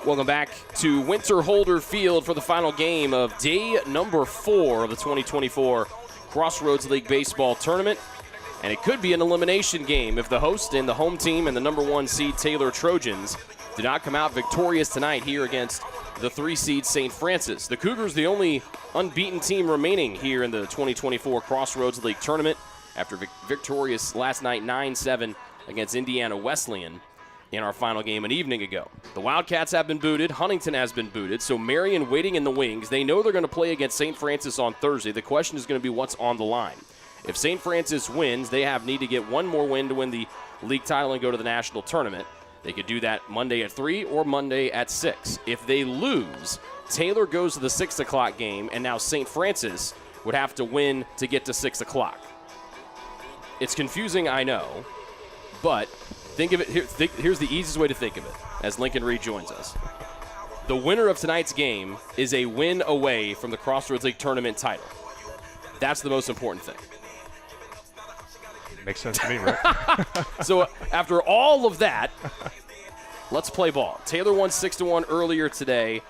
Welcome back to Winter Holder Field for the final game of day number 4 of the 2024 Crossroads League Baseball Tournament. And it could be an elimination game if the host and the home team and the number 1 seed Taylor Trojans do not come out victorious tonight here against the 3 seed St. Francis. The Cougars, the only unbeaten team remaining here in the 2024 Crossroads League Tournament after victorious last night 9-7 against Indiana Wesleyan in our final game an evening ago. The Wildcats have been booted. Huntington has been booted. So Marion waiting in the wings. They know they're going to play against St. Francis on Thursday. The question is going to be what's on the line. If St. Francis wins, they need to get one more win to win the league title and go to the national tournament. They could do that Monday at 3 or Monday at 6. If they lose, Taylor goes to the 6 o'clock game, and now St. Francis would have to win to get to 6 o'clock. It's confusing, I know, but think of it here's the easiest way to think of it as Lincoln Reed joins us. The winner of tonight's game is a win away from the Crossroads League tournament title. That's the most important thing. Makes sense to me, Rick. So after all of that, let's play ball. Taylor won 6-1 earlier today.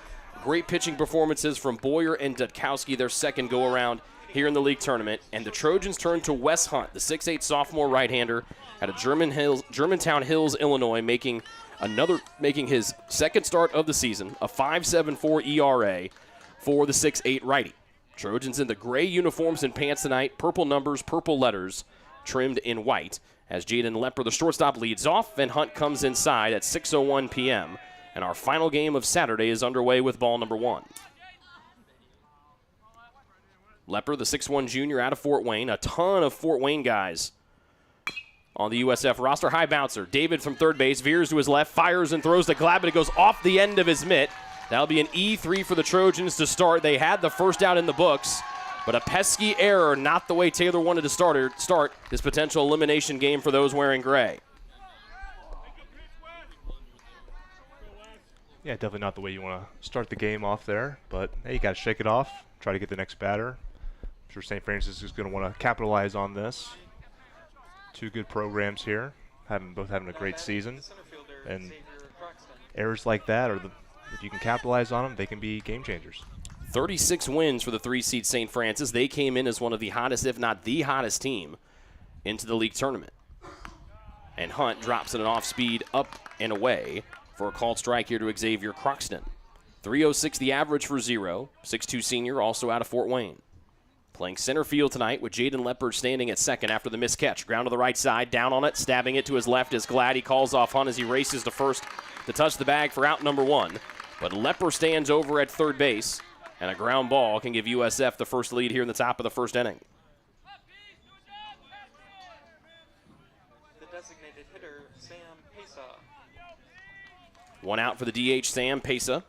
Great pitching performances from Boyer and Dudkowski, their second go-around here in the league tournament. And the Trojans turn to Wes Hunt, the 6'8 sophomore right-hander out of Germantown Hills, Illinois, making his second start of the season, a 5.74 ERA for the 6'8 righty. Trojans in the gray uniforms and pants tonight, purple numbers, purple letters, trimmed in white. As Jaden Lepper, the shortstop, leads off, and Hunt comes inside at 6:01 p.m. And our final game of Saturday is underway with ball number 1. Lepper, the 6'1 junior out of Fort Wayne. A ton of Fort Wayne guys on the USF roster. High bouncer. David from third base veers to his left, fires and throws to Glad, but it goes off the end of his mitt. That'll be an E3 for the Trojans to start. They had the first out in the books, but a pesky error, not the way Taylor wanted to start this potential elimination game for those wearing gray. Yeah, definitely not the way you want to start the game off there, but hey, you got to shake it off, try to get the next batter. I'm sure St. Francis is going to want to capitalize on this. 2 good programs here, both having a great season, and errors like that, if you can capitalize on them, they can be game changers. 36 wins for the 3-seed St. Francis. They came in as one of the hottest, if not the hottest team into the league tournament. And Hunt drops it an off-speed up and away for a called strike here to Xavier Croxton. 3.06 the average for 0. 6'2 senior, also out of Fort Wayne. Playing center field tonight with Jaden Lepper standing at second after the missed catch. Ground to the right side, down on it, stabbing it to his left is Glad. He calls off Hunt as he races to first to touch the bag for out number 1. But Lepper stands over at third base, and a ground ball can give USF the first lead here in the top of the first inning. The designated hitter, Sam Pesa. 1 out for the DH, Sam Pesa.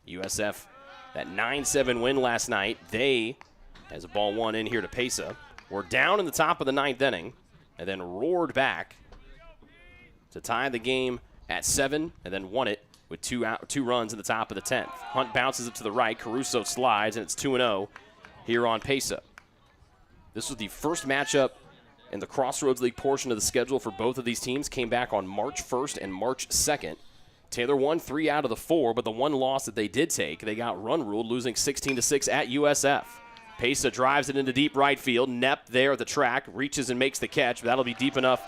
USF, that 9-7 win last night, they, as a ball 1 in here to Pesa, were down in the top of the 9th inning and then roared back to tie the game at 7 and then won it with 2 runs in the top of the 10th. Hunt bounces it to the right. Caruso slides, and it's 2-0 here on Pesa. This was the first matchup in the Crossroads League portion of the schedule for both of these teams. Came back on March 1st and March 2nd. Taylor won 3 out of the 4, but the one loss that they did take, they got run ruled, losing 16-6 at USF. Pesa drives it into deep right field. Knepp there at the track, reaches and makes the catch. That'll be deep enough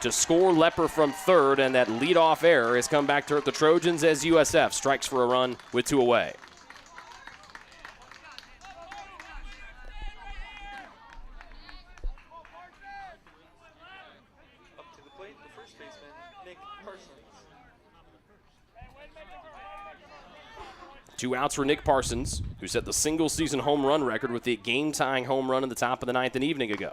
to score. Lepper from third, and that leadoff error has come back to hurt the Trojans as USF strikes for a run with 2 away. Up to the plate, the first baseman, Nick Parsons. 2 outs for Nick Parsons, who set the single-season home run record with the game-tying home run in the top of the 9th an evening ago.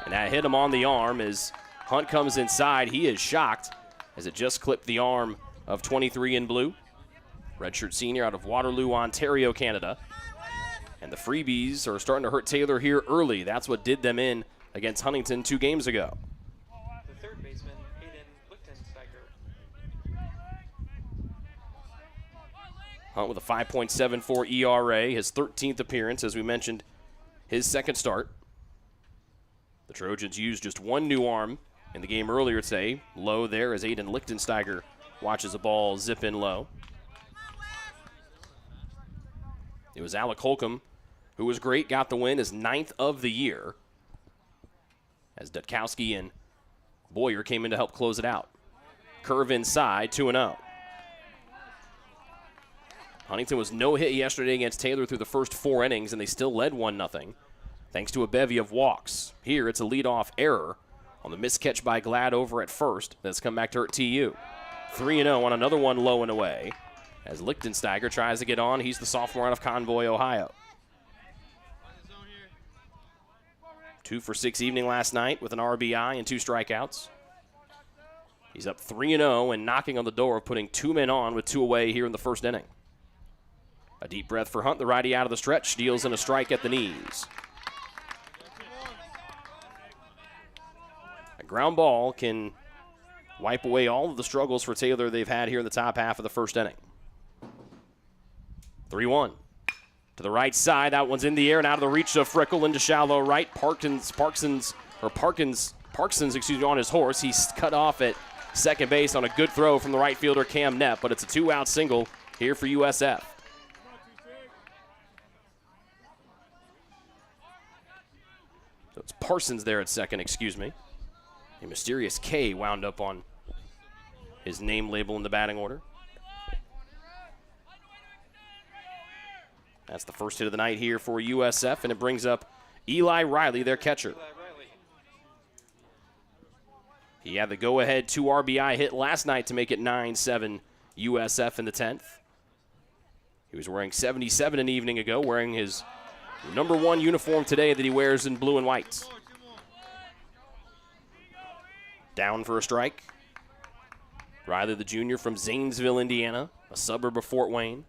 And that hit him on the arm as Hunt comes inside. He is shocked as it just clipped the arm of 23 in blue. Redshirt senior out of Waterloo, Ontario, Canada. And the freebies are starting to hurt Taylor here early. That's what did them in against Huntington 2 games ago. The third baseman, Hayden Lichtensteiger. Hunt with a 5.74 ERA, his 13th appearance, as we mentioned, his second start. The Trojans used just one new arm in the game earlier today. Low there as Aiden Lichtensteiger watches the ball zip in low. It was Alec Holcomb who was great, got the win, his 9th of the year, as Dutkowski and Boyer came in to help close it out. Curve inside, 2-0. Huntington was no hit yesterday against Taylor through the first 4 innings, and they still led 1-0, thanks to a bevy of walks. Here, it's a leadoff error on the miscatch by Glad over at first. That's come back to hurt TU. 3-0 on another one low and away, as Lichtensteiger tries to get on. He's the sophomore out of Convoy, Ohio. 2 for 6 evening last night with an RBI and 2 strikeouts. He's up 3-0 and knocking on the door of putting 2 men on with 2 away here in the first inning. A deep breath for Hunt, the righty out of the stretch, deals in a strike at the knees. A ground ball can wipe away all of the struggles for Taylor they've had here in the top half of the first inning. 3-1. To the right side, that one's in the air and out of the reach of Frickle into shallow right. Parkins, on his horse. He's cut off at second base on a good throw from the right fielder Cam Nepp, but it's a 2-out single here for USF. So it's Parsons there at second, excuse me. A mysterious K wound up on his name label in the batting order. That's the first hit of the night here for USF, and it brings up Eli Riley, their catcher. He had the go-ahead 2 RBI hit last night to make it 9-7 USF in the 10th. He was wearing 77 an evening ago, wearing his number 1 uniform today that he wears in blue and white. Down for a strike. Riley, the junior from Zanesville, Indiana, a suburb of Fort Wayne.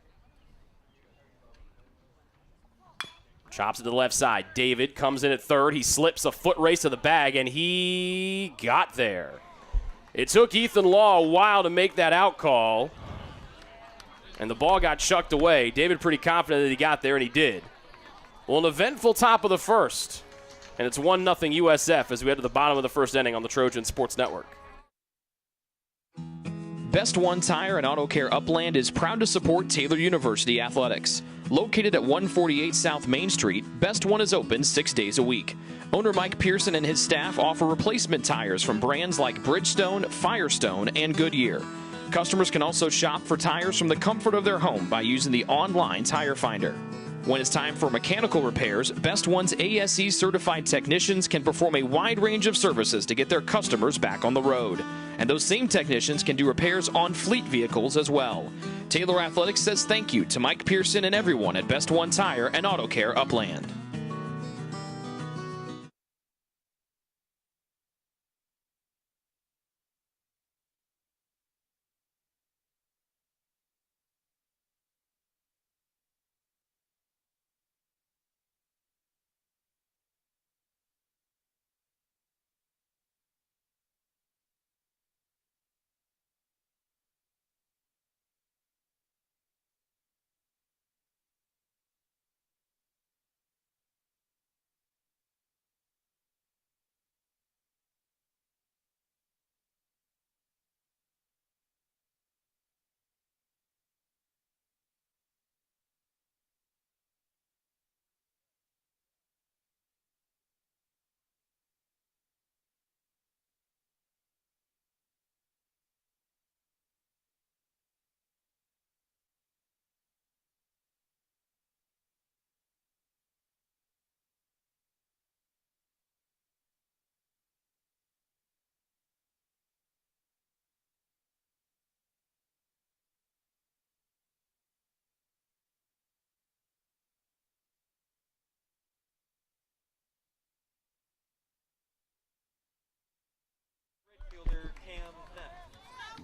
Chops it to the left side. David comes in at third. He slips a foot race to the bag, and he got there. It took Ethan Law a while to make that out call, and the ball got chucked away. David pretty confident that he got there, and he did. Well, an eventful top of the first, and it's 1-0 USF as we head to the bottom of the first inning on the Trojan Sports Network. Best One Tire and Auto Care Upland is proud to support Taylor University Athletics. Located at 148 South Main Street, Best One is open 6 days a week. Owner Mike Pearson and his staff offer replacement tires from brands like Bridgestone, Firestone, and Goodyear. Customers can also shop for tires from the comfort of their home by using the online Tire Finder. When it's time for mechanical repairs, Best One's ASE certified technicians can perform a wide range of services to get their customers back on the road. And those same technicians can do repairs on fleet vehicles as well. Taylor Athletics says thank you to Mike Pearson and everyone at Best One Tire and Auto Care Upland.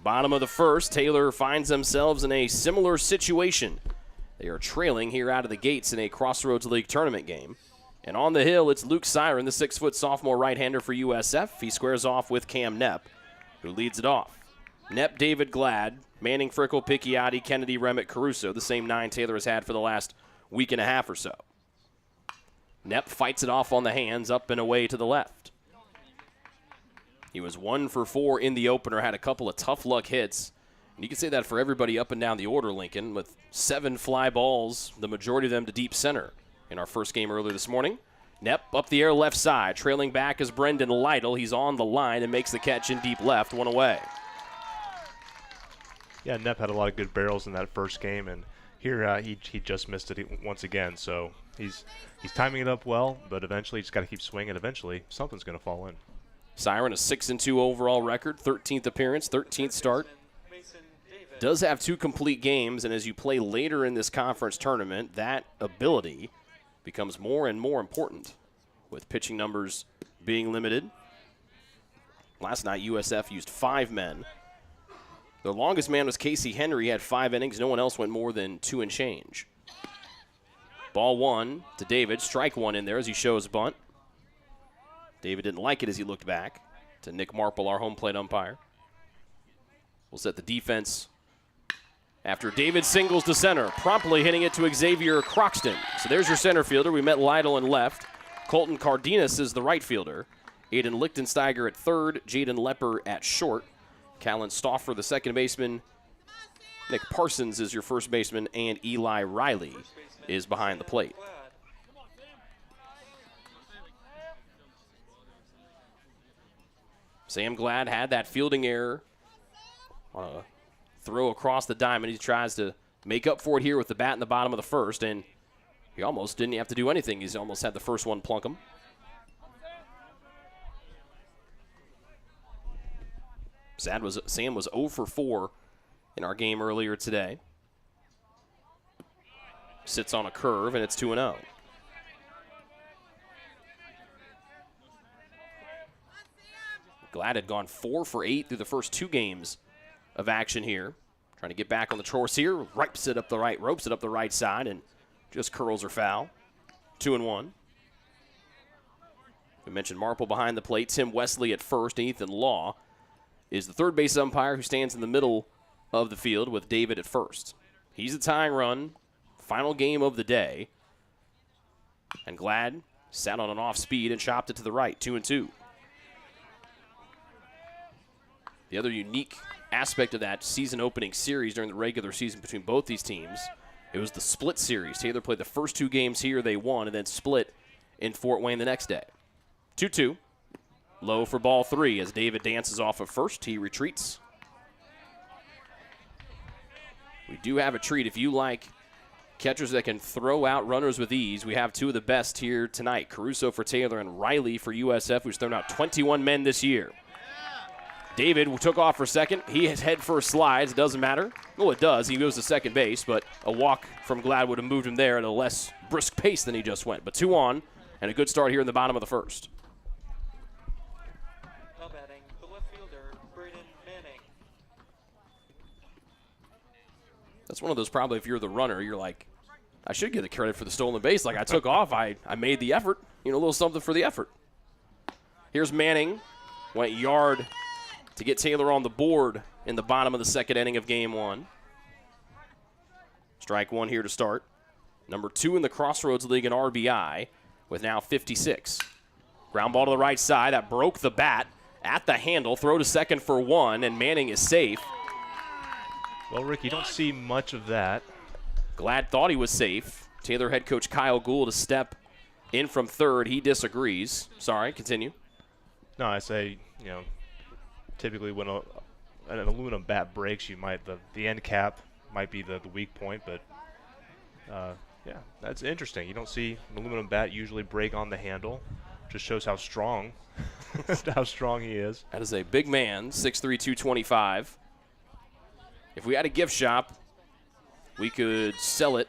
Bottom of the first, Taylor finds themselves in a similar situation. They are trailing here out of the gates in a Crossroads League tournament game. And on the hill, it's Luke Siren, the 6-foot sophomore right-hander for USF. He squares off with Cam Nepp, who leads it off. Nepp, David Glad, Manning, Frickle, Picchiotti, Kennedy, Remick, Caruso, the same 9 Taylor has had for the last week and a half or so. Nepp fights it off on the hands, up and away to the left. He was 1 for 4 in the opener, had a couple of tough luck hits. And you can say that for everybody up and down the order, Lincoln, with 7 fly balls, the majority of them to deep center in our first game earlier this morning. Knepp up the air left side, trailing back is Brendan Lytle. He's on the line and makes the catch in deep left, 1 away. Yeah, Knepp had a lot of good barrels in that first game, and here he just missed it once again. So he's timing it up well, but eventually he's got to keep swinging. Eventually something's going to fall in. Siren, a 6-2 overall record, 13th appearance, 13th start. Does have 2 complete games, and as you play later in this conference tournament, that ability becomes more and more important with pitching numbers being limited. Last night, USF used 5 men. The longest man was Casey Henry. He had 5 innings. No one else went more than 2 and change. Ball 1 to David. Strike 1 in there as he shows bunt. David didn't like it as he looked back to Nick Marple, our home plate umpire. We'll set the defense after David singles to center, promptly hitting it to Xavier Croxton. So there's your center fielder. We met Lytle in left. Colton Cardenas is the right fielder. Aiden Lichtensteiger at third. Jaden Lepper at short. Callan Stauffer, the second baseman. Nick Parsons is your first baseman, and Eli Riley is behind the plate. Sam Glad had that fielding error on a throw across the diamond. He tries to make up for it here with the bat in the bottom of the first, and he almost didn't have to do anything. He's almost had the first one plunk him. Sam was 0 for 4 in our game earlier today. Sits on a curve, and it's 2-0. Glad had gone 4 for 8 through the first 2 games of action here. Trying to get back on the course here. Ropes it up the right side, and just curls her foul. 2-1. We mentioned Marple behind the plate. Tim Wesley at first, and Ethan Law is the third base umpire who stands in the middle of the field with David at first. He's the tying run. Final game of the day. And Glad sat on an off speed and chopped it to the right. 2-2. The other unique aspect of that season opening series during the regular season between both these teams, it was the split series. Taylor played the first 2 games here, they won, and then split in Fort Wayne the next day. 2-2. Low for ball 3 as David dances off of first. He retreats. We do have a treat. If you like catchers that can throw out runners with ease, we have 2 of the best here tonight. Caruso for Taylor and Riley for USF, who's thrown out 21 men this year. David took off for second. He has head first slides. It doesn't matter. Well, it does. He goes to second base, but a walk from Glad would have moved him there at a less brisk pace than he just went. But 2 on, and a good start here in the bottom of the first. Now batting, the left fielder, Braden Manning. That's one of those probably if you're the runner, you're like, I should get the credit for the stolen base. Like I took off. I made the effort. You know, a little something for the effort. Here's Manning. Went yard to get Taylor on the board in the bottom of the second inning of game 1. Strike 1 here to start. Number 2 in the Crossroads League in RBI with now 56. Ground ball to the right side. That broke the bat at the handle. Throw to second for 1, and Manning is safe. Well, Rick, you don't see much of that. Glad thought he was safe. Taylor head coach Kyle Gould to step in from third. He disagrees. Sorry, continue. No, I say, typically when an aluminum bat breaks, you might the end cap might be the weak point, but yeah, that's interesting. You don't see an aluminum bat usually break on the handle. Just shows how strong he is. That is a big man, 6'3", 225. If we had a gift shop, we could sell it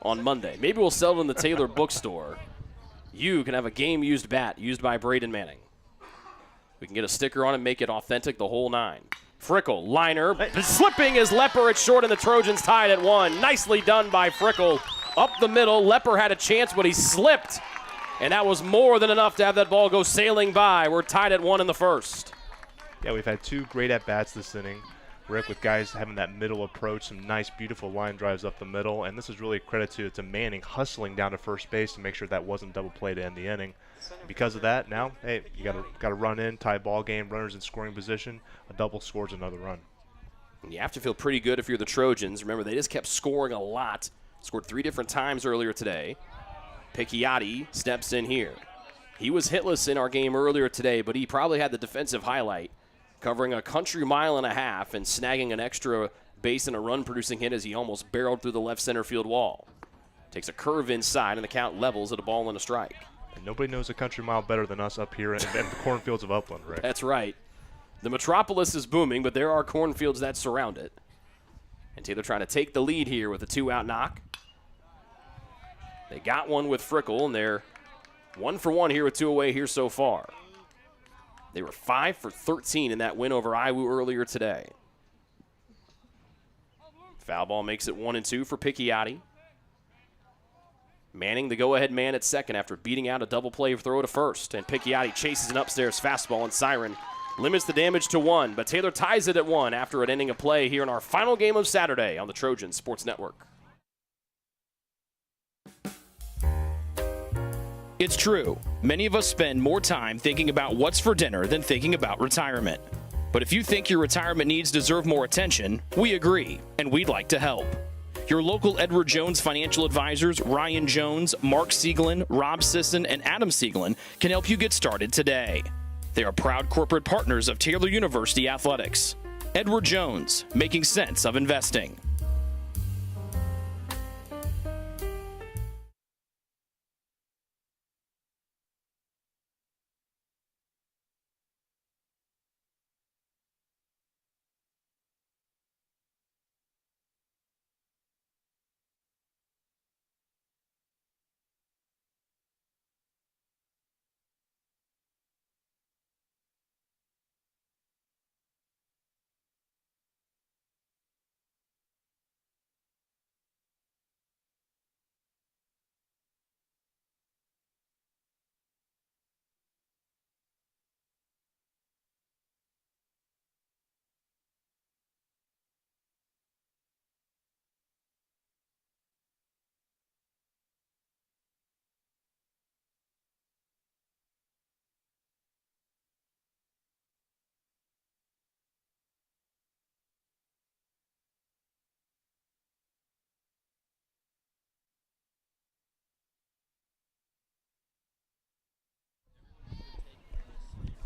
on Monday. Maybe we'll sell it in the Taylor bookstore. You can have a game-used bat used by Braden Manning. We can get a sticker on it, make it authentic, the whole 9. Frickle, liner, slipping is Lepper at short, and the Trojans tied at 1. Nicely done by Frickle. Up the middle, Lepper had a chance, but he slipped. And that was more than enough to have that ball go sailing by. We're tied at 1 in the first. Yeah, we've had 2 great at-bats this inning. Rick, with guys having that middle approach, some nice, beautiful line drives up the middle, and this is really a credit to Manning hustling down to first base to make sure that wasn't double play to end the inning. Because of that, now, hey, you got to run in, tie ball game, runners in scoring position. A double scores another run. You have to feel pretty good if you're the Trojans. Remember, they just kept scoring a lot. Scored 3 different times earlier today. Picchiotti steps in here. He was hitless in our game earlier today, but he probably had the defensive highlight, covering a country mile and a half and snagging an extra base and a run-producing hit as he almost barreled through the left center field wall. Takes a curve inside, and the count levels at a ball and a strike. And nobody knows a country mile better than us up here in the cornfields of Upland, right? That's right. The metropolis is booming, but there are cornfields that surround it. And Taylor trying to take the lead here with a 2-out knock. They got one with Frickle, and they're 1 for 1 here with 2 away here so far. They were 5 for 13 in that win over Iwu earlier today. Foul ball makes it 1-2 for Picchiotti. Manning the go-ahead man at second after beating out a double play throw to first. And Picchiotti chases an upstairs fastball, and Siren limits the damage to 1. But Taylor ties it at 1 after it ending a play here in our final game of Saturday on the Trojans Sports Network. It's true. Many of us spend more time thinking about what's for dinner than thinking about retirement. But if you think your retirement needs deserve more attention, we agree, and we'd like to help. Your local Edward Jones financial advisors, Ryan Jones, Mark Sieglin, Rob Sisson, and Adam Sieglin, can help you get started today. They are proud corporate partners of Taylor University Athletics. Edward Jones, making sense of investing.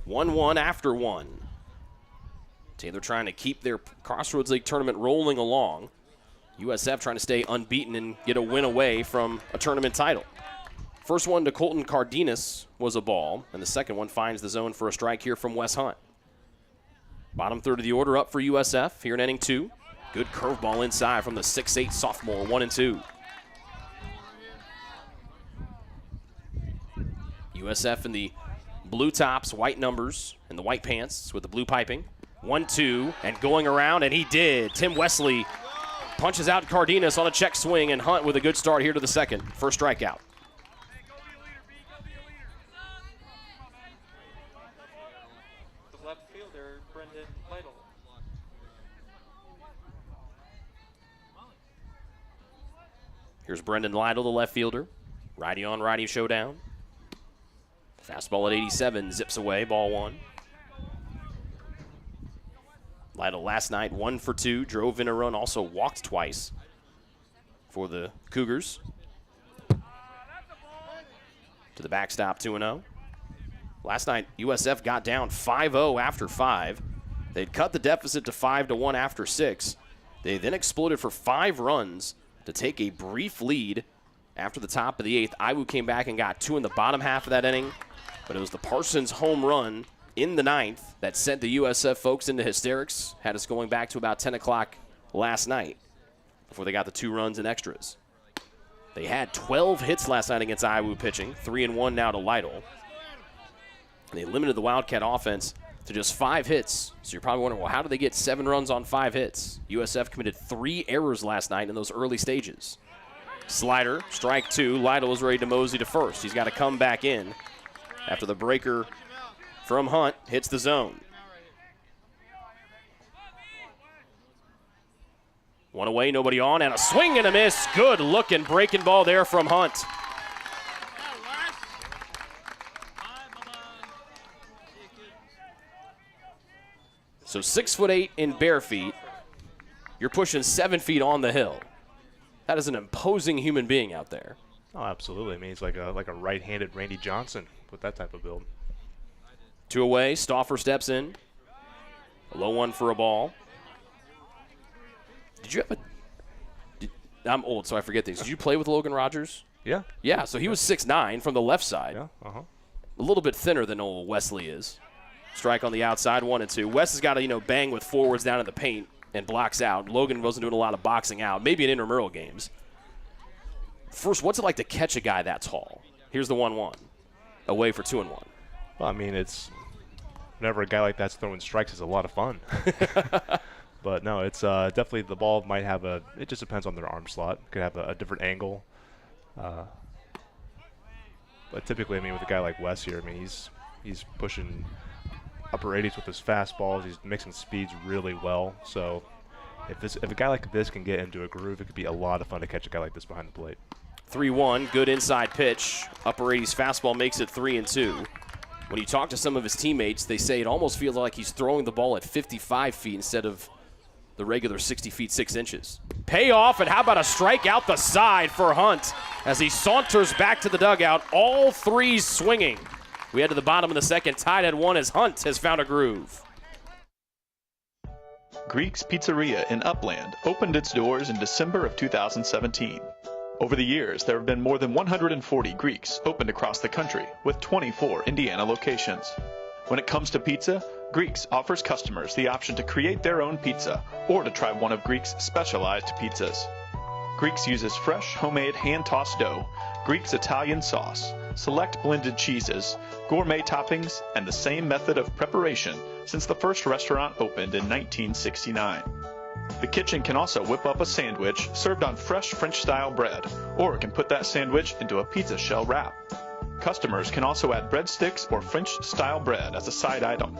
One after 1. Taylor trying to keep their Crossroads League tournament rolling along. USF trying to stay unbeaten and get a win away from a tournament title. First one to Colton Cardenas was a ball, and the second one finds the zone for a strike here from Wes Hunt. Bottom third of the order up for USF here in inning 2. Good curveball inside from the 6'8 sophomore, 1-2. USF in the blue tops, white numbers, and the white pants with the blue piping. 1-2, and going around, and he did. Tim Wesley punches out Cardenas on a check swing, and Hunt with a good start here to the second. First strikeout. The left fielder, Brendan Lytle. Here's Brendan Lytle, the left fielder. Righty on righty showdown. Fastball at 87, zips away, ball 1. Lytle last night 1 for 2, drove in a run, also walked twice for the Cougars. To the backstop, 2-0. Last night, USF got down 5-0 after 5. They'd cut the deficit to 5-1 after 6. They then exploded for 5 runs to take a brief lead after the top of the 8th. Iwu came back and got 2 in the bottom half of that inning. But it was the Parsons home run in the 9th that sent the USF folks into hysterics, had us going back to about 10 o'clock last night before they got the 2 runs and extras. They had 12 hits last night against Iwu pitching, 3-1 now to Lytle. And they limited the Wildcat offense to just 5 hits. So you're probably wondering, well, how did they get 7 runs on 5 hits? USF committed 3 errors last night in those early stages. Slider, strike 2. Lytle was ready to mosey to first. He's got to come back in after the breaker from Hunt hits the zone. One away, nobody on, and a swing and a miss. Good looking breaking ball there from Hunt. So 6'8" in bare feet. You're pushing 7 feet on the hill. That is an imposing human being out there. Oh, absolutely. I mean, he's like a right-handed Randy Johnson with that type of build. 2 away, Stauffer steps in. A low one for a ball. Did you have I'm old, so I forget things. Did you play with Logan Rogers? Yeah. Yeah, so he was 6'9" from the left side. Yeah, A little bit thinner than old Wesley is. Strike on the outside, 1-2. Wes has got to, bang with forwards down in the paint and blocks out. Logan wasn't doing a lot of boxing out, maybe in intramural games. First, what's it like to catch a guy that tall? Here's the 1-1. Away for 2-1. Well, I mean, it's whenever a guy like that's throwing strikes, it's a lot of fun. But no, it's definitely the ball might have it just depends on their arm slot. Could have a different angle. But typically, I mean, with a guy like Wes here, I mean, he's pushing upper 80s with his fastballs. He's mixing speeds really well. So if a guy like this can get into a groove, it could be a lot of fun to catch a guy like this behind the plate. 3-1, good inside pitch. Upper 80s fastball makes it 3-2. When you talk to some of his teammates, they say it almost feels like he's throwing the ball at 55 feet instead of the regular 60 feet 6 inches. Payoff, and how about a strike out the side for Hunt as he saunters back to the dugout, all 3 swinging. We head to the bottom of the second, tied at 1 as Hunt has found a groove. Greek's Pizzeria in Upland opened its doors in December of 2017. Over the years, there have been more than 140 Greeks opened across the country, with 24 Indiana locations. When it comes to pizza, Greeks offers customers the option to create their own pizza or to try one of Greek's specialized pizzas. Greeks uses fresh, homemade, hand-tossed dough, Greek's Italian sauce, select blended cheeses, gourmet toppings, and the same method of preparation since the first restaurant opened in 1969. The kitchen can also whip up a sandwich served on fresh French-style bread, or it can put that sandwich into a pizza shell wrap. Customers can also add breadsticks or French-style bread as a side item.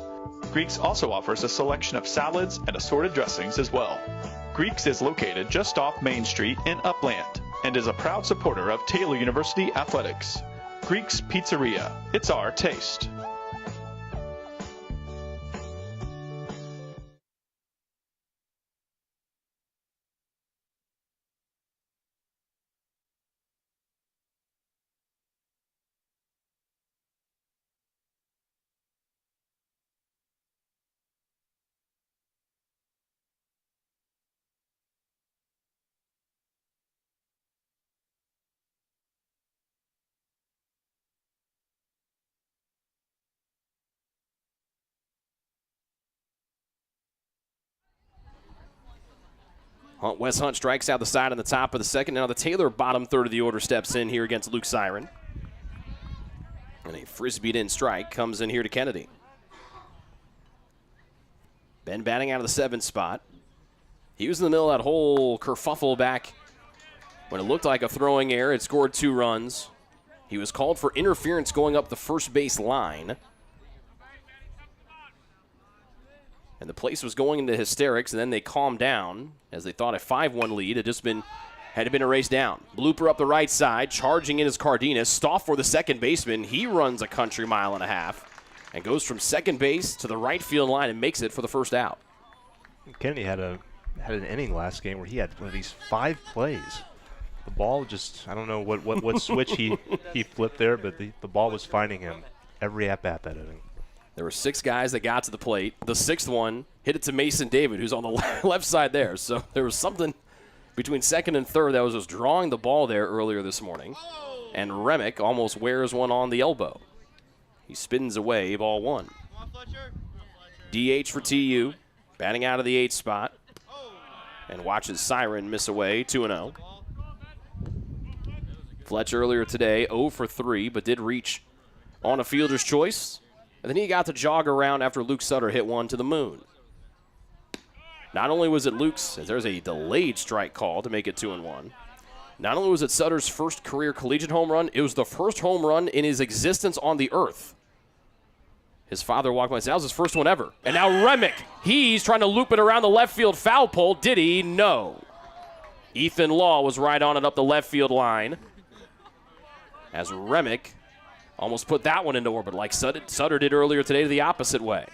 Greeks also offers a selection of salads and assorted dressings as well. Greeks is located just off Main Street in Upland and is a proud supporter of Taylor University Athletics. Greek's Pizzeria, it's our taste. Wes Hunt strikes out the side in the top of the second. Now the Taylor bottom third of the order steps in here against Luke Siren. And a frisbeed in strike comes in here to Kennedy. Ben batting out of the 7th spot. He was in the middle of that whole kerfuffle back when it looked like a throwing error. It scored 2 runs. He was called for interference going up the first base line. And the place was going into hysterics, and then they calmed down as they thought a 5-1 lead had been erased down. Blooper up the right side, charging in is Cardenas. Stoff for the second baseman. He runs a country mile and a half and goes from second base to the right field line and makes it for the first out. Kennedy had an inning last game where he had one of these 5 plays. The ball just, I don't know what switch he flipped there, but the ball was finding him every at-bat that inning. There were 6 guys that got to the plate. The 6th one hit it to Mason David, who's on the left side there. So there was something between second and third that was just drawing the ball there earlier this morning. And Remick almost wears one on the elbow. He spins away, ball 1. DH for TU, batting out of the 8th spot. And watches Siren miss away, 2-0. Fletcher earlier today, 0 for 3, but did reach on a fielder's choice. And then he got to jog around after Luke Sutter hit one to the moon. Not only was it Luke's, as there's a delayed strike call to make it 2-1. Not only was it Sutter's first career collegiate home run, it was the first home run in his existence on the earth. His father walked by and said, that was his first one ever. And now Remick, he's trying to loop it around the left field foul pole. Did he? No. Ethan Law was right on it up the left field line as Remick almost put that one into orbit like Sutter did earlier today, the opposite way.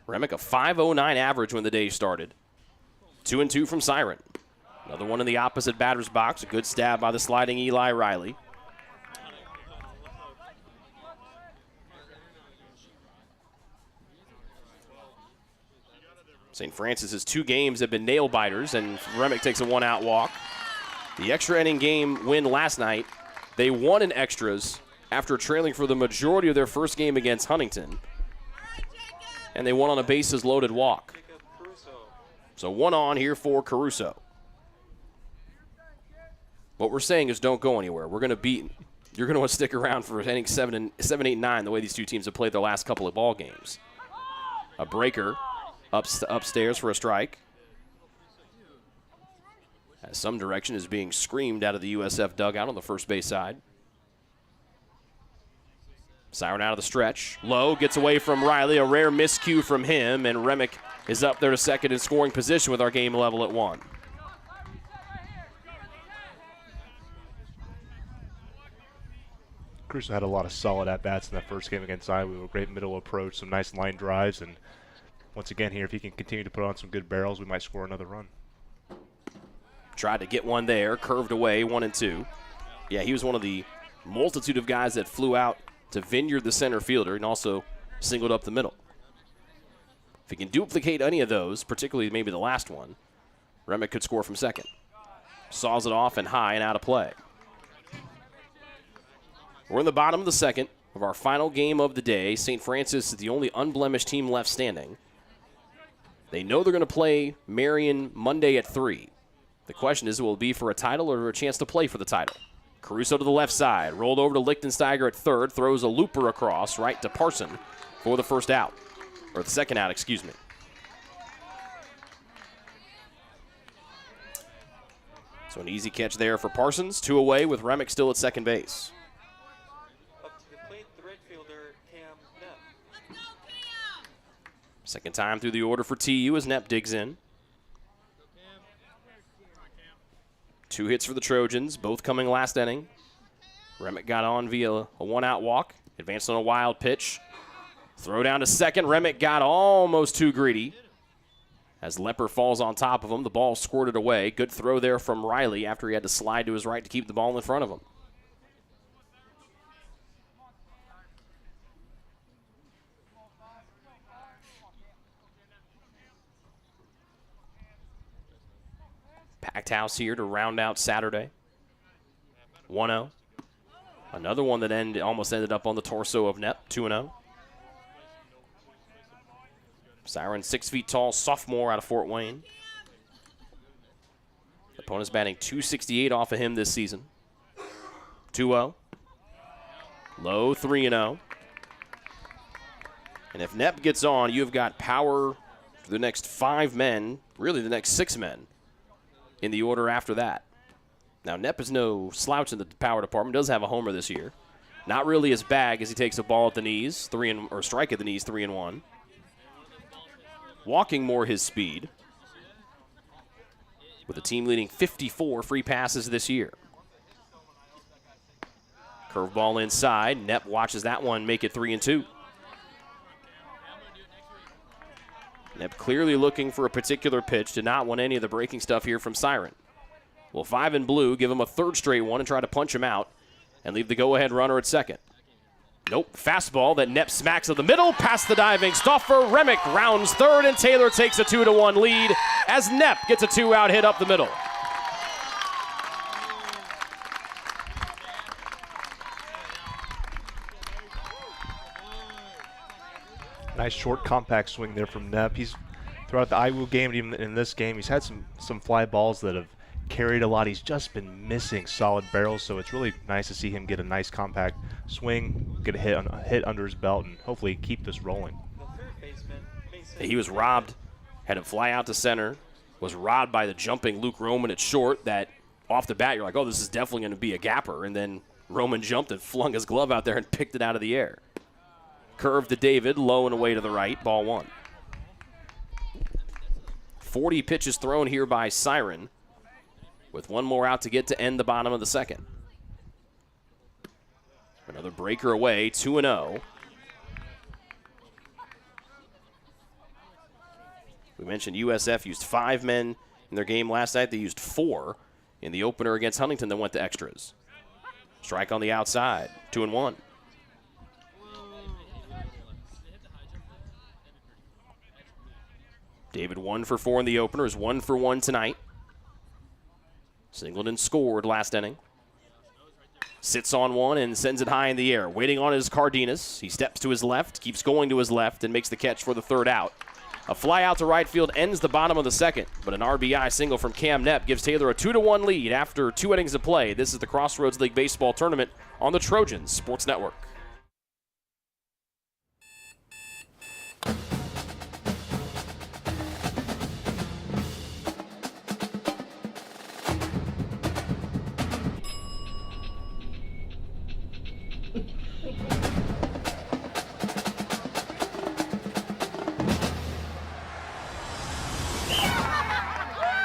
Remick a 5.09 average when the day started. 2-2 from Siren. Another one in the opposite batter's box. A good stab by the sliding Eli Riley. St. Francis's 2 games have been nail biters, and Remick takes a 1-out walk. The extra inning game win last night, they won in extras after trailing for the majority of their first game against Huntington. And they won on a bases loaded walk. So 1 on here for Caruso. What we're saying is don't go anywhere. We're going to beat. You're going to want to stick around for innings 7, 8, 9, the way these 2 teams have played their last couple of ball games. A breaker upstairs for a strike. As some direction is being screamed out of the USF dugout on the first base side. Siren out of the stretch. Low gets away from Riley. A rare miscue from him, and Remick is up there to second in scoring position with our game level at 1. Caruso had a lot of solid at-bats in that first game against Iowa. A great middle approach, some nice line drives, and once again here, if he can continue to put on some good barrels, we might score another run. Tried to get one there, curved away, 1-2. Yeah, he was one of the multitude of guys that flew out to Vineyard, the center fielder, and also singled up the middle. If he can duplicate any of those, particularly maybe the last one, Remick could score from second. Saws it off and high and out of play. We're in the bottom of the second of our final game of the day. St. Francis is the only unblemished team left standing. They know they're going to play Marion Monday at 3. The question is, will it be for a title or a chance to play for the title? Caruso to the left side, rolled over to Lichtensteiger at third, throws a looper across right to Parson for the first out, or the second out, excuse me. So an easy catch there for Parsons. 2 away with Remick still at second base. Up to the plate, the right fielder, Cam Nepp. Second time through the order for TU as Nepp digs in. 2 hits for the Trojans, both coming last inning. Remick got on via a 1-out walk, advanced on a wild pitch. Throw down to second. Remick got almost too greedy. As Lepper falls on top of him, the ball squirted away. Good throw there from Riley after he had to slide to his right to keep the ball in front of him. Packed house here to round out Saturday. 1-0. Another one that almost ended up on the torso of Nepp. 2-0. Siren, 6 feet tall, sophomore out of Fort Wayne. Opponent's batting .268 off of him this season. 2-0. Low, 3-0. And if Nepp gets on, you've got power for the next 5 men, really the next 6 men in the order after that. Now, Nepp is no slouch in the power department. Does have a homer this year. Not really his bag as he takes a ball at the knees, or strike at the knees, 3-1. Walking more his speed, with the team leading 54 free passes this year. Curveball inside. Nepp watches that one make it 3-2. Nepp clearly looking for a particular pitch. Did not want any of the breaking stuff here from Siren. Will 5 in blue give him a 3rd straight one and try to punch him out and leave the go-ahead runner at second. Nope. Fastball that Nepp smacks of the middle. Past the diving Stoffer. Remick rounds 3rd, and Taylor takes a 2-1 lead as Nepp gets a 2-out hit up the middle. Nice short compact swing there from Nepp. He's throughout the Iowa game, and even in this game, he's had some fly balls that have carried a lot. He's just been missing solid barrels, so it's really nice to see him get a nice compact swing, get a hit under his belt, and hopefully keep this rolling. He was robbed, had him fly out to center, was robbed by the jumping Luke Roman at short. That off the bat, you're like, oh, this is definitely going to be a gapper, and then Roman jumped and flung his glove out there and picked it out of the air. Curve to David, low and away to the right, ball 1. 40 pitches thrown here by Siren, with one more out to get to end the bottom of the second. Another breaker away, 2-0. We mentioned USF used 5 men in their game last night. They used 4 in the opener against Huntington that went to extras. Strike on the outside, 2-1. David 1 for 4 in the opener, is 1 for 1 tonight. Singleton scored last inning. Sits on one and sends it high in the air. Waiting on his Cardenas. He steps to his left, keeps going to his left, and makes the catch for the third out. A fly out to right field ends the bottom of the second, but an RBI single from Cam Knepp gives Taylor a 2-1 lead after 2 innings of play. This is the Crossroads League Baseball Tournament on the Trojans Sports Network.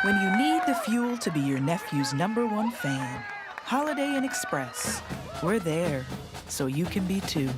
When you need the fuel to be your nephew's #1 fan, Holiday Inn Express. We're there, so you can be too.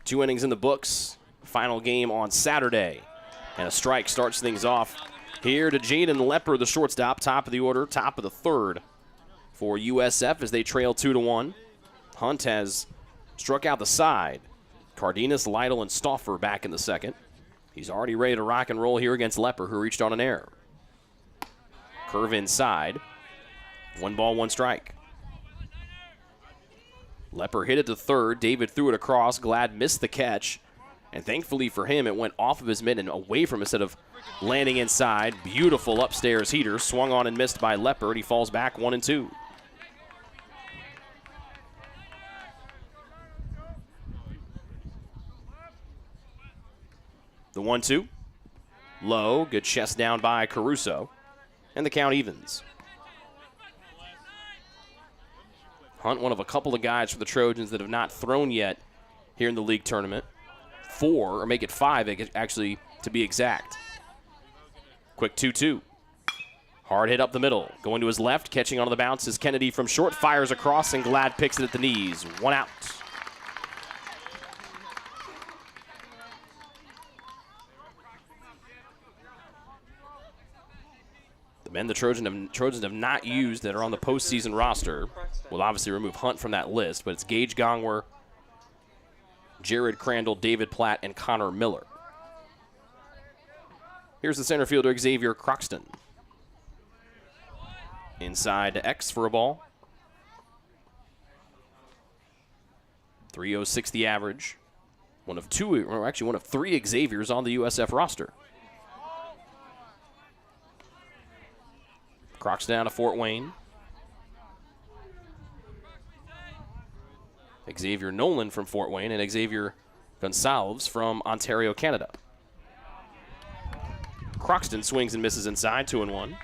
Two innings in the books. Final game on Saturday. And a strike starts things off here to Jaden Lepper, the shortstop, top of the order, top of the third for USF as they trail 2-1. Hunt has struck out the side. Cardenas, Lytle, and Stauffer back in the second. He's already ready to rock and roll here against Lepper, who reached on an error. Curve inside. 1 ball, 1 strike. Lepper hit it to third. David threw it across. Glad missed the catch. And thankfully for him, it went off of his mitt and away from him instead of landing inside. Beautiful upstairs heater. Swung on and missed by Lepper, and he falls back 1-2. The 1-2. Low. Good chest down by Caruso. And the count evens. Hunt, one of a couple of guys for the Trojans that have not thrown yet here in the league tournament. 4, or make it 5, actually, to be exact. Quick 2-2. Hard hit up the middle. Going to his left, catching onto the bounce is Kennedy from short. Fires across, and Glad picks it at the knees. 1 out. The men the Trojans have not used that are on the postseason roster will obviously remove Hunt from that list, but it's Gage Gongwer, Jared Crandall, David Platt, and Connor Miller. Here's the center fielder, Xavier Croxton. Inside to X for a ball. 306 the average. One of 3 Xaviers on the USF roster. Croxton down to Fort Wayne. Xavier Nolan from Fort Wayne and Xavier Gonsalves from Ontario, Canada. Croxton swings and misses inside, 2-1.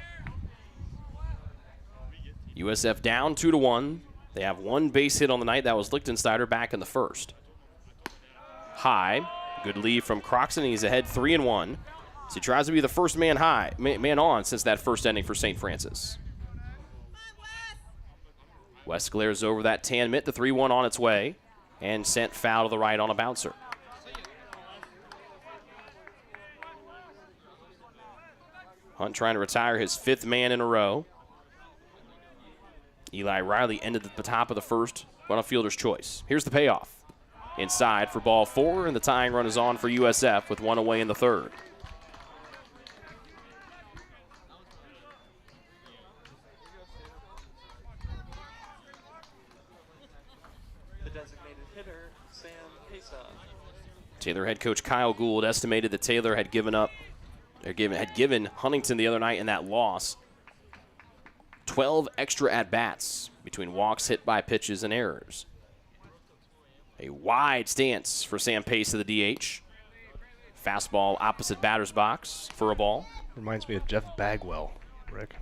USF down 2-1. They have 1 base hit on the night. That was Lichtensteider back in the first. High. Good lead from Croxton. He's ahead 3-1. So he tries to be the first man on since that first inning for St. Francis. West glares over that tan mitt. The 3-1 on its way. and sent foul to the right on a bouncer. Hunt trying to retire his 5th man in a row. Eli Riley ended at the top of the first on a fielder's choice. Here's the payoff. Inside for ball 4, and the tying run is on for USF with 1 away in the 3rd. The designated hitter, Sam Pesa. Taylor head coach Kyle Gould estimated that Taylor had given Huntington the other night in that loss 12 extra at-bats between walks, hit by pitches, and errors. A wide stance for Sam Pace of the DH. Fastball opposite batter's box for a ball. Reminds me of Jeff Bagwell, Rick.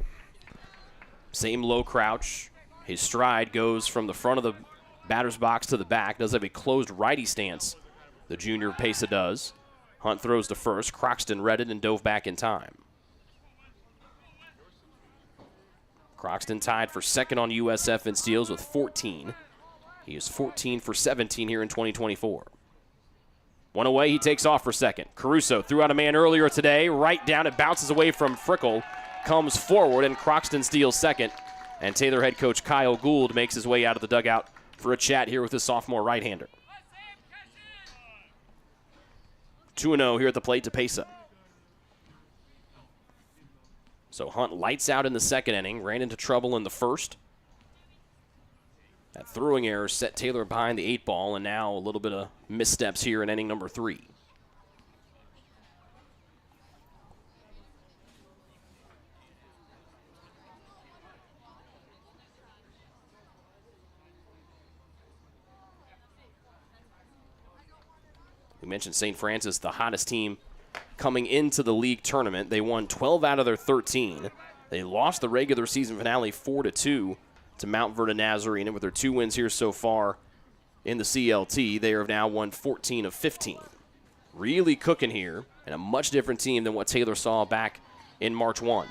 Same low crouch. His stride goes from the front of the batter's box to the back. Does have a closed righty stance, the junior Pesa does. Hunt throws to first. Croxton read it and dove back in time. Croxton tied for 2nd on USF in steals with 14. He is 14 for 17 here in 2024. 1 away, he takes off for 2nd. Caruso threw out a man earlier today. Right down, it bounces away from Frickle. Comes forward, and Croxton steals 2nd. And Taylor head coach Kyle Gould makes his way out of the dugout for a chat here with his sophomore right-hander. 2-0 here at the plate to Pesa. So Hunt lights out in the 2nd inning, ran into trouble in the 1st. That throwing error set Taylor behind the 8 ball, and now a little bit of missteps here in inning number 3. We mentioned St. Francis, the hottest team coming into the league tournament. They won 12 out of their 13. They lost the regular season finale 4-2 to Mount Vernon Nazarene, and with their 2 wins here so far in the CLT, they have now won 14 of 15. Really cooking here, and a much different team than what Taylor saw back in March 1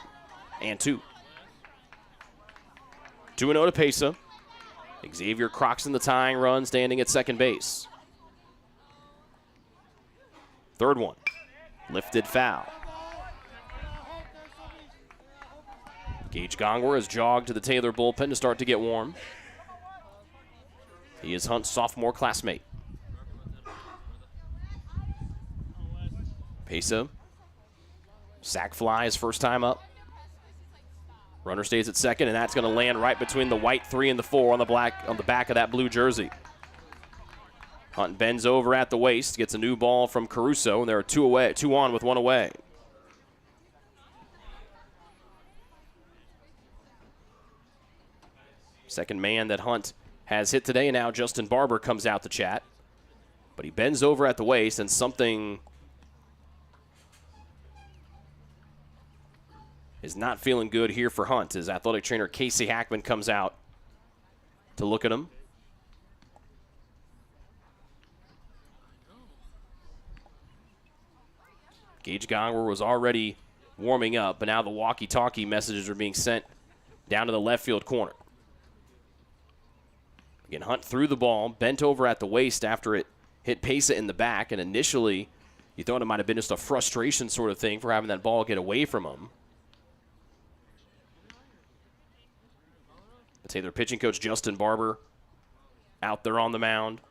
and 2. 2-0 to Pesa. Xavier Croxton, the tying run, standing at 2nd base. 3rd one, lifted foul. Gage Gongwer has jogged to the Taylor bullpen to start to get warm. He is Hunt's sophomore classmate. Pesa, sac fly his first time up. Runner stays at 2nd, and that's going to land right between the white 3 and the 4 on the back of that blue jersey. Hunt bends over at the waist, gets a new ball from Caruso, and there are 2 on with 1 away. Second man that Hunt has hit today, and now Justin Barber comes out to chat. But he bends over at the waist, and something is not feeling good here for Hunt. His athletic trainer Casey Hackman comes out to look at him. Gage Gongwer was already warming up, but now the walkie-talkie messages are being sent down to the left field corner. Again, Hunt threw the ball, bent over at the waist after it hit Pesa in the back, and initially you thought it might have been just a frustration sort of thing for having that ball get away from him. The Taylor pitching coach Justin Barber out there on the mound.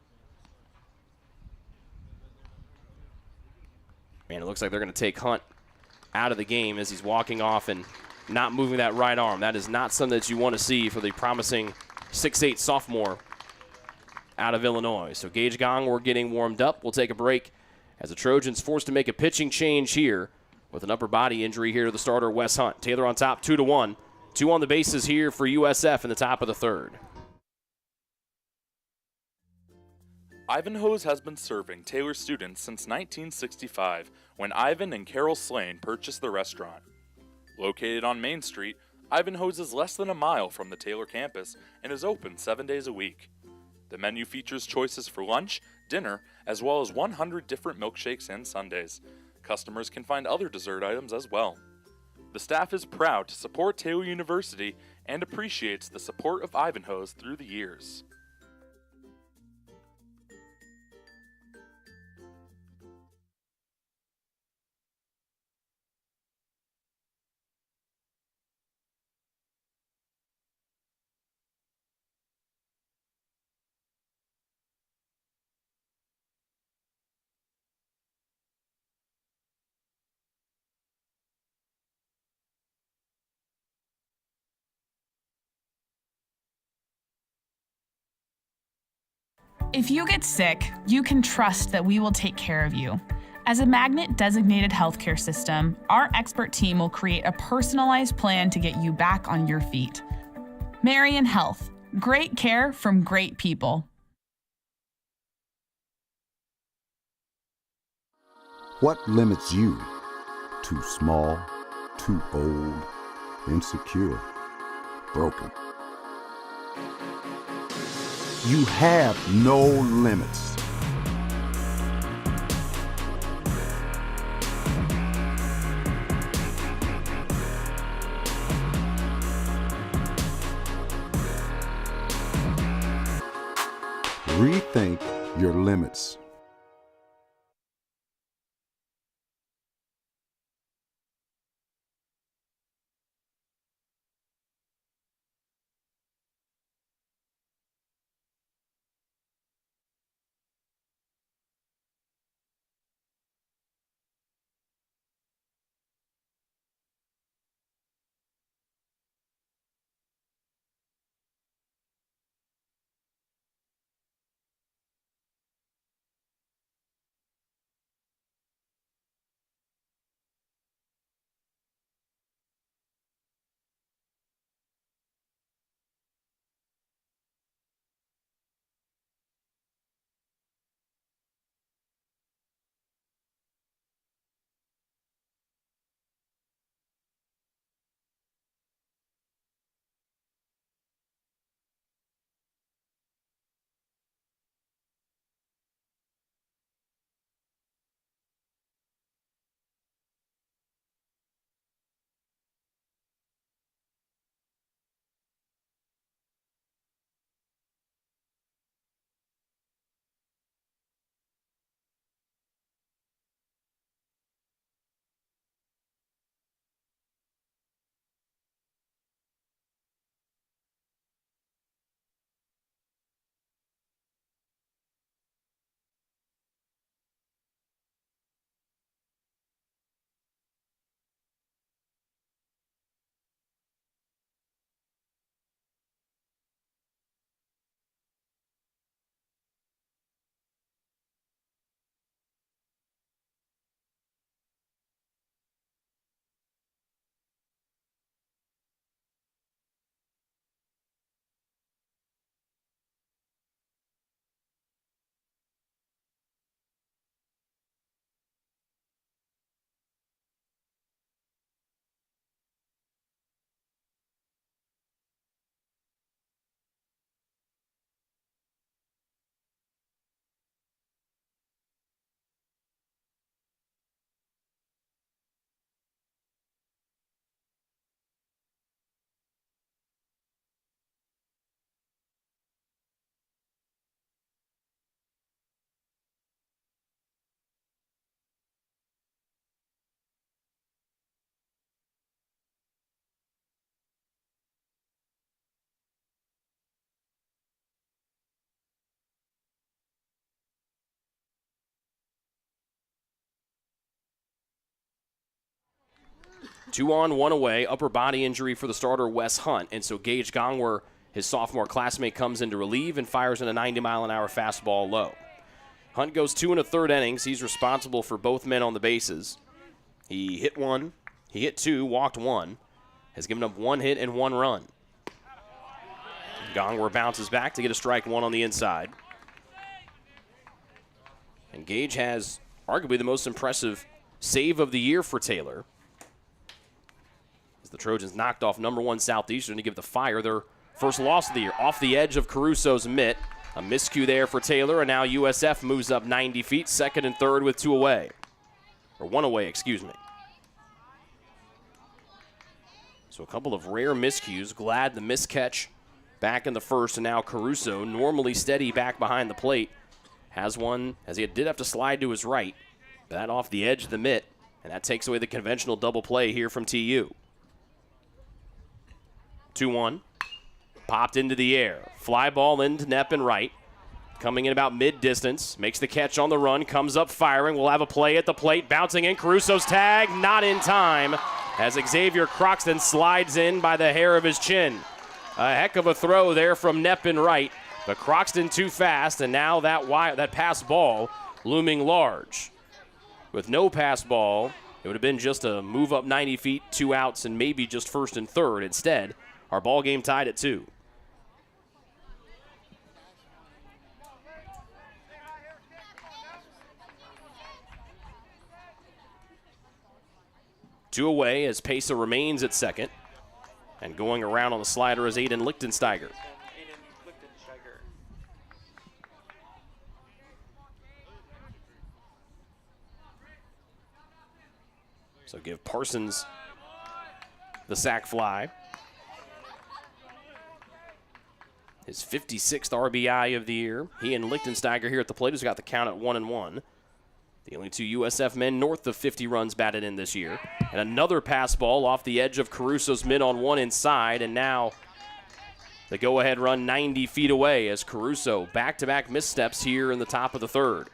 Man, it looks like they're going to take Hunt out of the game as he's walking off and not moving that right arm. That is not something that you want to see for the promising 6'8 sophomore out of Illinois. So Gage Gongwer getting warmed up. We'll take a break as the Trojans forced to make a pitching change here with an upper body injury here to the starter, Wes Hunt. Taylor on top, 2-1. 2 on the bases here for USF in the top of the 3rd. Ivanhoe's has been serving Taylor students since 1965, when Ivan and Carol Slane purchased the restaurant. Located on Main Street, Ivanhoe's is less than a mile from the Taylor campus and is open 7 days a week. The menu features choices for lunch, dinner, as well as 100 different milkshakes and sundaes. Customers can find other dessert items as well. The staff is proud to support Taylor University and appreciates the support of Ivanhoe's through the years. If you get sick, you can trust that we will take care of you. As a Magnet-designated healthcare system, our expert team will create a personalized plan to get you back on your feet. Marion Health. Great care from great people. What limits you? Too small, too old, insecure, broken. You have no limits. Rethink your limits. Two on, one away. Upper body injury for the starter, Wes Hunt. And so Gage Gongwer, his sophomore classmate, comes in to relieve and fires in a 90-mile-an-hour fastball low. Hunt goes 2 1/3 innings. He's responsible for both men on the bases. He hit 1, he hit 2, walked 1, has given up 1 hit and 1 run. Gongwer bounces back to get a strike 1 on the inside. And Gage has arguably the most impressive save of the year for Taylor. As the Trojans knocked off #1 Southeastern to give the Fire their first loss of the year. Off the edge of Caruso's mitt. A miscue there for Taylor, and now USF moves up 90 feet, second and third with 2 away. Or 1 away, excuse me. So a couple of rare miscues. Glad the miscatch back in the first, and now Caruso, normally steady back behind the plate, has one, as he did have to slide to his right. That off the edge of the mitt, and that takes away the conventional double play here from TU. 2-1. Popped into the air. Fly ball into Knepp and right. Coming in about mid-distance. Makes the catch on the run. Comes up firing. We'll have a play at the plate. Bouncing in. Caruso's tag. Not in time. As Xavier Croxton slides in by the hair of his chin. A heck of a throw there from Knepp and right. But Croxton too fast, and now that pass ball looming large. With no pass ball, it would have been just a move up 90 feet, 2 outs, and maybe just first and third. Instead, our ball game tied at 2. Two away as Pesa remains at second. And going around on the slider is Aiden Lichtensteiger. So give Parsons the sac fly. His 56th RBI of the year. He and Lichtensteiger here at the plate has got the count at 1-1. The only 2 USF men north of 50 runs batted in this year. And another pass ball off the edge of Caruso's mid on one inside. And now the go-ahead run 90 feet away as Caruso back-to-back missteps here in the top of the third.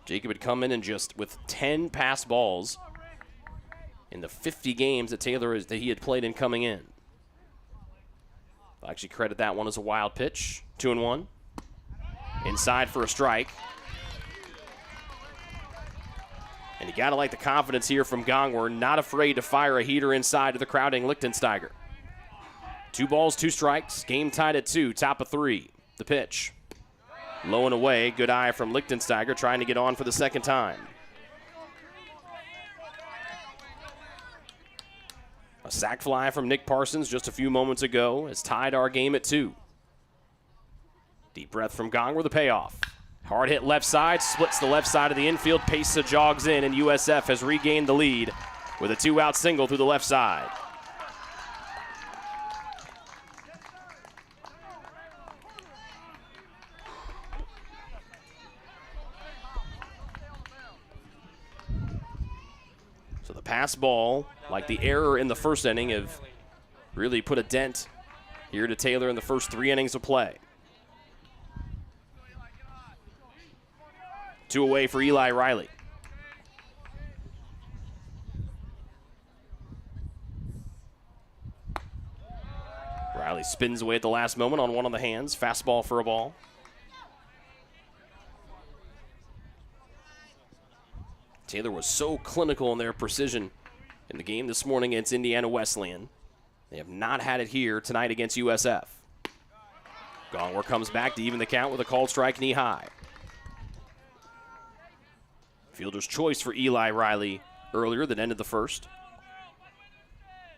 Jacob had come in and just with 10 pass balls in the 50 games that that he had played in coming in. I'll actually credit that one as a wild pitch. 2-1. Inside for a strike. And you got to like the confidence here from Gongwer. Not afraid to fire a heater inside to the crowding Lichtensteiger. 2 balls, 2 strikes. Game tied at 2. Top of 3. The pitch. Low and away. Good eye from Lichtensteiger trying to get on for the second time. A sac fly from Nick Parsons just a few moments ago has tied our game at 2. Deep breath from Gongwer, the payoff. Hard hit left side, splits the left side of the infield. Pesa jogs in, and USF has regained the lead with a 2-out single through the left side. So the pass ball, like the error in the first inning, have really put a dent here to Taylor in the first 3 innings of play. 2 away for Eli Riley. Riley spins away at the last moment on one of the hands. Fastball for a ball. Taylor was so clinical in their precision in the game this morning against Indiana Wesleyan. They have not had it here tonight against USF. Gongwer comes back to even the count with a called strike knee high. Fielder's choice for Eli Riley earlier that ended the first.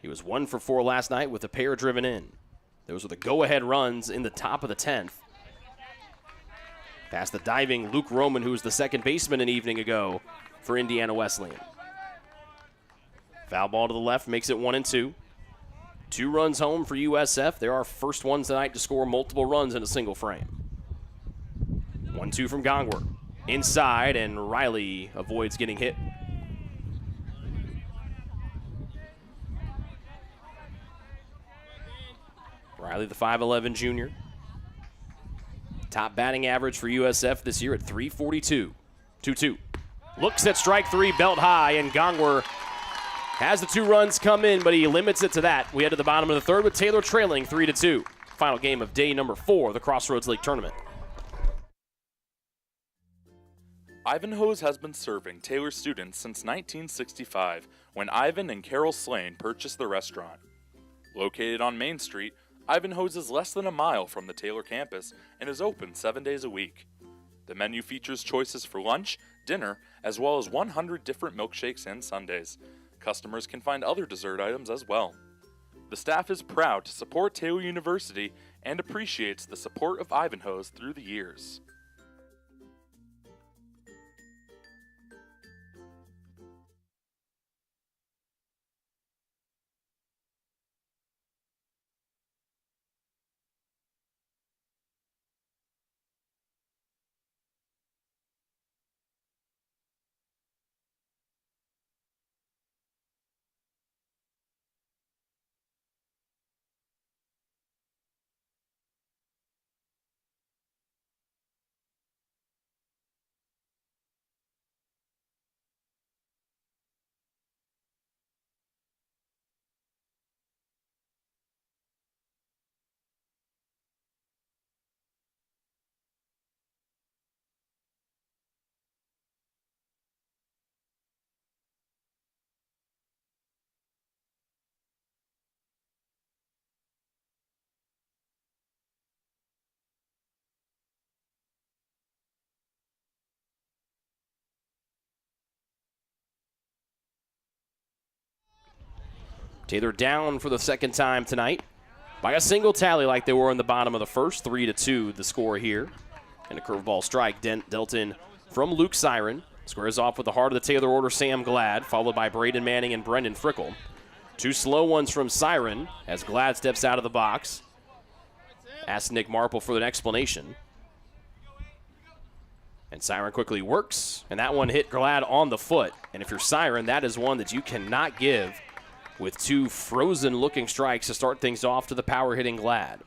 He was 1 for 4 last night with a pair driven in. Those were the go-ahead runs in the top of the 10th. Past the diving Luke Roman, who was the second baseman an evening ago for Indiana Wesleyan. Foul ball to the left makes it 1-2. 2 runs home for USF. They're our first ones tonight to score multiple runs in a single frame. 1-2 from Gongwer. Inside, and Riley avoids getting hit. Riley, the 5'11 junior. Top batting average for USF this year at .342. 2-2. Looks at strike 3, belt high, and Gongwer has the 2 runs come in, but he limits it to that. We head to the bottom of the third with Taylor trailing 3-2. Final game of day number 4 of the Crossroads League Tournament. Ivanhoe's has been serving Taylor students since 1965, when Ivan and Carol Slane purchased the restaurant. Located on Main Street, Ivanhoe's is less than a mile from the Taylor campus and is open 7 days a week. The menu features choices for lunch, dinner, as well as 100 different milkshakes and sundaes. Customers can find other dessert items as well. The staff is proud to support Taylor University and appreciates the support of Ivanhoe's through the years. Taylor down for the second time tonight by a single tally like they were in the bottom of the first. 3-2 the score here. And a curveball strike dealt in from Luke Siren. Squares off with the heart of the Taylor order, Sam Glad, followed by Braden Manning and Brendan Frickle. 2 slow ones from Siren as Glad steps out of the box. Asks Nick Marple for an explanation. And Siren quickly works, and that one hit Glad on the foot. And if you're Siren, that is one that you cannot give with 2 frozen-looking strikes to start things off to the power-hitting Glad.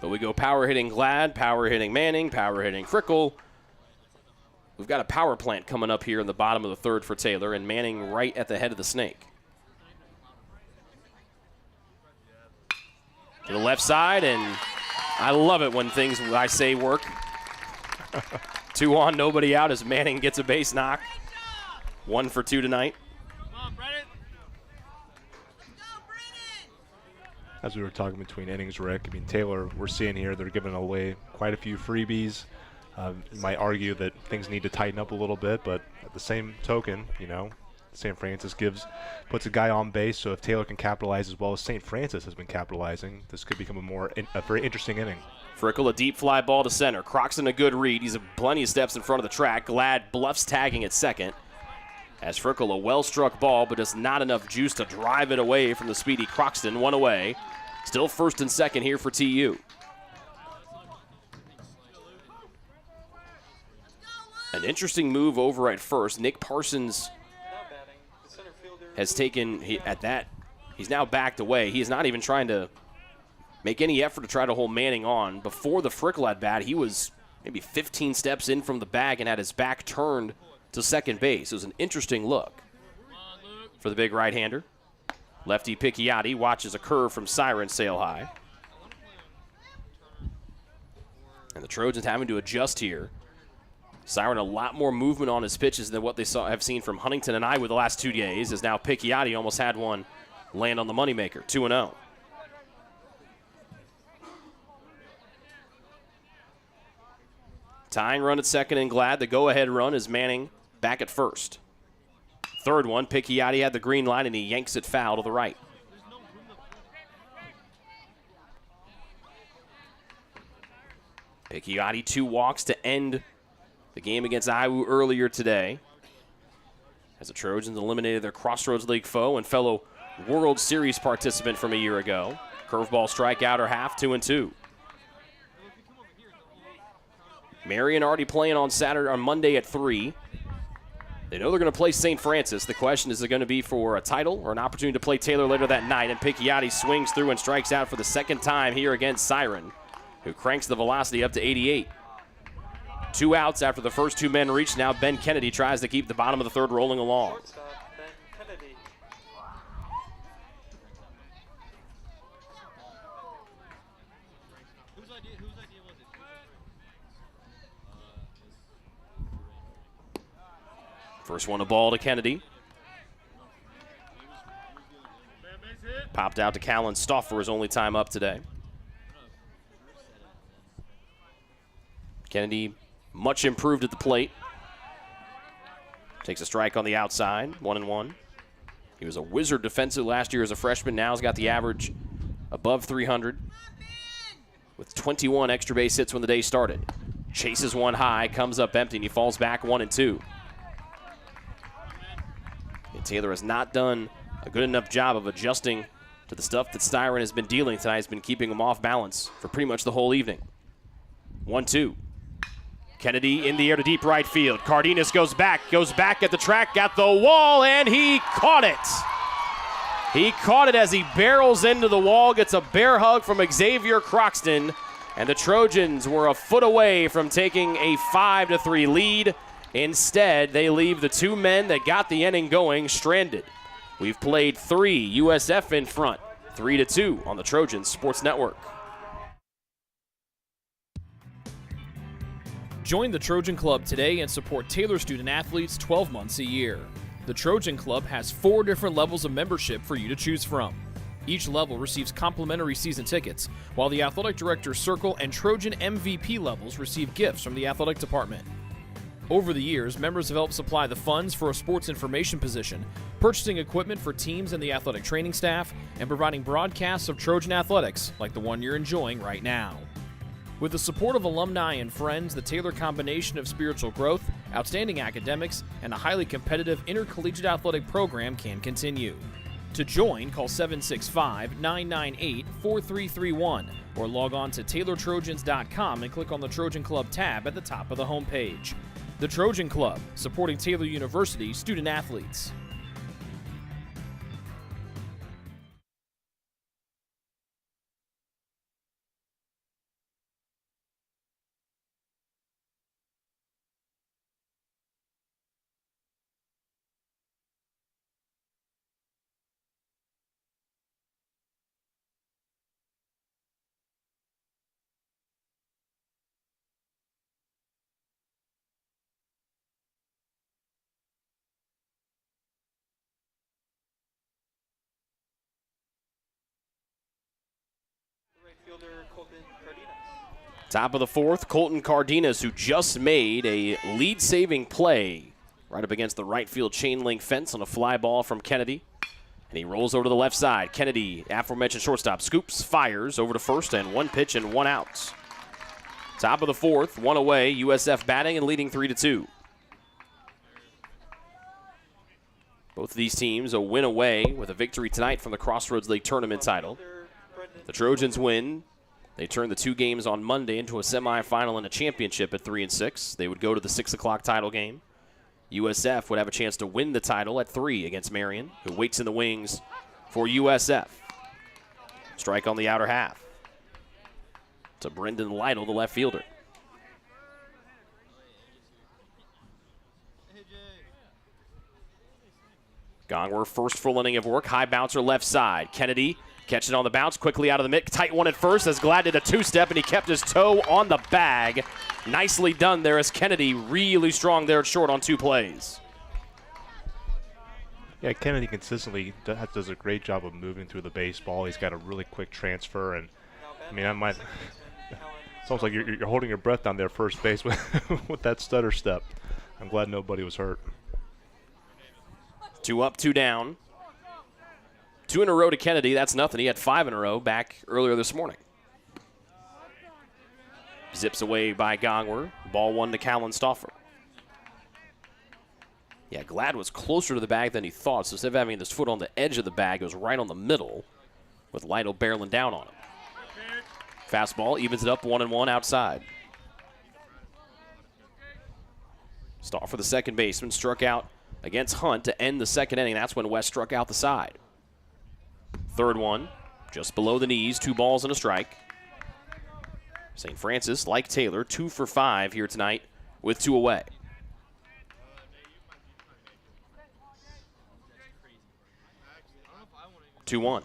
But we go power-hitting Glad, power-hitting Manning, power-hitting Frickle. We've got a power plant coming up here in the bottom of the third for Taylor, and Manning right at the head of the snake. To the left side, and I love it when things I say work. 2 on, nobody out as Manning gets a base knock. 1 for 2 tonight. As we were talking between innings, Rick, I mean, Taylor, we're seeing here, they're giving away quite a few freebies. You might argue that things need to tighten up a little bit, but at the same token, you know, St. Francis puts a guy on base, so if Taylor can capitalize as well as St. Francis has been capitalizing, this could become a very interesting inning. Frickle, a deep fly ball to center. Croxton, a good read. He's plenty of steps in front of the track. Glad bluffs tagging at second. As Frickle, a well-struck ball, but just not enough juice to drive it away from the speedy Croxton. 1 away. Still first and second here for TU. An interesting move over at first. Nick Parsons has taken, he's now backed away. He is not even trying to make any effort to try to hold Manning on. Before the Frickle at bat, he was maybe 15 steps in from the bag and had his back turned to second base. It was an interesting look for the big right-hander. Lefty Picchiotti watches a curve from Siren sail high. And the Trojans having to adjust here. Siren a lot more movement on his pitches than what they have seen from Huntington and Iowa the last 2 days, as now Picchiotti almost had one land on the moneymaker. 2-0. Tying run at second and Glad. The go-ahead run is Manning back at first. Third one, Picchiotti had the green line, and he yanks it foul to the right. Picchiotti 2 walks to end the game against Iowa earlier today, as the Trojans eliminated their Crossroads League foe and fellow World Series participant from a year ago. Curveball strikeout or half, 2-2. Marion already playing on Monday at 3. They know they're going to play St. Francis. The question is it going to be for a title or an opportunity to play Taylor later that night? And Picchiotti swings through and strikes out for the second time here against Siren, who cranks the velocity up to 88. 2 outs after the first 2 men reach. Now Ben Kennedy tries to keep the bottom of the third rolling along. First one, a ball to Kennedy. Popped out to Callan Stoff for his only time up today. Kennedy much improved at the plate. Takes a strike on the outside, 1-1. He was a wizard defensive last year as a freshman. Now he's got the average above 300 with 21 extra base hits when the day started. Chases one high, comes up empty, and he falls back 1-2. And Taylor has not done a good enough job of adjusting to the stuff that Siren has been dealing tonight. Has been keeping him off balance for pretty much the whole evening. 1-2. Kennedy in the air to deep right field. Cardenas goes back at the track, got the wall, and he caught it. He caught it as he barrels into the wall, gets a bear hug from Xavier Croxton, and the Trojans were a foot away from taking a 5-3 lead. Instead, they leave the 2 men that got the inning going stranded. We've played 3, USF in front, 3-2 on the Trojans Sports Network. Join the Trojan Club today and support Taylor student athletes 12 months a year. The Trojan Club has 4 different levels of membership for you to choose from. Each level receives complimentary season tickets, while the Athletic Director's Circle and Trojan MVP levels receive gifts from the athletic department. Over the years, members have helped supply the funds for a sports information position, purchasing equipment for teams and the athletic training staff, and providing broadcasts of Trojan athletics like the one you're enjoying right now. With the support of alumni and friends, the Taylor combination of spiritual growth, outstanding academics, and a highly competitive intercollegiate athletic program can continue. To join, call 765-998-4331 or log on to TaylorTrojans.com and click on the Trojan Club tab at the top of the homepage. The Trojan Club, supporting Taylor University student athletes. Right fielder Colton Cardenas. Top of the fourth, Colton Cardenas, who just made a lead-saving play right up against the right field chain link fence on a fly ball from Kennedy. And he rolls over to the left side. Kennedy, aforementioned shortstop, scoops, fires over to first, and one pitch and one out. Top of the fourth, one away, USF batting and leading 3-2. Both of these teams a win away with a victory tonight from the Crossroads League Tournament title. The Trojans win. They turn the two games on Monday into a semifinal and a championship at 3-6. They would go to the 6 o'clock title game. USF would have a chance to win the title at 3 against Marion, who waits in the wings for USF. Strike on the outer half to Brendan Lytle, the left fielder. Gongwer, first full inning of work. High bouncer left side. Kennedy catching on the bounce, quickly out of the mitt. Tight one at first as Glad did a two-step, and he kept his toe on the bag. Nicely done there as Kennedy really strong there at short on 2 plays. Yeah, Kennedy consistently does a great job of moving through the baseball. He's got a really quick transfer, and I mean, it's almost like you're holding your breath down there first base with that stutter step. I'm glad nobody was hurt. 2 up, 2 down. 2 in a row to Kennedy. That's nothing. He had 5 in a row back earlier this morning. Zips away by Gongwer. Ball 1 to Callan Stauffer. Yeah, Glad was closer to the bag than he thought, so instead of having his foot on the edge of the bag, it was right on the middle with Lytle barreling down on him. Fastball evens it up 1-1 outside. Stauffer, the second baseman, struck out against Hunt to end the second inning. That's when West struck out the side. Third one, just below the knees, 2 balls and a strike. St. Francis, like Taylor, 2 for 5 here tonight with 2 away. Two one.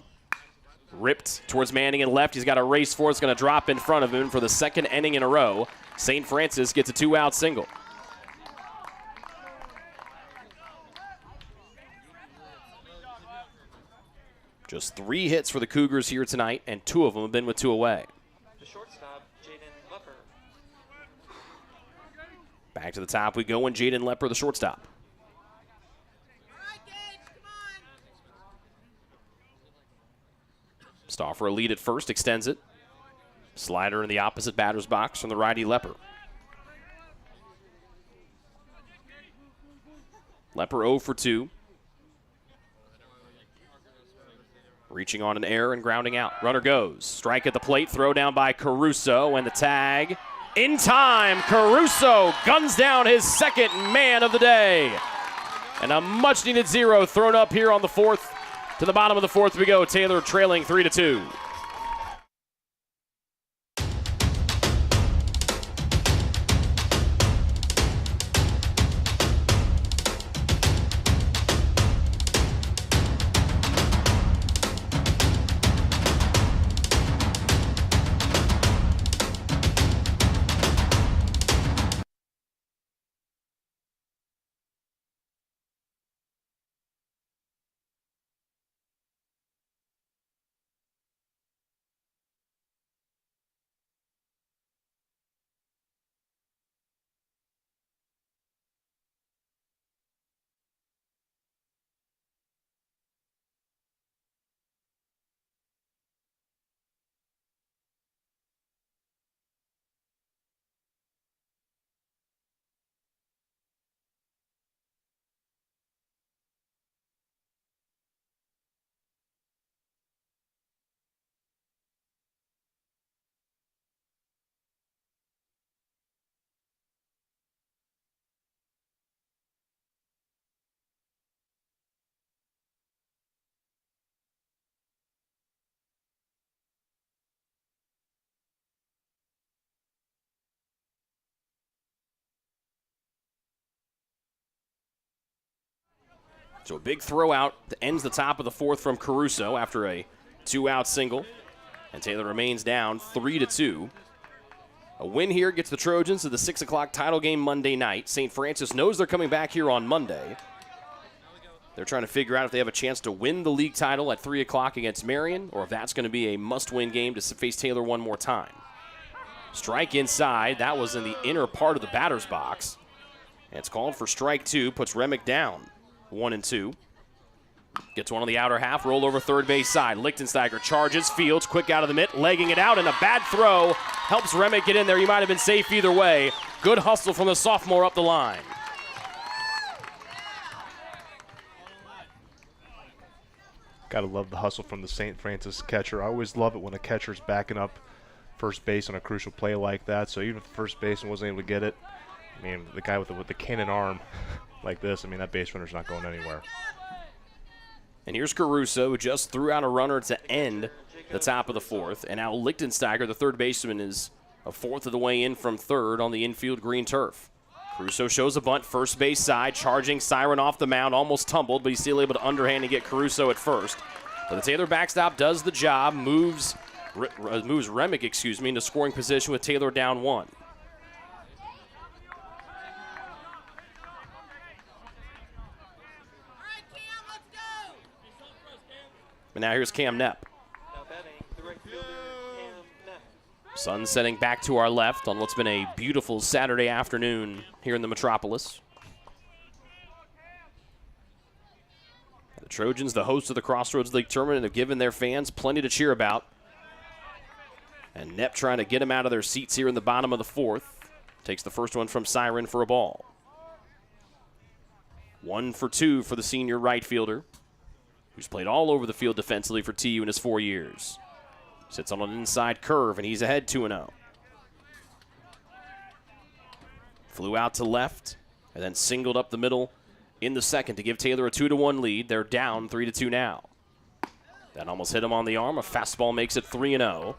Ripped towards Manning and left. He's got a race for it. It's going to drop in front of him for the second inning in a row. St. Francis gets a 2-out single. Just 3 hits for the Cougars here tonight, and 2 of them have been with 2 away. The shortstop, Jaden Lepper. Back to the top we go, and Jaden Lepper, the shortstop. Stauffer a lead at first, extends it. Slider in the opposite batter's box from the righty Lepper. Lepper 0 for 2. Reaching on an error and grounding out. Runner goes. Strike at the plate. Throw down by Caruso. And the tag. In time, Caruso guns down his second man of the day. And a much-needed 0 thrown up here on the 4th. To the bottom of the 4th we go. Taylor trailing 3-2. So a big throw out that ends the top of the fourth from Caruso after a 2-out single. And Taylor remains down 3-2. A win here gets the Trojans to the 6 o'clock title game Monday night. St. Francis knows they're coming back here on Monday. They're trying to figure out if they have a chance to win the league title at 3 o'clock against Marion, or if that's going to be a must-win game to face Taylor one more time. Strike inside. That was in the inner part of the batter's box. And it's called for strike 2, puts Remick down 1-2. Gets one on the outer half, roll over third base side. Lichtensteiger charges, fields, quick out of the mitt, legging it out, and a bad throw helps Remick get in there. He might have been safe either way. Good hustle from the sophomore up the line. Gotta love the hustle from the St. Francis catcher. I always love it when a catcher's backing up first base on a crucial play like that. So even if the first baseman wasn't able to get it, I mean, the guy with the cannon arm like this, I mean, that base runner's not going anywhere. And here's Caruso, who just threw out a runner to end the top of the fourth. And now Lichtensteiger, the third baseman, is a fourth of the way in from third on the infield green turf. Caruso shows a bunt, first base side, charging Siren off the mound, almost tumbled, but he's still able to underhand and get Caruso at first. But the Taylor backstop does the job, moves Remick, into scoring position with Taylor down 1. And now here's Cam Knepp. Now batting, the right fielder, Cam Knepp. Sun setting back to our left on what's been a beautiful Saturday afternoon here in the metropolis. The Trojans, the hosts of the Crossroads League Tournament, have given their fans plenty to cheer about. And Knepp trying to get them out of their seats here in the bottom of the fourth. Takes the first one from Siren for a ball. 1 for 2 for the senior right fielder, who's played all over the field defensively for TU in his 4 years. Sits on an inside curve, and he's ahead 2-0. Flew out to left, and then singled up the middle in the second to give Taylor a 2-1 lead. They're down 3-2 now. That almost hit him on the arm. A fastball makes it 3-0.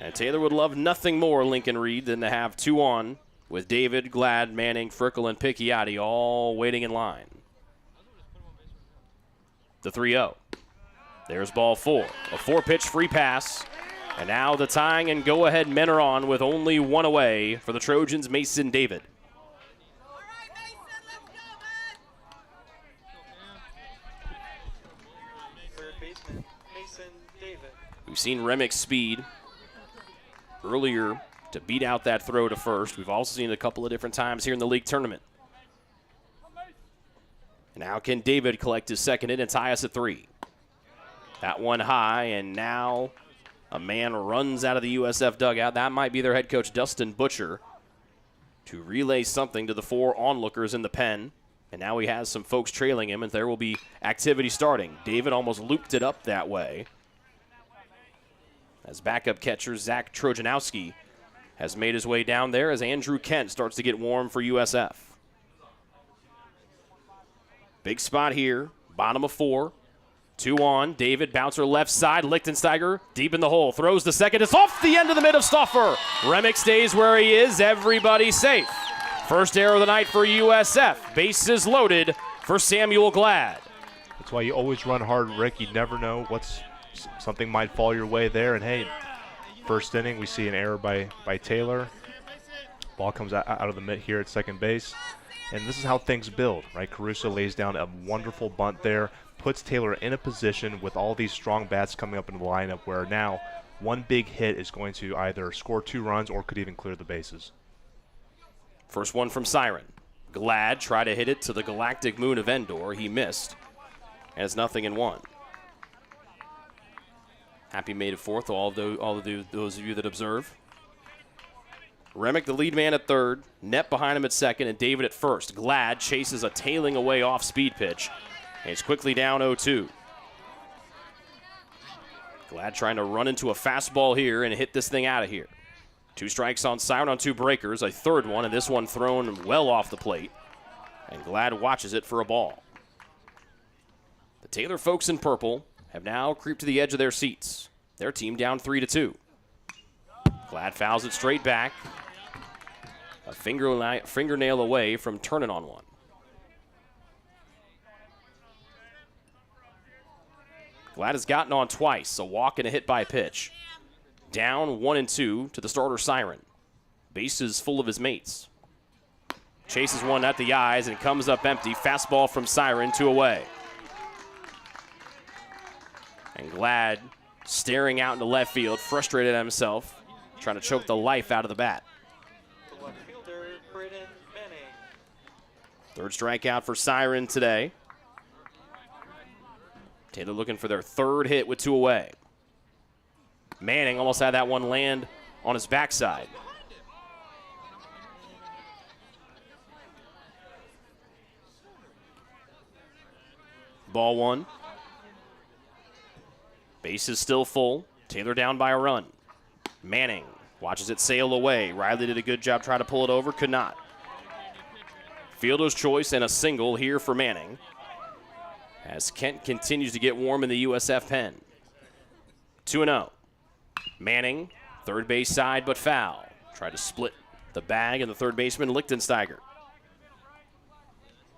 And Taylor would love nothing more, Lincoln Reed, than to have 2 on with David, Glad, Manning, Frickel, and Picchiotti all waiting in line. The 3-0. There's ball 4. A 4-pitch free pass. And now the tying and go-ahead men are on with only 1 away for the Trojans, Mason David. Third baseman, Mason David. We've seen Remick's speed earlier to beat out that throw to first. We've also seen it a couple of different times here in the league tournament. Now can David collect his second hit and tie us at 3? That one high, and now a man runs out of the USF dugout. That might be their head coach, Dustin Butcher, to relay something to the 4 onlookers in the pen. And now he has some folks trailing him, and there will be activity starting. David almost looped it up that way, as backup catcher Zach Trojanowski has made his way down there as Andrew Kent starts to get warm for USF. Big spot here, bottom of 4. 2 on, David, bouncer left side, Lichtensteiger deep in the hole, throws the second, it's off the end of the mid of Stauffer. Remick stays where he is, everybody safe. First error of the night for USF, bases loaded for Samuel Glad. That's why you always run hard, Rick. You never know something might fall your way there. And hey, first inning, we see an error by Taylor. Ball comes out of the mitt here at second base. And this is how things build, right? Caruso lays down a wonderful bunt there, puts Taylor in a position with all these strong bats coming up in the lineup where now one big hit is going to either score 2 runs or could even clear the bases. First one from Siren. Glad tried to hit it to the galactic moon of Endor. He missed. And it's 0-1. Happy May the 4th, those of you that observe. Remick, the lead man at third. Knepp behind him at second, and David at first. Glad chases a tailing away off-speed pitch. And he's quickly down 0-2. Glad trying to run into a fastball here and hit this thing out of here. 2 strikes on Siren on 2 breakers. A third one, and this one thrown well off the plate. And Glad watches it for a ball. The Taylor folks in purple have now creeped to the edge of their seats. Their team down 3-2. Glad fouls it straight back. A fingernail away from turning on one. Glad has gotten on twice, a walk and a hit by pitch. Down 1-2 to the starter Siren. Bases full of his mates. Chases one at the eyes and comes up empty. Fastball from Siren, 2 away. And Glad staring out into left field, frustrated at himself, trying to choke the life out of the bat. The left fielder, Braden Manning. Third strikeout for Siren today. Taylor looking for their third hit with 2 away. Manning almost had that one land on his backside. Ball 1. Base is still full. Taylor down by a run. Manning watches it sail away. Riley did a good job trying to pull it over, could not. Fielder's choice and a single here for Manning, as Kent continues to get warm in the USF pen. 2-0. Manning, third base side, but foul. Tried to split the bag, and the third baseman, Lichtensteiger,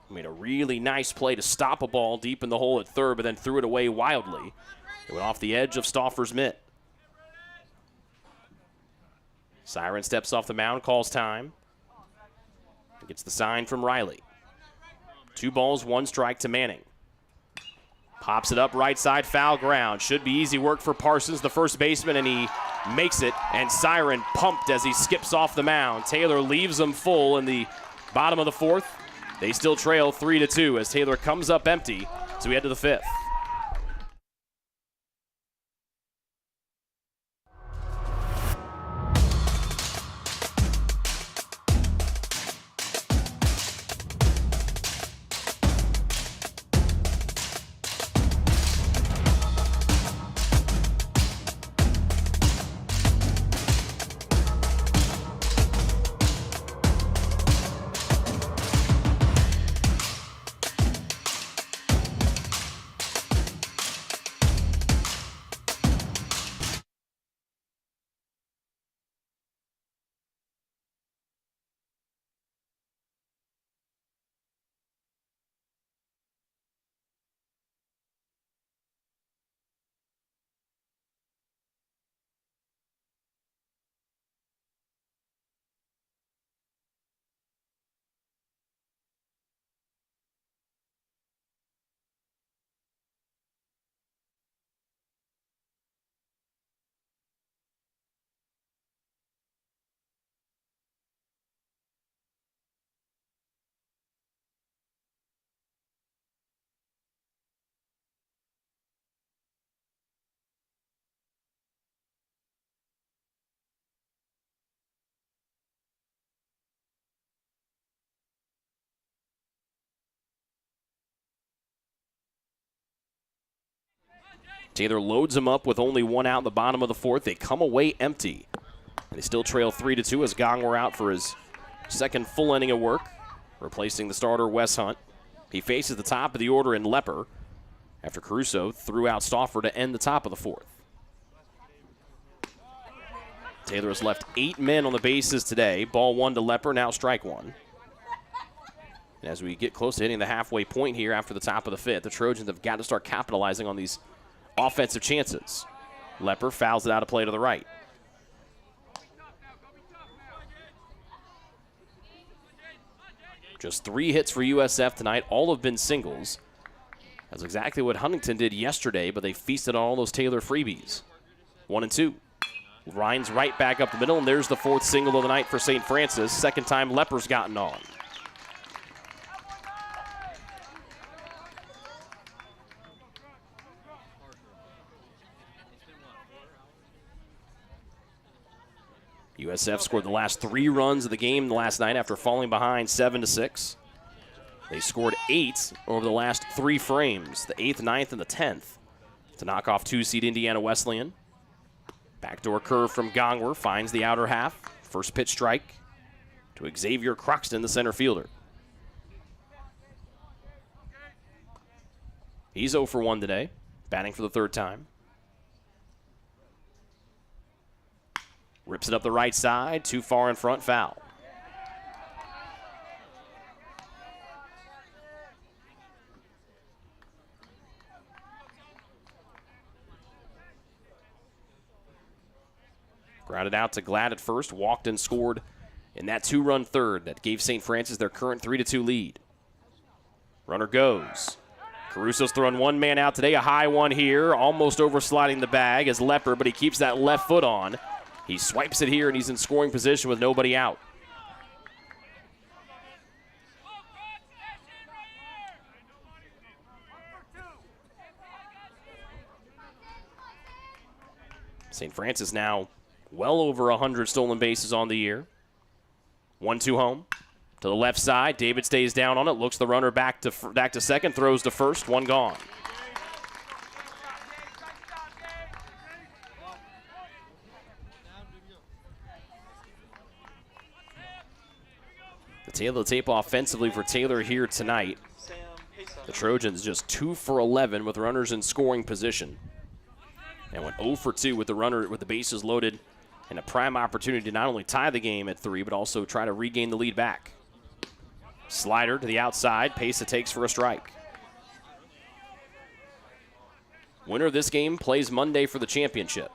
made a really nice play to stop a ball deep in the hole at third, but then threw it away wildly. It went off the edge of Stauffer's mitt. Siren steps off the mound, calls time. Gets the sign from Riley. 2 balls, 1 strike to Manning. Pops it up right side, foul ground. Should be easy work for Parsons, the first baseman, and he makes it. And Siren pumped as he skips off the mound. Taylor leaves them full in the bottom of the 4th. They still trail 3-2 as Taylor comes up empty as we head to the 5th. Taylor loads them up with only 1 out in the bottom of the 4th. They come away empty. And they still trail 3-2 as Gongwer out for his second full inning of work, replacing the starter Wes Hunt. He faces the top of the order in Lepper after Caruso threw out Stauffer to end the top of the 4th. Taylor has left 8 men on the bases today. Ball 1 to Lepper, now strike 1. And as we get close to hitting the halfway point here after the top of the 5th, the Trojans have got to start capitalizing on these offensive chances. Lepper fouls it out of play to the right. Just 3 hits for USF tonight. All have been singles. That's exactly what Huntington did yesterday, but they feasted on all those Taylor freebies. 1-2. Ryan's right back up the middle, and there's the 4th single of the night for St. Francis. Second time Lepper's gotten on. USF scored the last 3 runs of the game last night after falling behind 7-6. They scored 8 over the last 3 frames, the 8th, 9th, and the 10th, to knock off 2-seed Indiana Wesleyan. Backdoor curve from Gongwer finds the outer half. First pitch strike to Xavier Croxton, the center fielder. He's 0 for 1 today, batting for the 3rd time. Rips it up the right side, too far in front, foul. Grounded out to Glad at first, walked and scored in that 2-run third that gave St. Francis their current 3-2 lead. Runner goes. Caruso's throwing one man out today, a high one here, almost oversliding the bag as Lepper, but he keeps that left foot on. He swipes it here, and he's in scoring position with nobody out. St. Francis now well over 100 stolen bases on the year. 1-2 home. To the left side, David stays down on it, looks the runner back to second, throws to first, one gone. The tail of the tape offensively for Taylor here tonight. The Trojans just 2 for 11 with runners in scoring position. And went 0 for 2 with the runner with the bases loaded and a prime opportunity to not only tie the game at 3, but also try to regain the lead back. Slider to the outside. Pesa takes for a strike. Winner of this game plays Monday for the championship.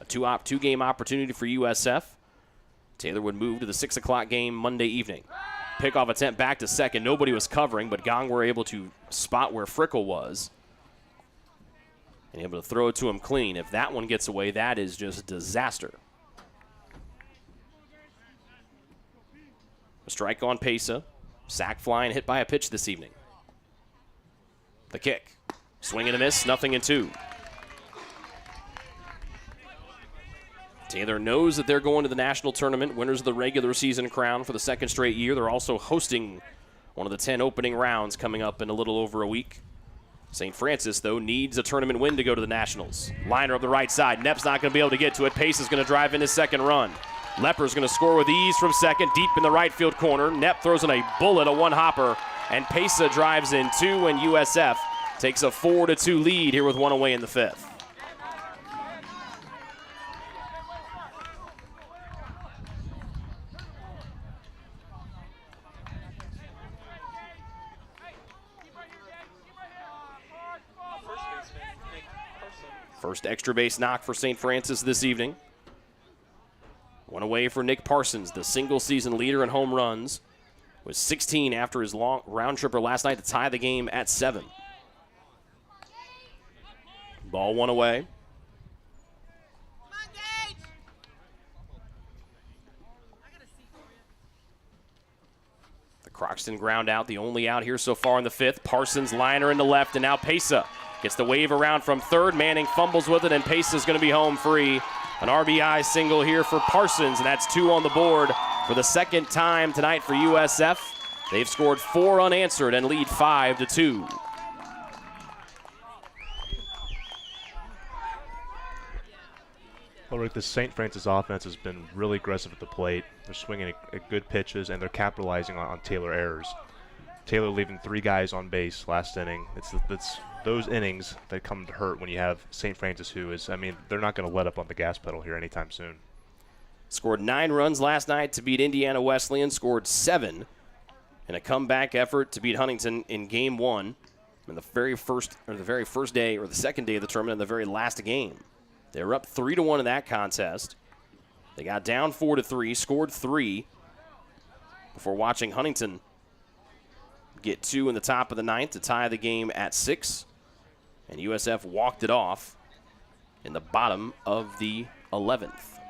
A two-game opportunity for USF. Taylor would move to the 6 o'clock game Monday evening. Pickoff attempt back to second. Nobody was covering, but Gong were able to spot where Frickle was and able to throw it to him clean. If that one gets away, that is just disaster. A strike on Pesa. Sack fly and hit by a pitch this evening. The kick. Swing and a miss, 0-2. Taylor knows that they're going to the national tournament, winners of the regular season crown for the 2nd straight year. They're also hosting one of the 10 opening rounds coming up in a little over a week. St. Francis, though, needs a tournament win to go to the Nationals. Liner up the right side. Knepp's not going to be able to get to it. Pace is going to drive in his second run. Lepper's going to score with ease from second, deep in the right field corner. Knepp throws in a bullet, a one-hopper, and Pesa drives in 2, and USF takes a 4-2 lead here with one away in the 5th. First extra base knock for St. Francis this evening. One away for Nick Parsons, the single-season leader in home runs, with 16 after his long round tripper last night to tie the game at 7. Ball one away. The Croxton ground out, the only out here so far in the 5th. Parsons liner in the left, and now Pesa gets the wave around from third. Manning fumbles with it, and Pesa's going to be home free. An RBI single here for Parsons, and that's 2 on the board for the 2nd time tonight for USF. They've scored 4 unanswered and lead 5-2. Well, Rick, the St. Francis offense has been really aggressive at the plate. They're swinging at good pitches, and they're capitalizing on Taylor errors. Taylor leaving 3 guys on base last inning. It's those innings that come to hurt when you have St. Francis, who is, I mean, they're not going to let up on the gas pedal here anytime soon. Scored 9 runs last night to beat Indiana Wesleyan, scored 7 in a comeback effort to beat Huntington in game 1 in the very first day or the 2nd day of the tournament, in the very last game. They were up 3-1 in that contest. They got down 4-3, scored 3 before watching Huntington get 2 in the top of the 9th to tie the game at 6. And USF walked it off in the bottom of the 11th.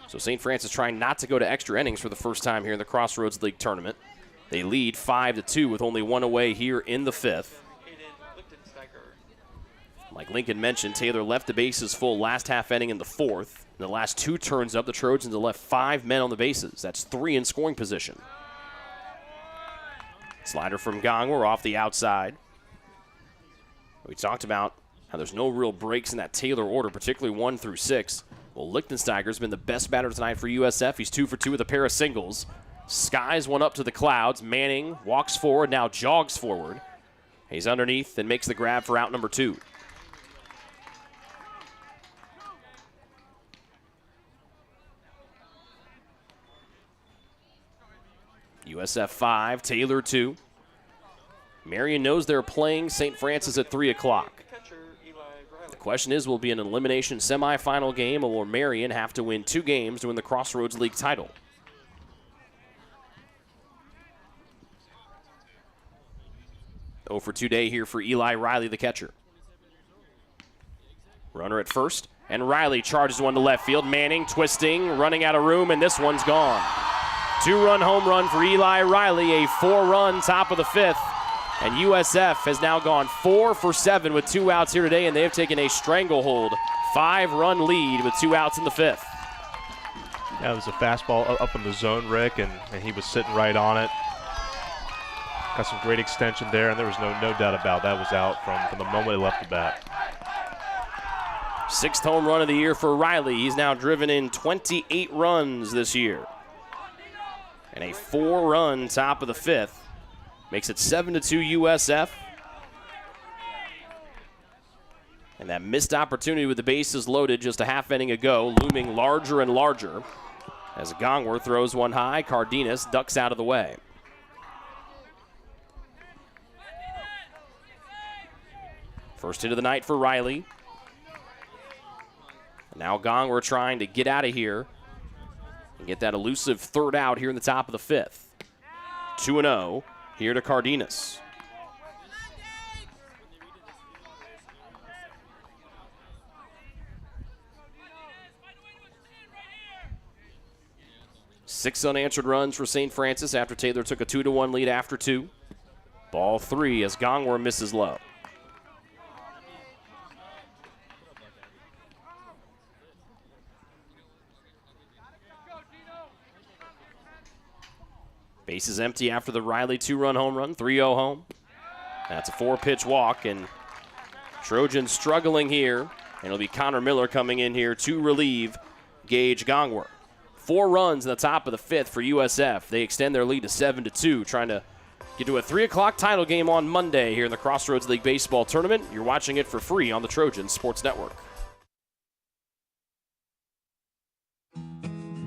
So St. Francis trying not to go to extra innings for the first time here in the Crossroads League Tournament. They lead 5-2 with only 1 away here in the 5th. Like Lincoln mentioned, Taylor left the bases full last half inning in the 4th. In the last 2 turns up, the Trojans have left 5 men on the bases. That's 3 in scoring position. Slider from Gongwer off the outside. We talked about how there's no real breaks in that Taylor order, particularly 1 through 6. Well, Lichtensteiger's been the best batter tonight for USF. He's 2 for 2 with a pair of singles. Skies one up to the clouds. Manning walks forward, now jogs forward. He's underneath and makes the grab for out number 2. USF 5, Taylor 2. Marion knows they're playing St. Francis at 3 o'clock. The question is, will it be an elimination semifinal game, or will Marion have to win 2 games to win the Crossroads League title? Oh for 2 day here for Eli Riley, the catcher. Runner at first, and Riley charges one to left field. Manning twisting, running out of room, and this one's gone. 2-run home run for Eli Riley, a 4-run top of the 5th. And USF has now gone 4 for 7 with 2 outs here today, and they have taken a stranglehold 5-run lead with 2 outs in the 5th. Yeah, it was a fastball up in the zone, Rick, and he was sitting right on it. Got some great extension there, and there was no doubt about that was out from the moment he left the bat. 6th home run of the year for Riley. He's now driven in 28 runs this year. And a 4-run top of the 5th. Makes it 7-2 USF. And that missed opportunity with the bases loaded just a half inning ago, looming larger and larger. As Gongwer throws one high, Cardenas ducks out of the way. First hit of the night for Riley. And now Gongwer trying to get out of here and get that elusive 3rd out here in the top of the 5th. 2-0 here to Cardenas. Six unanswered runs for St. Francis after Taylor took a 2-1 lead after 2. Ball 3 as Gongwer misses low. Bases empty after the Riley 2-run home run, 3-0 home. That's a 4-pitch walk, and Trojans struggling here. And it'll be Connor Miller coming in here to relieve Gage Gongwer. 4 runs in the top of the 5th for USF. They extend their lead to 7-2, trying to get to a 3 o'clock title game on Monday here in the Crossroads League Baseball Tournament. You're watching it for free on the Trojans Sports Network.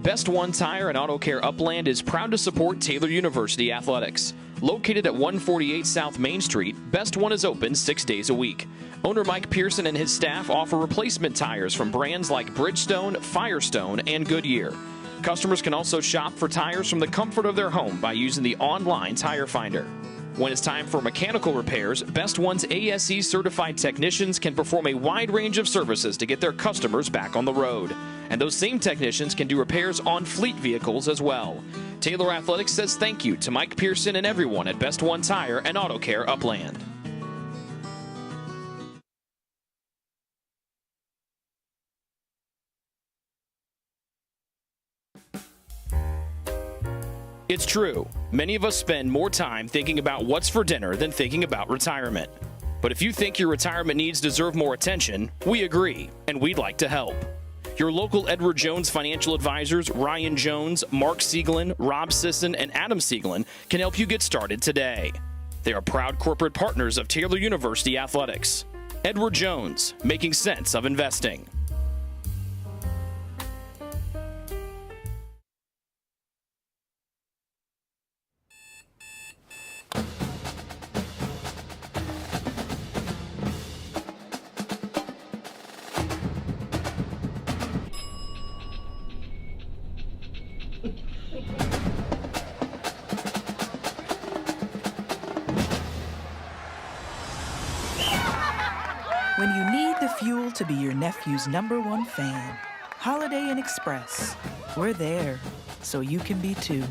Best One Tire and Auto Care Upland is proud to support Taylor University Athletics. Located at 148 South Main Street, Best One is open 6 days a week. Owner Mike Pearson and his staff offer replacement tires from brands like Bridgestone, Firestone, and Goodyear. Customers can also shop for tires from the comfort of their home by using the online tire finder. When it's time for mechanical repairs, Best One's ASE certified technicians can perform a wide range of services to get their customers back on the road. And those same technicians can do repairs on fleet vehicles as well. Taylor Athletics says thank you to Mike Pearson and everyone at Best One Tire and Auto Care Upland. It's true. Many of us spend more time thinking about what's for dinner than thinking about retirement. But if you think your retirement needs deserve more attention, we agree, and we'd like to help. Your local Edward Jones financial advisors, Ryan Jones, Mark Sieglin, Rob Sisson, and Adam Sieglin, can help you get started today. They are proud corporate partners of Taylor University Athletics. Edward Jones, making sense of investing. When you need the fuel to be your nephew's #1 fan, Holiday Inn Express. We're there, so you can be too.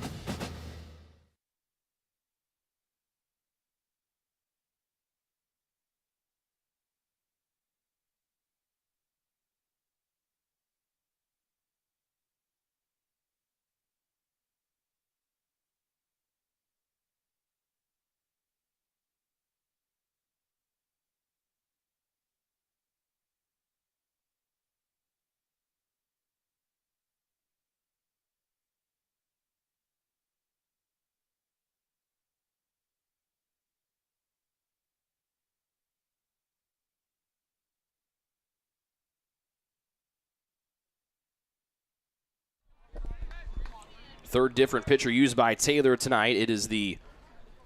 Third different pitcher used by Taylor tonight. It is the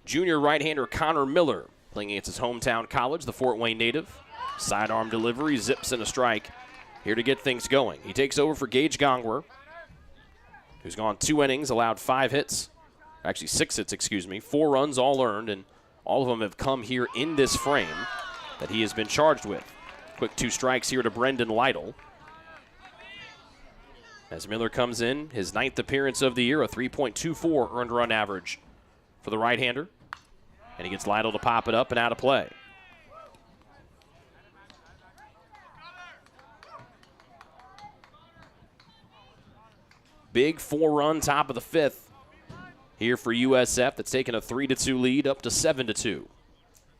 junior right-hander Connor Miller playing against his hometown college, the Fort Wayne native. Sidearm delivery, zips and a strike here to get things going. He takes over for Gage Gongwer, who's gone 2 innings, allowed 5 hits. Actually 6 hits, excuse me. 4 runs all earned, and all of them have come here in this frame that he has been charged with. Quick 2 strikes here to Brendan Lytle. As Miller comes in, his 9th appearance of the year, a 3.24 earned run average for the right-hander. And he gets Lytle to pop it up and out of play. Big 4-run top of the 5th here for USF. That's taken a 3-2 lead up to 7-2.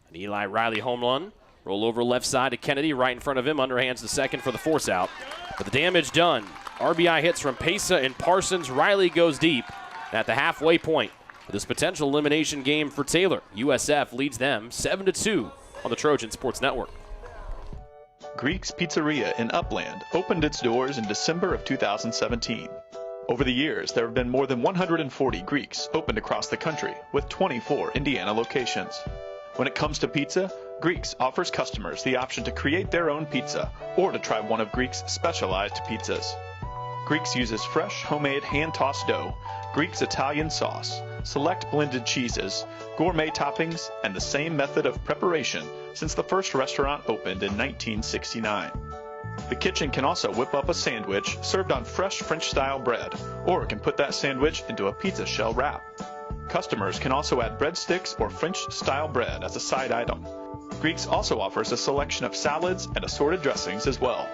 An Eli Riley home run. Roll over left side to Kennedy, right in front of him. Underhands the second for the force out. But the damage done. RBI hits from Pesa and Parsons. Riley goes deep at the halfway point for this potential elimination game for Taylor. USF leads them 7-2 on the Trojan Sports Network. Greek's Pizzeria in Upland opened its doors in December of 2017. Over the years, there have been more than 140 Greeks opened across the country, with 24 Indiana locations. When it comes to pizza, Greeks offers customers the option to create their own pizza or to try one of Greek's specialized pizzas. Greeks uses fresh, homemade, hand-tossed dough, Greek's Italian sauce, select blended cheeses, gourmet toppings, and the same method of preparation since the first restaurant opened in 1969. The kitchen can also whip up a sandwich served on fresh French-style bread, or it can put that sandwich into a pizza shell wrap. Customers can also add breadsticks or French-style bread as a side item. Greeks also offers a selection of salads and assorted dressings as well.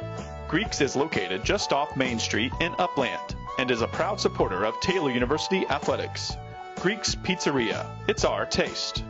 Greeks is located just off Main Street in Upland and is a proud supporter of Taylor University Athletics. Greek's Pizzeria, it's our taste.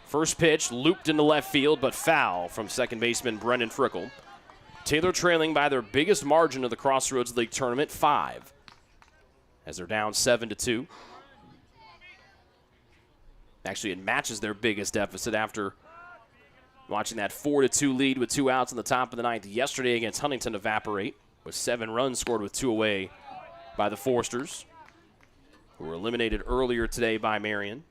First pitch looped into left field, but foul from second baseman Brendan Frickle. Taylor trailing by their biggest margin of the Crossroads League Tournament, 5, as they're down 7-2. Actually, it matches their biggest deficit after watching that 4-2 lead with 2 outs in the top of the 9th yesterday against Huntington evaporate, with 7 runs scored with 2 away by the Forsters, who were eliminated earlier today by Marion.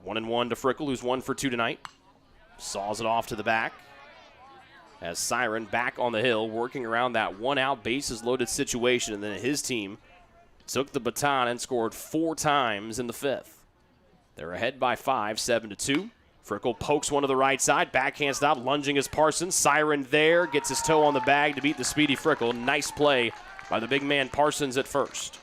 1-1 to Frickle, who's 1 for 2 tonight. Saws it off to the back. As Siren back on the hill, working around that 1-out bases loaded situation, and then his team took the baton and scored 4 times in the 5th. They're ahead by 5, 7-2. Frickle pokes one to the right side, backhand stop, lunging as Parsons. Siren there, gets his toe on the bag to beat the speedy Frickle. Nice play by the big man Parsons at first.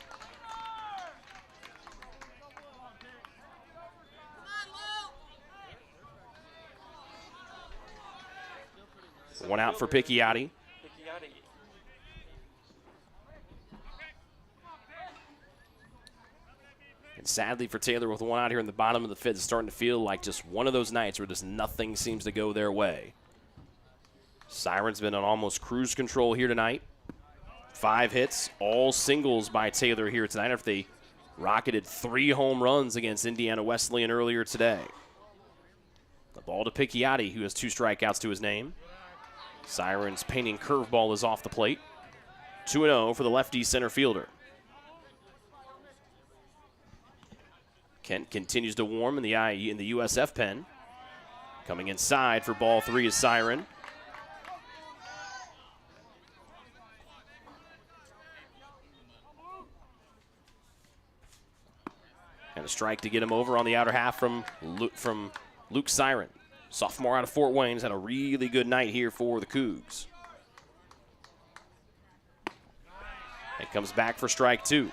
One out for Picchiotti. And sadly for Taylor, with 1 out here in the bottom of the 5th, it's starting to feel like just one of those nights where just nothing seems to go their way. Siren's been on almost cruise control here tonight. 5 hits, all singles by Taylor here tonight after they rocketed 3 home runs against Indiana Wesleyan earlier today. The ball to Picchiotti, who has 2 strikeouts to his name. Siren's painting curveball is off the plate. 2-0 for the lefty center fielder. Kent continues to warm in the USF pen. Coming inside for ball 3 is Siren. And a strike to get him over on the outer half from Luke Siren. Sophomore out of Fort Wayne's had a really good night here for the Cougs. It comes back for strike 2.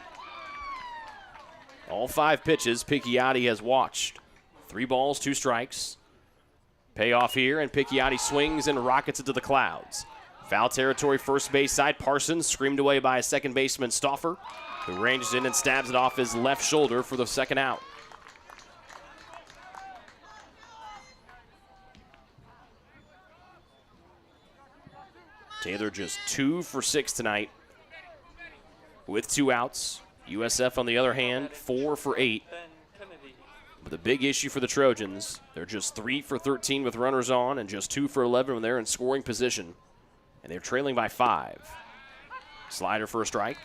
All 5 pitches Picchiotti has watched. 3 balls, 2 strikes. Payoff here, and Picchiotti swings and rockets it to the clouds. Foul territory, first base side. Parsons screamed away by a second baseman, Stauffer, who ranges in and stabs it off his left shoulder for the 2nd out. Taylor just 2 for 6 tonight with 2 outs. USF, on the other hand, 4 for 8. But the big issue for the Trojans, they're just 3 for 13 with runners on and just 2 for 11 when they're in scoring position. And they're trailing by 5. Slider for a strike.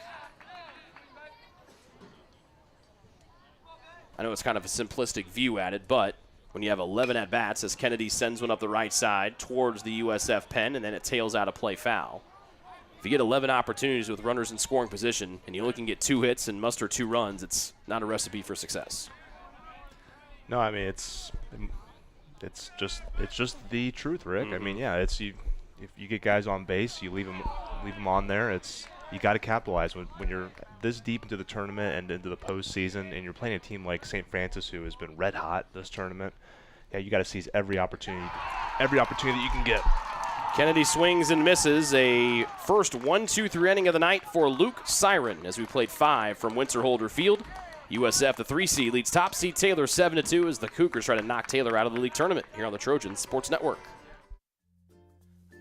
I know it's kind of a simplistic view at it, but when you have 11 at-bats as Kennedy sends one up the right side towards the USF pen, and then it tails out a play foul. If you get 11 opportunities with runners in scoring position and you look and get 2 hits and muster 2 runs, it's not a recipe for success. No, I mean it's just the truth, Rick. Mm-hmm. I mean, yeah, if you get guys on base, you leave them on there. You got to capitalize when you're this deep into the tournament and into the postseason, and you're playing a team like St. Francis, who has been red hot this tournament. Yeah, you got to seize every opportunity that you can get. Kennedy swings and misses. A first 1-2-3 inning of the night for Luke Siren as we played 5 from Winter-Holder Field. USF, the 3 seed, leads top seed Taylor 7-2 as the Cougars try to knock Taylor out of the league tournament here on the Trojans Sports Network.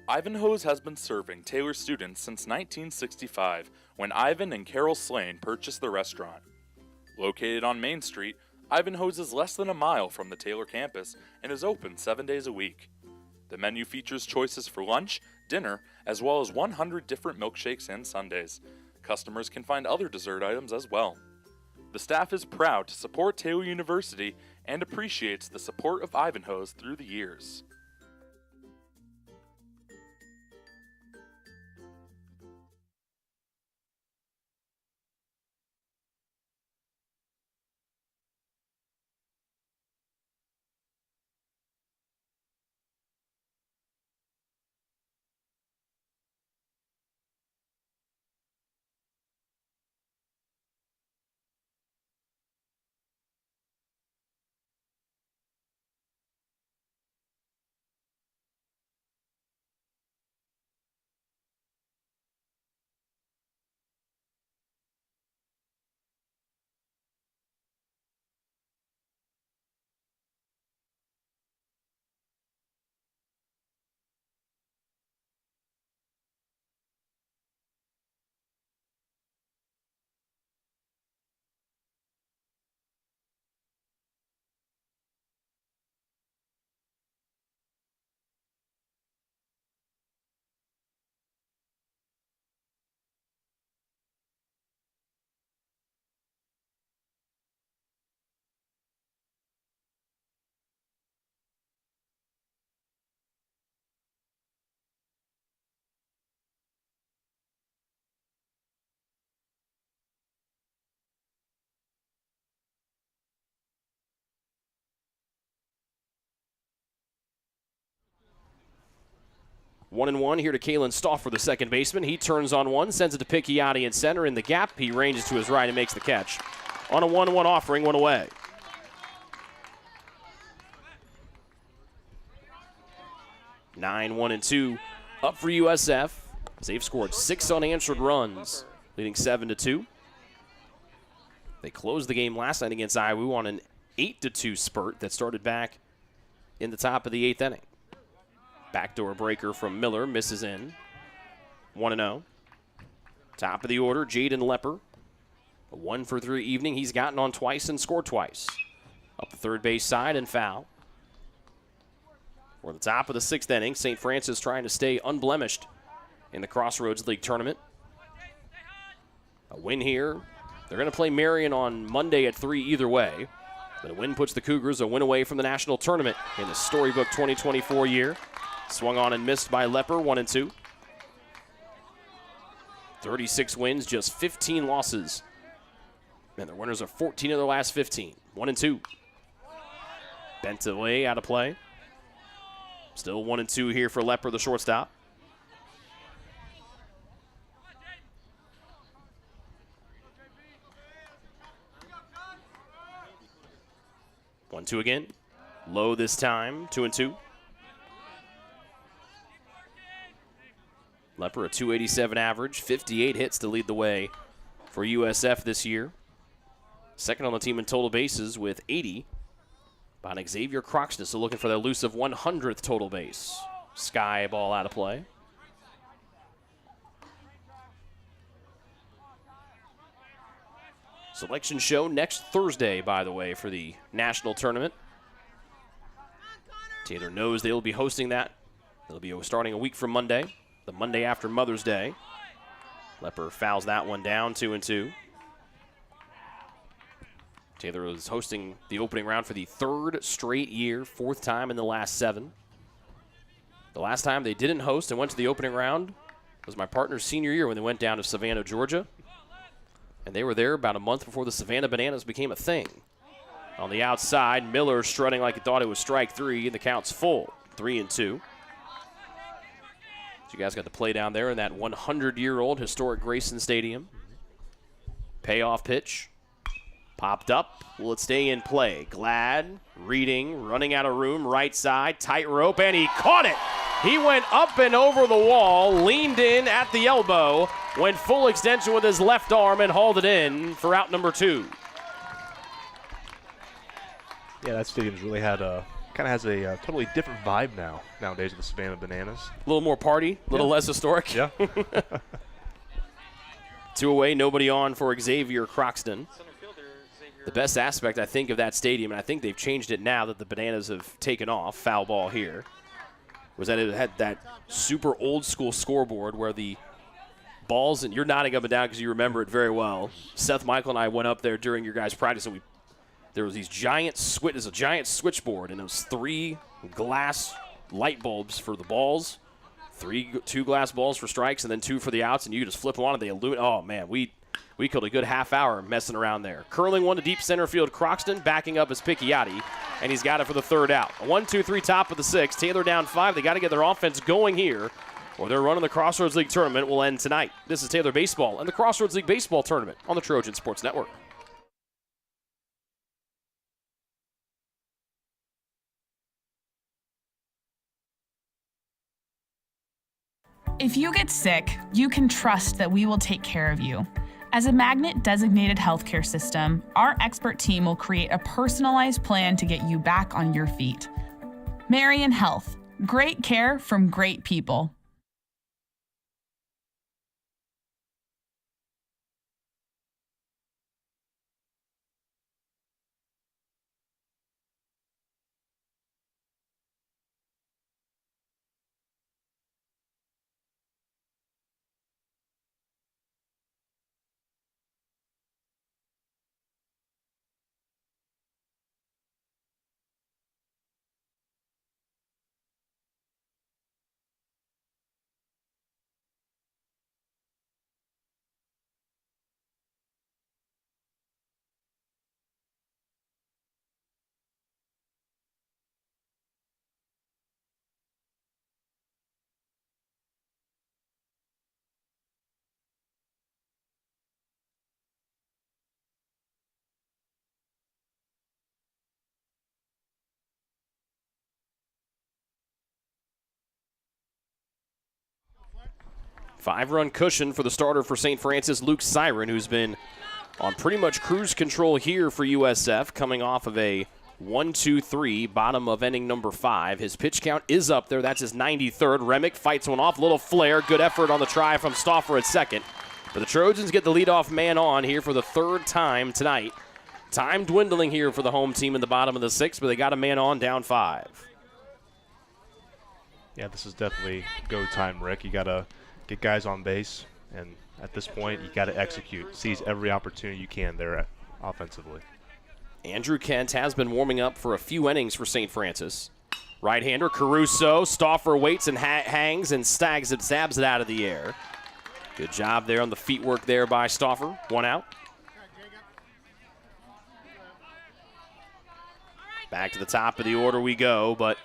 Ivanhoe's has been serving Taylor students since 1965 when Ivan and Carol Slane purchased the restaurant. Located on Main Street, Ivanhoe's is less than a mile from the Taylor campus and is open 7 days a week. The menu features choices for lunch, dinner, as well as 100 different milkshakes and sundaes. Customers can find other dessert items as well. The staff is proud to support Taylor University and appreciates the support of Ivanhoe's through the years. One and one here to Kalen Stauffer, the second baseman. He turns on one, sends it to Picchiotti in center. In the gap, he ranges to his right and makes the catch. On a 1-1 offering, one away. Nine, 1-2 up for USF as they've scored 6 unanswered runs, leading 7-2. They closed the game last night against IU on an 8-2 spurt that started back in the top of the 8th inning. Backdoor breaker from Miller misses in. 1-0. Top of the order, Jaden Lepper. A 1-for-3 evening. He's gotten on twice and scored twice. Up the third base side and foul. For the top of the 6th inning, St. Francis trying to stay unblemished in the Crossroads League Tournament. A win here. They're going to play Marion on Monday at 3 either way. But a win puts the Cougars a win away from the national tournament in the Storybook 2024 year. Swung on and missed by Lepper, 1-2. 36 wins, just 15 losses. And their winners are 14 of their last 15. 1-2. Bent away, out of play. Still 1-2 here for Lepper, the shortstop. 1-2 again. Low this time, 2-2. Lepper, a .287 average, 58 hits to lead the way for USF this year. Second on the team in total bases with 80. Behind Xavier Croxton, still looking for the elusive 100th total base. Sky ball out of play. Selection show next Thursday, by the way, for the national tournament. Taylor knows they'll be hosting that. They'll be starting a week from Monday, the Monday after Mother's Day. Lepper fouls that one down, 2-2. Taylor was hosting the opening round for the third straight year, fourth time in the last 7. The last time they didn't host and went to the opening round was my partner's senior year when they went down to Savannah, Georgia. And they were there about a month before the Savannah Bananas became a thing. On the outside, Miller strutting like he thought it was strike 3, and the count's full, 3-2. So you guys got to play down there in that 100-year-old historic Grayson Stadium. Payoff pitch. Popped up. Will it stay in play? Glad, reading, running out of room, right side, tightrope, and he caught it. He went up and over the wall, leaned in at the elbow, went full extension with his left arm, and hauled it in for out number 2. Yeah, that stadium's really had a kind of has a totally different vibe nowadays with the Savannah Bananas. A little more party, a little less historic. Yeah. 2 away, nobody on for Xavier Croxton. The best aspect, I think, of that stadium, and I think they've changed it now that the Bananas have taken off, foul ball here, was that it had that super old-school scoreboard where the balls, and you're nodding up and down because you remember it very well. Seth Michael and I went up there during your guys' practice, and there was these giant switchboard, and it was 3 glass light bulbs for the balls, 2 glass balls for strikes, and then 2 for the outs, and you just flip them on, and they illuminate. Oh, man, we killed a good half hour messing around there. Curling one to deep center field. Croxton backing up his Picchiotti, and he's got it for the 3rd out. 1-2-3 top of the 6th. Taylor down 5. They got to get their offense going here, or their run in the Crossroads League Tournament will end tonight. This is Taylor Baseball and the Crossroads League Baseball Tournament on the Trojan Sports Network. If you get sick, you can trust that we will take care of you. As a Magnet-designated healthcare system, our expert team will create a personalized plan to get you back on your feet. Marion Health. Great care from great people. Five-run cushion for the starter for St. Francis, Luke Siren, who's been on pretty much cruise control here for USF, coming off of a 1-2-3, bottom of inning number 5. His pitch count is up there. That's his 93rd. Remick fights one off. Little flare. Good effort on the try from Stauffer at second. But the Trojans get the leadoff man on here for the 3rd time tonight. Time dwindling here for the home team in the bottom of the 6th, but they got a man on, down 5. Yeah, this is definitely go time, Rick. You got to get guys on base, and at this point, you got to execute. Seize every opportunity you can there offensively. Andrew Kent has been warming up for a few innings for St. Francis. Right-hander Caruso. Stauffer waits and hangs and stabs it out of the air. Good job there on the feet work there by Stauffer. 1 out. Back to the top of the order we go, but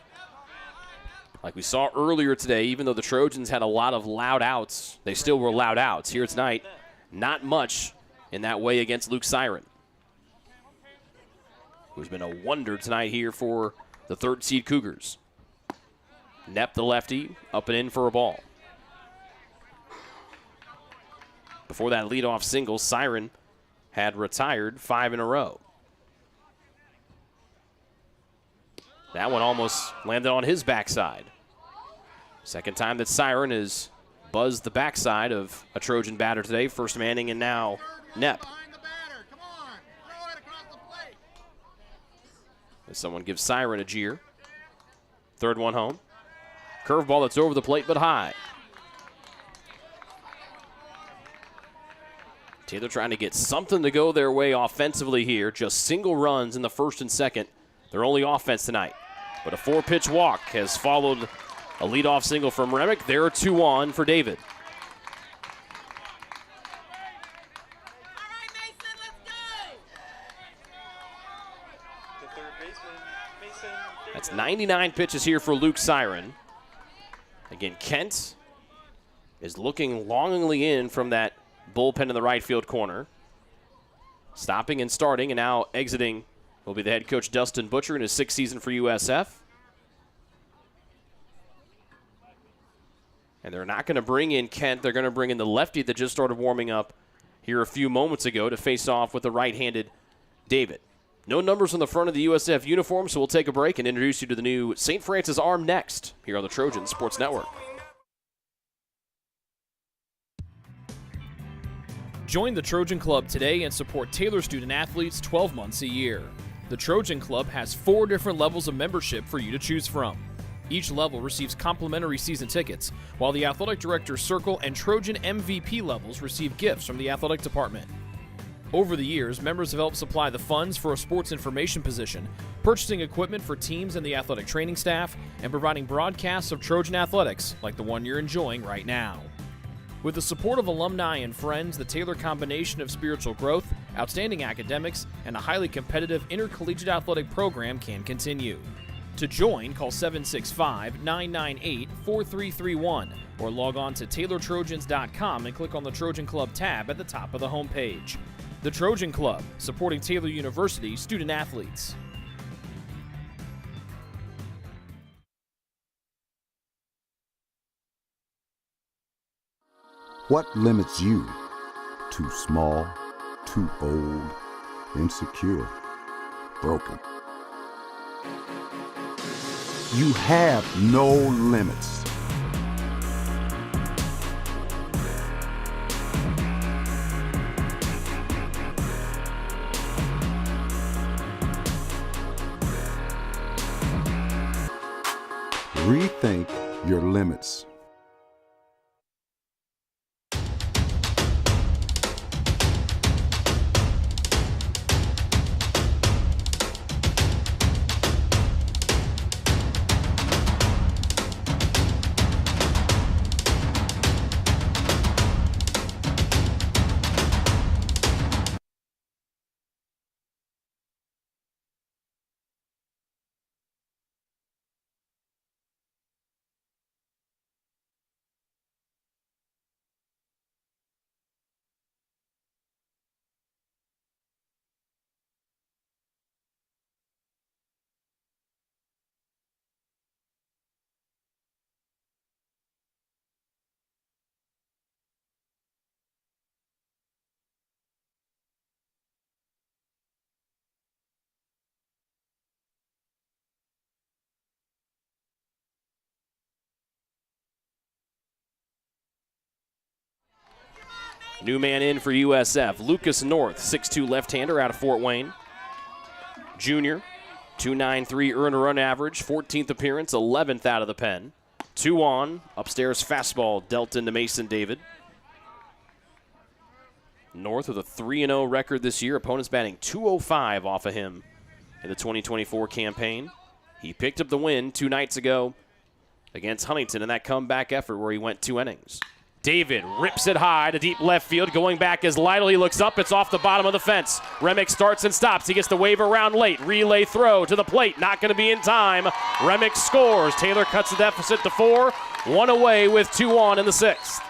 like we saw earlier today, even though the Trojans had a lot of loud outs, they still were loud outs. Here tonight, not much in that way against Luke Siren, who's been a wonder tonight here for the 3rd seed Cougars. Knepp, the lefty, up and in for a ball. Before that leadoff single, Siren had retired 5 in a row. That one almost landed on his backside. Second time that Siren has buzzed the backside of a Trojan batter today. First Manning and now Knepp. As someone gives Siren a jeer. Third one home. Curveball that's over the plate but high. Taylor trying to get something to go their way offensively here. Just single runs in the first and second. Their only offense tonight. But a 4-pitch walk has followed a leadoff single from Remick. There are 2 on for David. That's 99 pitches here for Luke Siren. Again, Kent is looking longingly in from that bullpen in the right field corner. Stopping and starting, and now exiting will be the head coach Dustin Butcher in his 6th season for USF. And they're not going to bring in Kent. They're going to bring in the lefty that just started warming up here a few moments ago to face off with the right-handed David. No numbers on the front of the USF uniform, so we'll take a break and introduce you to the new St. Francis Arm next here on the Trojan Sports Network. Join the Trojan Club today and support Taylor student athletes 12 months a year. The Trojan Club has 4 different levels of membership for you to choose from. Each level receives complimentary season tickets, while the Athletic Director's Circle and Trojan MVP levels receive gifts from the athletic department. Over the years, members have helped supply the funds for a sports information position, purchasing equipment for teams and the athletic training staff, and providing broadcasts of Trojan athletics like the one you're enjoying right now. With the support of alumni and friends, the Taylor combination of spiritual growth, outstanding academics, and a highly competitive intercollegiate athletic program can continue. To join, call 765-998-4331 or log on to TaylorTrojans.com and click on the Trojan Club tab at the top of the homepage. The Trojan Club, supporting Taylor University student athletes. What limits you? Too small, too old, insecure, broken. You have no limits. Rethink your limits. New man in for USF, Lucas North, 6'2 left-hander out of Fort Wayne. Junior, 2.93 earned run average, 14th appearance, 11th out of the pen. 2 on, upstairs fastball dealt into Mason David. North with a 3-0 record this year. Opponents batting .205 off of him in the 2024 campaign. He picked up the win 2 nights ago against Huntington in that comeback effort where he went 2 innings. David rips it high to deep left field. Going back as Lytle, he looks up. It's off the bottom of the fence. Remick starts and stops. He gets the wave around late. Relay throw to the plate. Not going to be in time. Remick scores. Taylor cuts the deficit to 4. 1 away with 2 on in the 6th.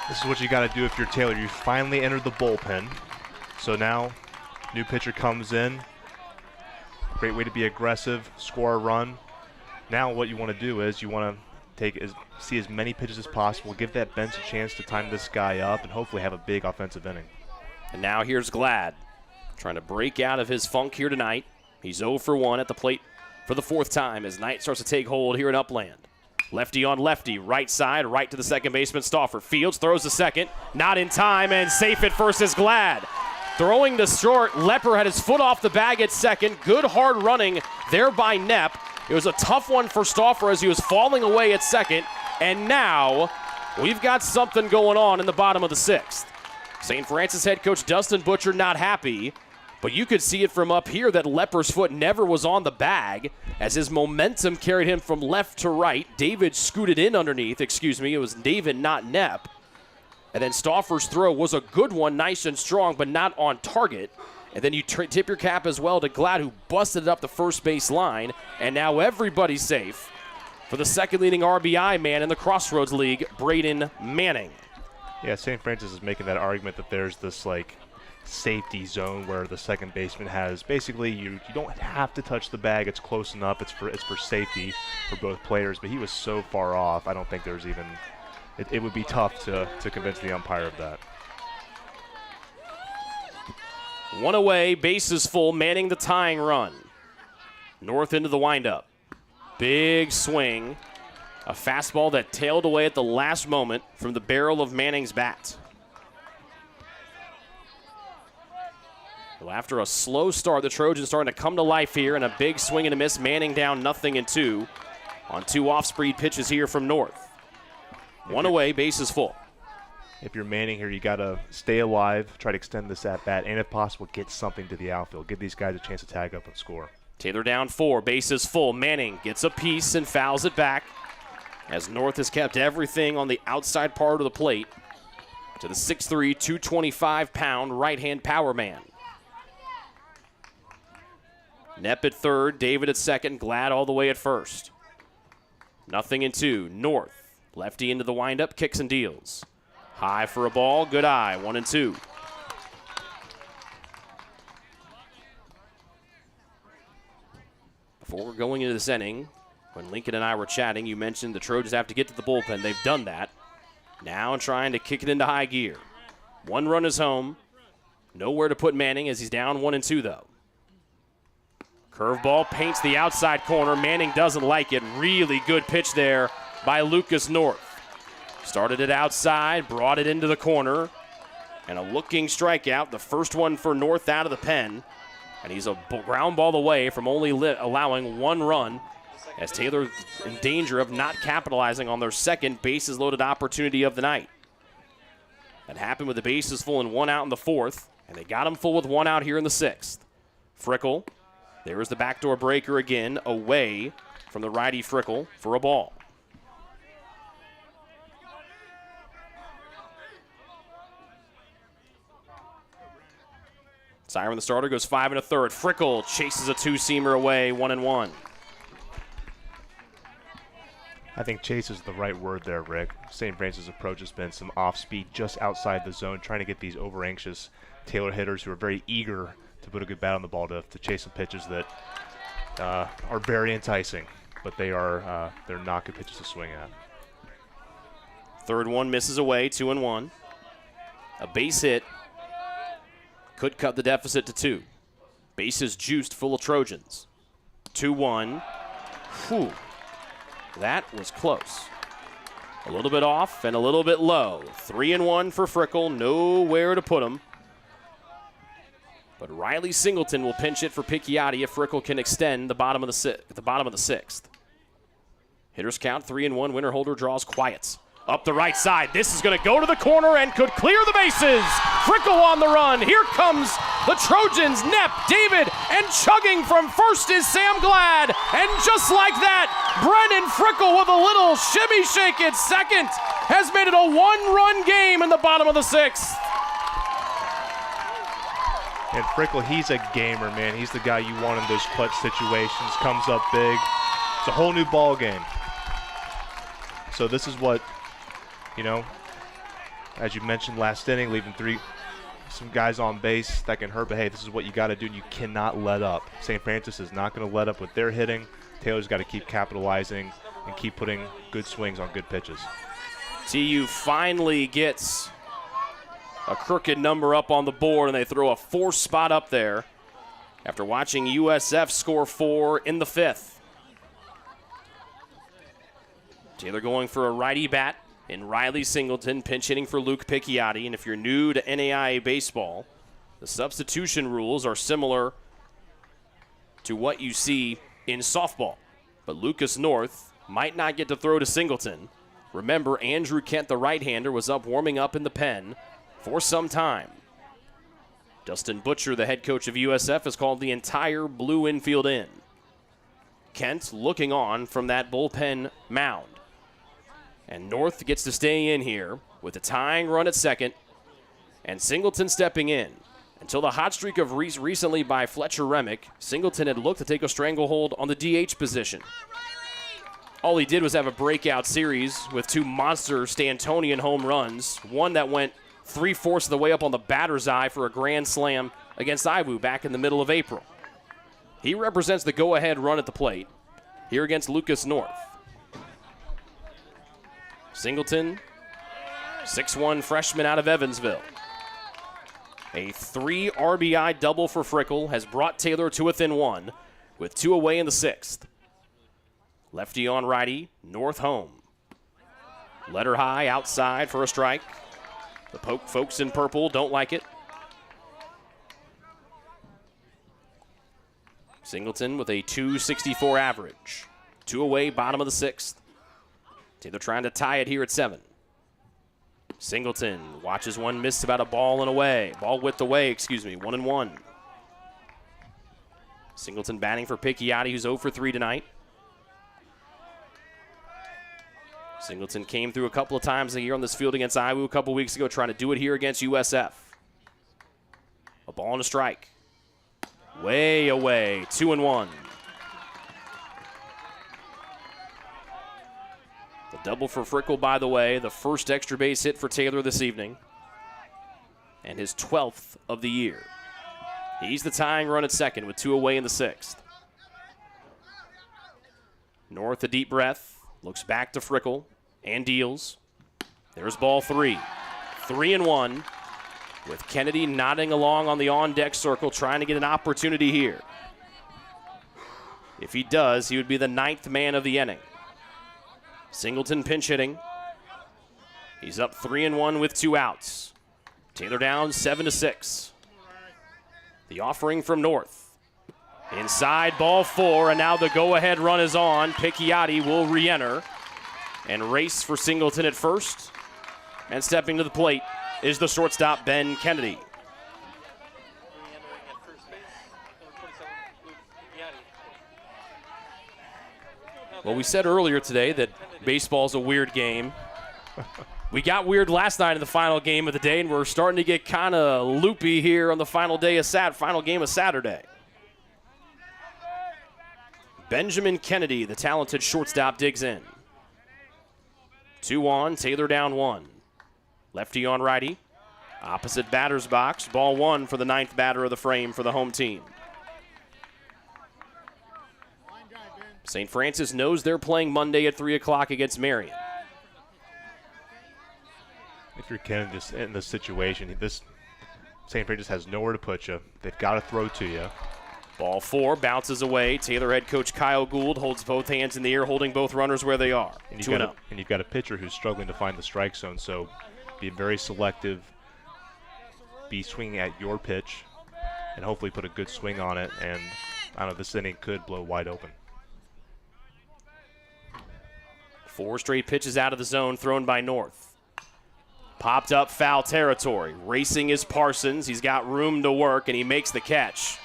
This is what you got to do if you're Taylor. You finally entered the bullpen. So now, new pitcher comes in. Great way to be aggressive, score a run. Now what you want to do is you want to see as many pitches as possible, give that bench a chance to time this guy up, and hopefully have a big offensive inning. And now here's Glad, trying to break out of his funk here tonight. He's 0 for 1 at the plate for the 4th time as Knight starts to take hold here in Upland. Lefty on lefty, right side, right to the second baseman, Stauffer. Fields throws the second, not in time, and safe at first is Glad. Throwing to short, Lepper had his foot off the bag at second. Good hard running there by Knepp. It was a tough one for Stauffer as he was falling away at second. And now we've got something going on in the bottom of the 6th. St. Francis head coach Dustin Butcher not happy, but you could see it from up here that Lepper's foot never was on the bag as his momentum carried him from left to right. David scooted in underneath, it was David, not Knepp. And then Stauffer's throw was a good one, nice and strong, but not on target. And then you tip your cap as well to Glad, who busted it up the first base line. And now everybody's safe for the second leading RBI man in the Crossroads League, Braden Manning. Yeah, St. Francis is making that argument that there's this, like, safety zone where the second baseman has basically you don't have to touch the bag. It's close enough. It's for safety for both players. But he was so far off, I don't think there's even – it would be tough to convince the umpire of that. One away, bases full, Manning the tying run. North into the windup. Big swing. A fastball that tailed away at the last moment from the barrel of Manning's bat. Well, after a slow start, the Trojans starting to come to life here, and a big swing and a miss. Manning down 0-2 on 2 off-speed pitches here from North. One away, bases full. If you're Manning here, you got to stay alive, try to extend this at-bat, and if possible, get something to the outfield. Give these guys a chance to tag up and score. Taylor down 4, bases full. Manning gets a piece and fouls it back as North has kept everything on the outside part of the plate to the 6'3", 225-pound right-hand power man. Knepp at third, David at second, Glad all the way at first. 0-2, North. Lefty into the windup, kicks and deals. High for a ball, good eye, 1-2. Before we're going into this inning, when Lincoln and I were chatting, you mentioned the Trojans have to get to the bullpen. They've done that. Now trying to kick it into high gear. 1 run is home. Nowhere to put Manning as he's down 1-2 though. Curveball paints the outside corner. Manning doesn't like it. Really good pitch there by Lucas North. Started it outside, brought it into the corner, and a looking strikeout, the first one for North out of the pen. And he's a ground ball away from only allowing 1 run as Taylor in danger of not capitalizing on their second bases loaded opportunity of the night. That happened with the bases full and 1 out in the 4th, and they got him full with 1 out here in the 6th. Frickle, there is the backdoor breaker again, away from the righty Frickle for a ball. Siren, the starter, goes 5 1/3. Frickle chases a 2-seamer away, 1-1. I think chase is the right word there, Rick. St. Francis' approach has been some off-speed just outside the zone, trying to get these over-anxious Taylor hitters who are very eager to put a good bat on the ball to chase some pitches that are very enticing, but they're not good pitches to swing at. Third one misses away, 2-1. A base hit could cut the deficit to 2. Bases juiced full of Trojans. 2-1. Whew. That was close. A little bit off and a little bit low. 3-1 for Frickle. Nowhere to put him. But Riley Singleton will pinch it for Picchiotti if Frickle can extend the bottom of the 6th. Hitters count 3-1. Winner holder draws quiets. Up the right side. This is going to go to the corner and could clear the bases. Frickle on the run. Here comes the Trojans. Knepp, David, and chugging from first is Sam Glad. And just like that, Brennan Frickle with a little shimmy shake at second has made it a 1-run game in the bottom of the 6th. And Frickle, he's a gamer, man. He's the guy you want in those clutch situations. Comes up big. It's a whole new ball game. So this is what, as you mentioned last inning, leaving some guys on base that can hurt, but hey, this is what you got to do, and you cannot let up. St. Francis is not going to let up with their hitting. Taylor's got to keep capitalizing and keep putting good swings on good pitches. TU finally gets a crooked number up on the board, and they throw a 4 spot up there after watching USF score 4 in the 5th. Taylor going for a righty bat in Riley Singleton, pinch hitting for Luke Picchiotti. And if you're new to NAIA baseball, The substitution rules are similar to what you see in softball, but Lucas North might not get to throw to Singleton. Remember, Andrew Kent, the right-hander, was up warming up in the pen for some time. Dustin Butcher, the head coach of USF, has called the entire blue infield in. Kent looking on from that bullpen mound. And North gets to stay in here with a tying run at second, and Singleton stepping in. Until the hot streak of recently by Fletcher Remick, Singleton had looked to take a stranglehold on the DH position. All he did was have a breakout series with 2 monster Stantonian home runs, one that went 3/4 of the way up on the batter's eye for a grand slam against Iwu back in the middle of April. He represents the go-ahead run at the plate here against Lucas North. Singleton, 6'1" freshman out of Evansville. A 3 RBI double for Frickle has brought Taylor to within 1 with 2 away in the 6th. Lefty on righty, North home. Letter high outside for a strike. The folks in purple don't like it. Singleton with a .264 average. 2 away, bottom of the 6th. Taylor trying to tie it here at 7. Singleton watches one miss about a ball away. Ball whipped away, 1-1. Singleton batting for Picchiotti, who's 0 for 3 tonight. Singleton came through a couple of times a year on this field against Iwu a couple weeks ago, trying to do it here against USF. A ball and a strike. Way away, 2-1. The double for Frickle, by the way, the first extra base hit for Taylor this evening, and his 12th of the year. He's the tying run at second with 2 away in the 6th. North, a deep breath, looks back to Frickle and deals. There's ball 3. 3-1 with Kennedy nodding along on the on-deck circle, trying to get an opportunity here. If he does, he would be the 9th man of the inning. Singleton pinch hitting. He's up 3-1 with 2 outs. Taylor down 7-6. The offering from North. Inside, ball 4, and now the go-ahead run is on. Picchiotti will re-enter and race for Singleton at first. And stepping to the plate is the shortstop, Ben Kennedy. Re-entering at first base, number 27, Luke Picchiotti. Well, we said earlier today that baseball's a weird game. We got weird last night in the final game of the day, and we're starting to get kind of loopy here on the final game of Saturday. Benjamin Kennedy, the talented shortstop, digs in. 2 on, Taylor down 1. Lefty on righty. Opposite batter's box. Ball 1 for the 9th batter of the frame for the home team. St. Francis knows they're playing Monday at 3 o'clock against Marion. If you're Kennedy in this situation, this St. Francis has nowhere to put you. They've got to throw to you. Ball 4 bounces away. Taylor head coach Kyle Gould holds both hands in the air, holding both runners where they are. 2-0. And you've got a pitcher who's struggling to find the strike zone, so be very selective. Be swinging at your pitch, and hopefully put a good swing on it. And I don't know, this inning could blow wide open. 4 straight pitches out of the zone thrown by North. Popped up foul territory. Racing is Parsons. He's got room to work, and he makes the catch.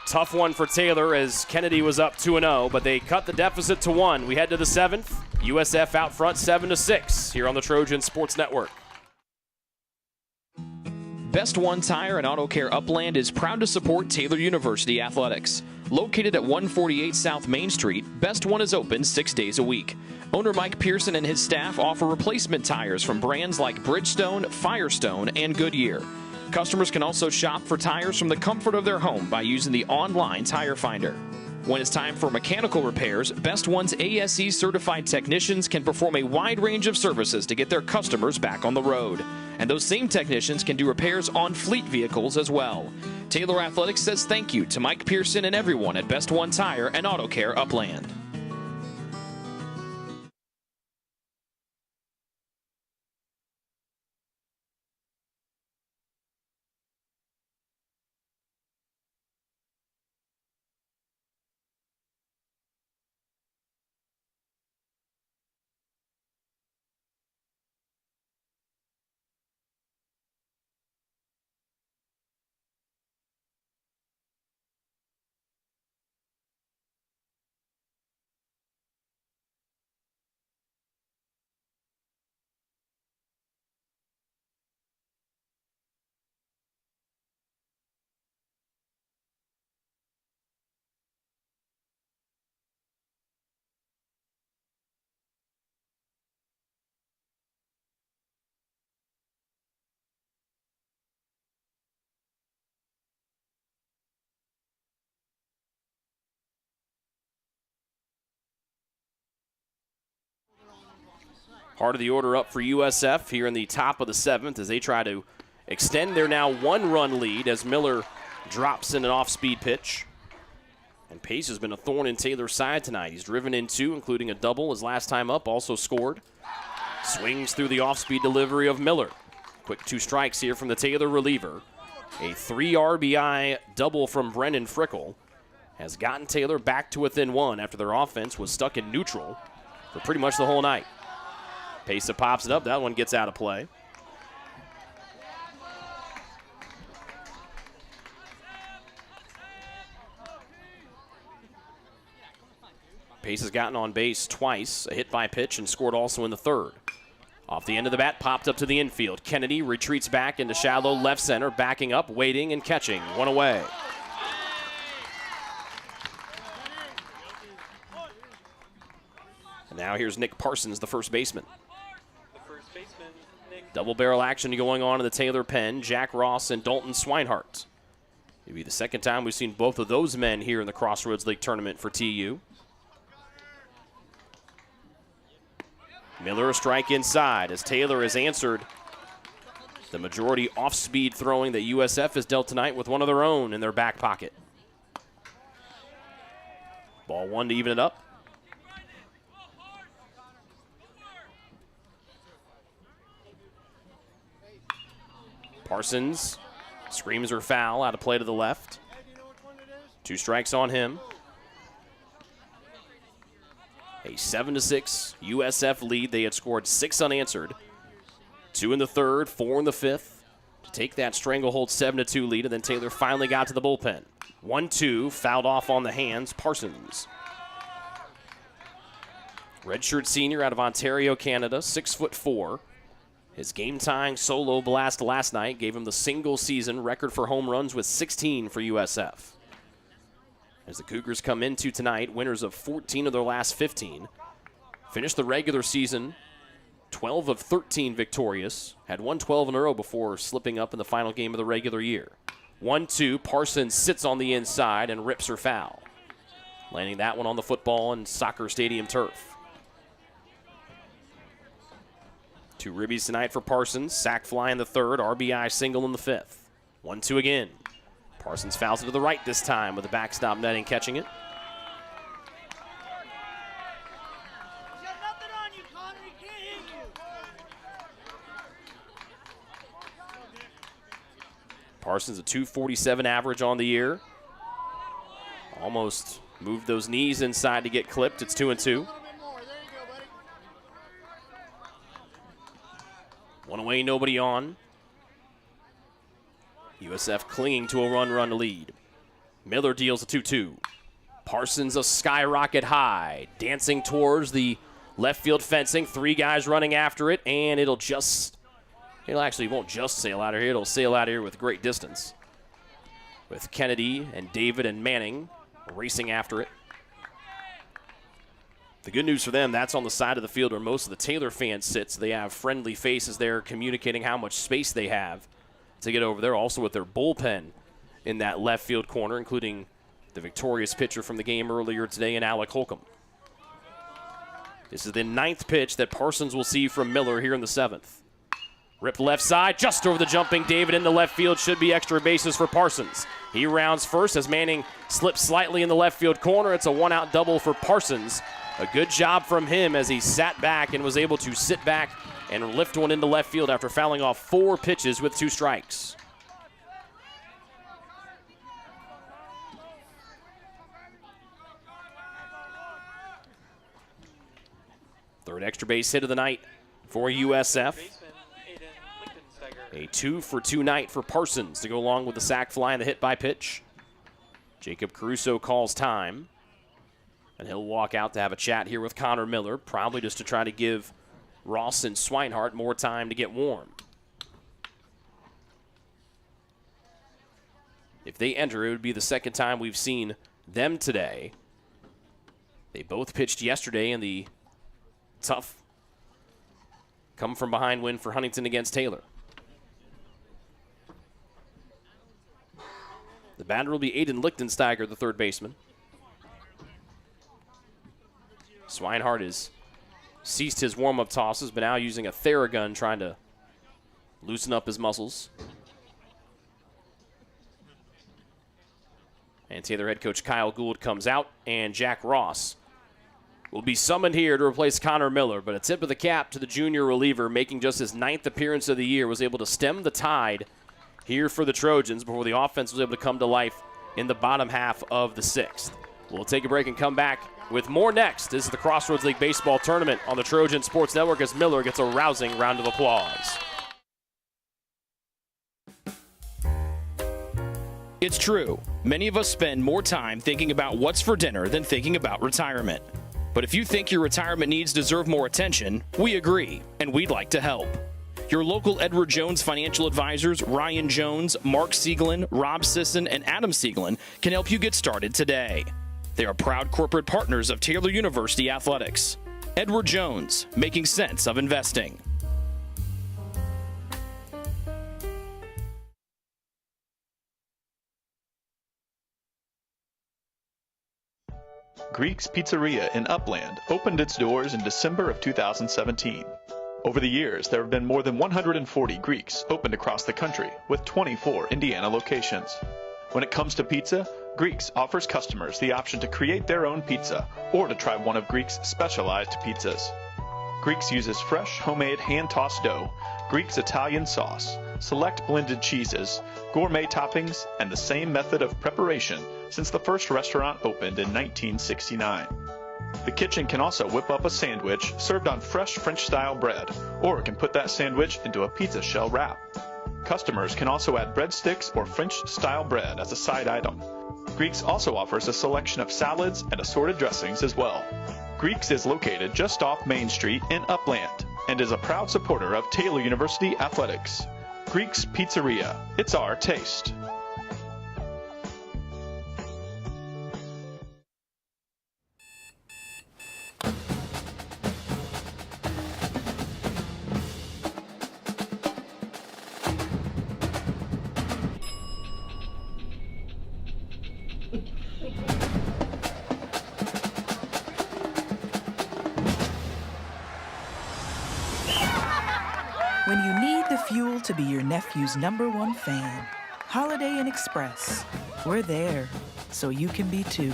Tough one for Taylor as Kennedy was up 2-0, but they cut the deficit to 1. We head to the 7th. USF out front 7-6 here on the Trojan Sports Network. Best One Tire and Auto Care Upland is proud to support Taylor University Athletics. Located at 148 South Main Street, Best One is open 6 days a week. Owner Mike Pearson and his staff offer replacement tires from brands like Bridgestone, Firestone, and Goodyear. Customers can also shop for tires from the comfort of their home by using the online tire finder. When it's time for mechanical repairs, Best One's ASE certified technicians can perform a wide range of services to get their customers back on the road. And those same technicians can do repairs on fleet vehicles as well. Taylor Athletics says thank you to Mike Pearson and everyone at Best One Tire and Auto Care Upland. Heart of the order up for USF here in the top of the 7th as they try to extend their now 1-run lead as Miller drops in an off-speed pitch. And pace has been a thorn in Taylor's side tonight. He's driven in 2, including a double his last time up, also scored. Swings through the off-speed delivery of Miller. Quick 2 strikes here from the Taylor reliever. A 3 RBI double from Brendan Frickle has gotten Taylor back to within 1 after their offense was stuck in neutral for pretty much the whole night. Pesa pops it up. That one gets out of play. Pace has gotten on base twice, a hit by pitch, and scored also in the 3rd. Off the end of the bat, popped up to the infield. Kennedy retreats back into shallow left center, backing up, waiting, and catching. 1 away. And now here's Nick Parsons, the first baseman. Double barrel action going on in the Taylor pen. Jack Ross and Dalton Swinehart. It'll be the second time we've seen both of those men here in the Crossroads League Tournament for TU. Miller a strike inside as Taylor has answered the majority off-speed throwing that USF has dealt tonight with one of their own in their back pocket. Ball 1 to even it up. Parsons screams her foul out of play to the left. 2 strikes on him. A 7-6 USF lead. They had scored 6 unanswered. 2 in the 3rd, 4 in the 5th to take that stranglehold 7-2 lead, and then Taylor finally got to the bullpen. 1-2, fouled off on the hands, Parsons. Redshirt senior out of Ontario, Canada, 6'4". His game-tying solo blast last night gave him the single-season record for home runs with 16 for USF. As the Cougars come into tonight, winners of 14 of their last 15. Finished the regular season 12 of 13 victorious. Had won 12 in a row before slipping up in the final game of the regular year. 1-2, Parsons sits on the inside and rips her foul. Landing that one on the football and soccer stadium turf. 2 ribbies tonight for Parsons. Sack fly in the 3rd, RBI single in the 5th. 1-2 again. Parsons fouls it to the right this time with the backstop netting catching it. Parsons a .247 average on the year. Almost moved those knees inside to get clipped. It's 2-2. 1 away, nobody on. USF clinging to a run lead. Miller deals a 2-2. Parsons a skyrocket high, dancing towards the left field fencing. 3 guys running after it, and it won't just sail out of here. It'll sail out of here with great distance. With Kennedy and David and Manning racing after it. The good news for them, that's on the side of the field where most of the Taylor fans sit, so they have friendly faces there communicating how much space they have to get over there. Also with their bullpen in that left field corner, including the victorious pitcher from the game earlier today in Alec Holcomb. This is the 9th pitch that Parsons will see from Miller here in the 7th. Ripped left side, just over the jumping David into left field. Should be extra bases for Parsons. He rounds first as Manning slips slightly in the left field corner. It's a 1-out double for Parsons. A good job from him as he sat back and was able to sit back and lift one into left field after fouling off 4 pitches with 2 strikes. Third extra base hit of the night for USF. A 2-for-2 night for Parsons to go along with the sac fly and the hit by pitch. Jacob Caruso calls time. And he'll walk out to have a chat here with Connor Miller, probably just to try to give Ross and Swinehart more time to get warm. If they enter, it would be the second time we've seen them today. They both pitched yesterday in the tough come-from-behind win for Huntington against Taylor. The batter will be Aiden Lichtensteiger, the third baseman. Swinehart is ceased his warm-up tosses, but now using a Theragun trying to loosen up his muscles. And Taylor head coach Kyle Gould comes out, and Jack Ross will be summoned here to replace Connor Miller. But a tip of the cap to the junior reliever, making just his 9th appearance of the year, was able to stem the tide here for the Trojans before the offense was able to come to life in the bottom half of the 6th. We'll take a break and come back with more next. This is the Crossroads League Baseball Tournament on the Trojan Sports Network as Miller gets a rousing round of applause. It's true. Many of us spend more time thinking about what's for dinner than thinking about retirement. But if you think your retirement needs deserve more attention, we agree, and we'd like to help. Your local Edward Jones financial advisors, Ryan Jones, Mark Sieglin, Rob Sisson, and Adam Sieglin, can help you get started today. They are proud corporate partners of Taylor University Athletics. Edward Jones, making sense of investing. Greek's Pizzeria in Upland opened its doors in December of 2017. Over the years, there have been more than 140 Greeks opened across the country, with 24 Indiana locations. When it comes to pizza, Greeks offers customers the option to create their own pizza or to try one of Greek's specialized pizzas. Greeks uses fresh, homemade, hand-tossed dough, Greek's Italian sauce, select blended cheeses, gourmet toppings, and the same method of preparation since the first restaurant opened in 1969. The kitchen can also whip up a sandwich served on fresh French-style bread, or it can put that sandwich into a pizza shell wrap. Customers can also add breadsticks or French-style bread as a side item. Greeks also offers a selection of salads and assorted dressings as well. Greeks is located just off Main Street in Upland and is a proud supporter of Taylor University Athletics. Greek's Pizzeria, it's our taste. When you need the fuel to be your nephew's #1 fan, Holiday Inn Express. We're there, so you can be too.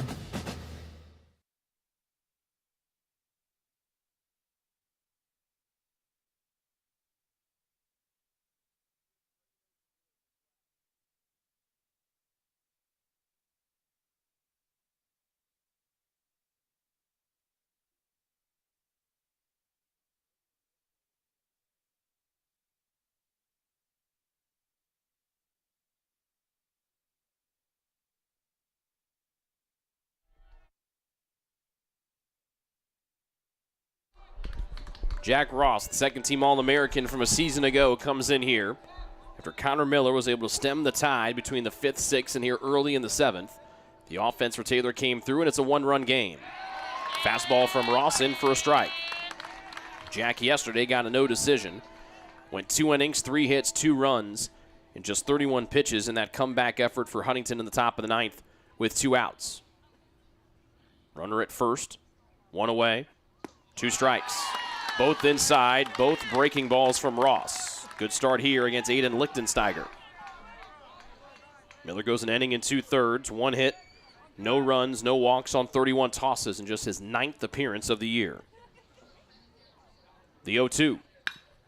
Jack Ross, the second-team All-American from a season ago, comes in here after Connor Miller was able to stem the tide between the 5th, 6th, and here early in the 7th. The offense for Taylor came through, and it's a one-run game. Fastball from Ross in for a strike. Jack yesterday got a no decision. Went 2 innings, 3 hits, 2 runs in just 31 pitches in that comeback effort for Huntington in the top of the 9th with 2 outs. Runner at first, 1 away, 2 strikes. Both inside, both breaking balls from Ross. Good start here against Aiden Lichtensteiger. Miller goes an inning and 2/3, 1 hit, no runs, no walks on 31 tosses in just his 9th appearance of the year. The 0-2.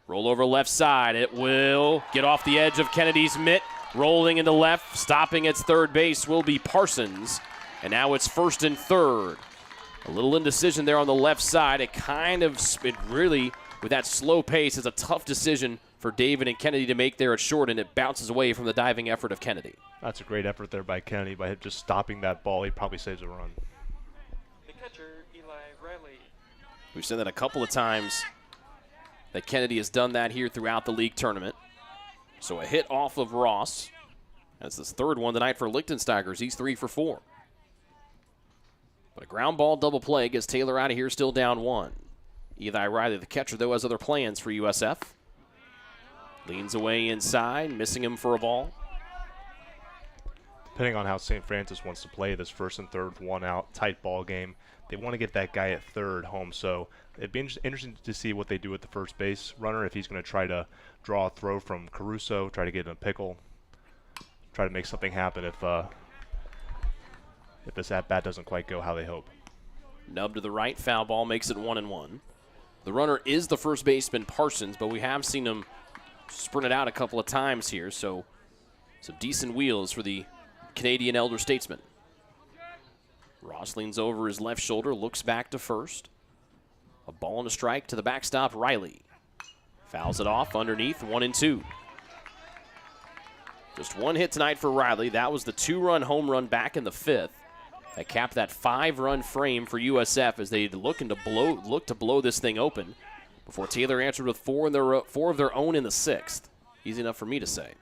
Roll over left side. It will get off the edge of Kennedy's mitt. Rolling into left, stopping its third base will be Parsons. And now it's 1st and 3rd. A little indecision there on the left side. It really, with that slow pace, is a tough decision for David and Kennedy to make there at short, and it bounces away from the diving effort of Kennedy. That's a great effort there by Kennedy. By just stopping that ball, he probably saves a run. The catcher, Eli Riley. We've said that a couple of times that Kennedy has done that here throughout the league tournament. So a hit off of Ross. That's his 3rd one tonight for Lichtensteigers. He's 3 for 4. But a ground ball double play gets Taylor out of here, still down 1. Eli Riley, the catcher, though, has other plans for USF. Leans away inside, missing him for a ball. Depending on how St. Francis wants to play this 1st and 3rd, 1 out, tight ball game, they want to get that guy at third home. So it'd be interesting to see what they do with the first base runner, if he's going to try to draw a throw from Caruso, try to get in a pickle, try to make something happen if this at-bat doesn't quite go how they hope. Nub to the right, foul ball makes it 1-1. The runner is the first baseman, Parsons, but we have seen him sprint it out a couple of times here, so some decent wheels for the Canadian elder statesman. Ross leans over his left shoulder, looks back to first. A ball and a strike to the backstop, Riley. Fouls it off underneath, 1-2. Just one hit tonight for Riley. That was the 2-run home run back in the 5th. That capped that 5-run frame for USF as they look to blow this thing open before Taylor answered with 4 of their own in the 6th. Easy enough for me to say.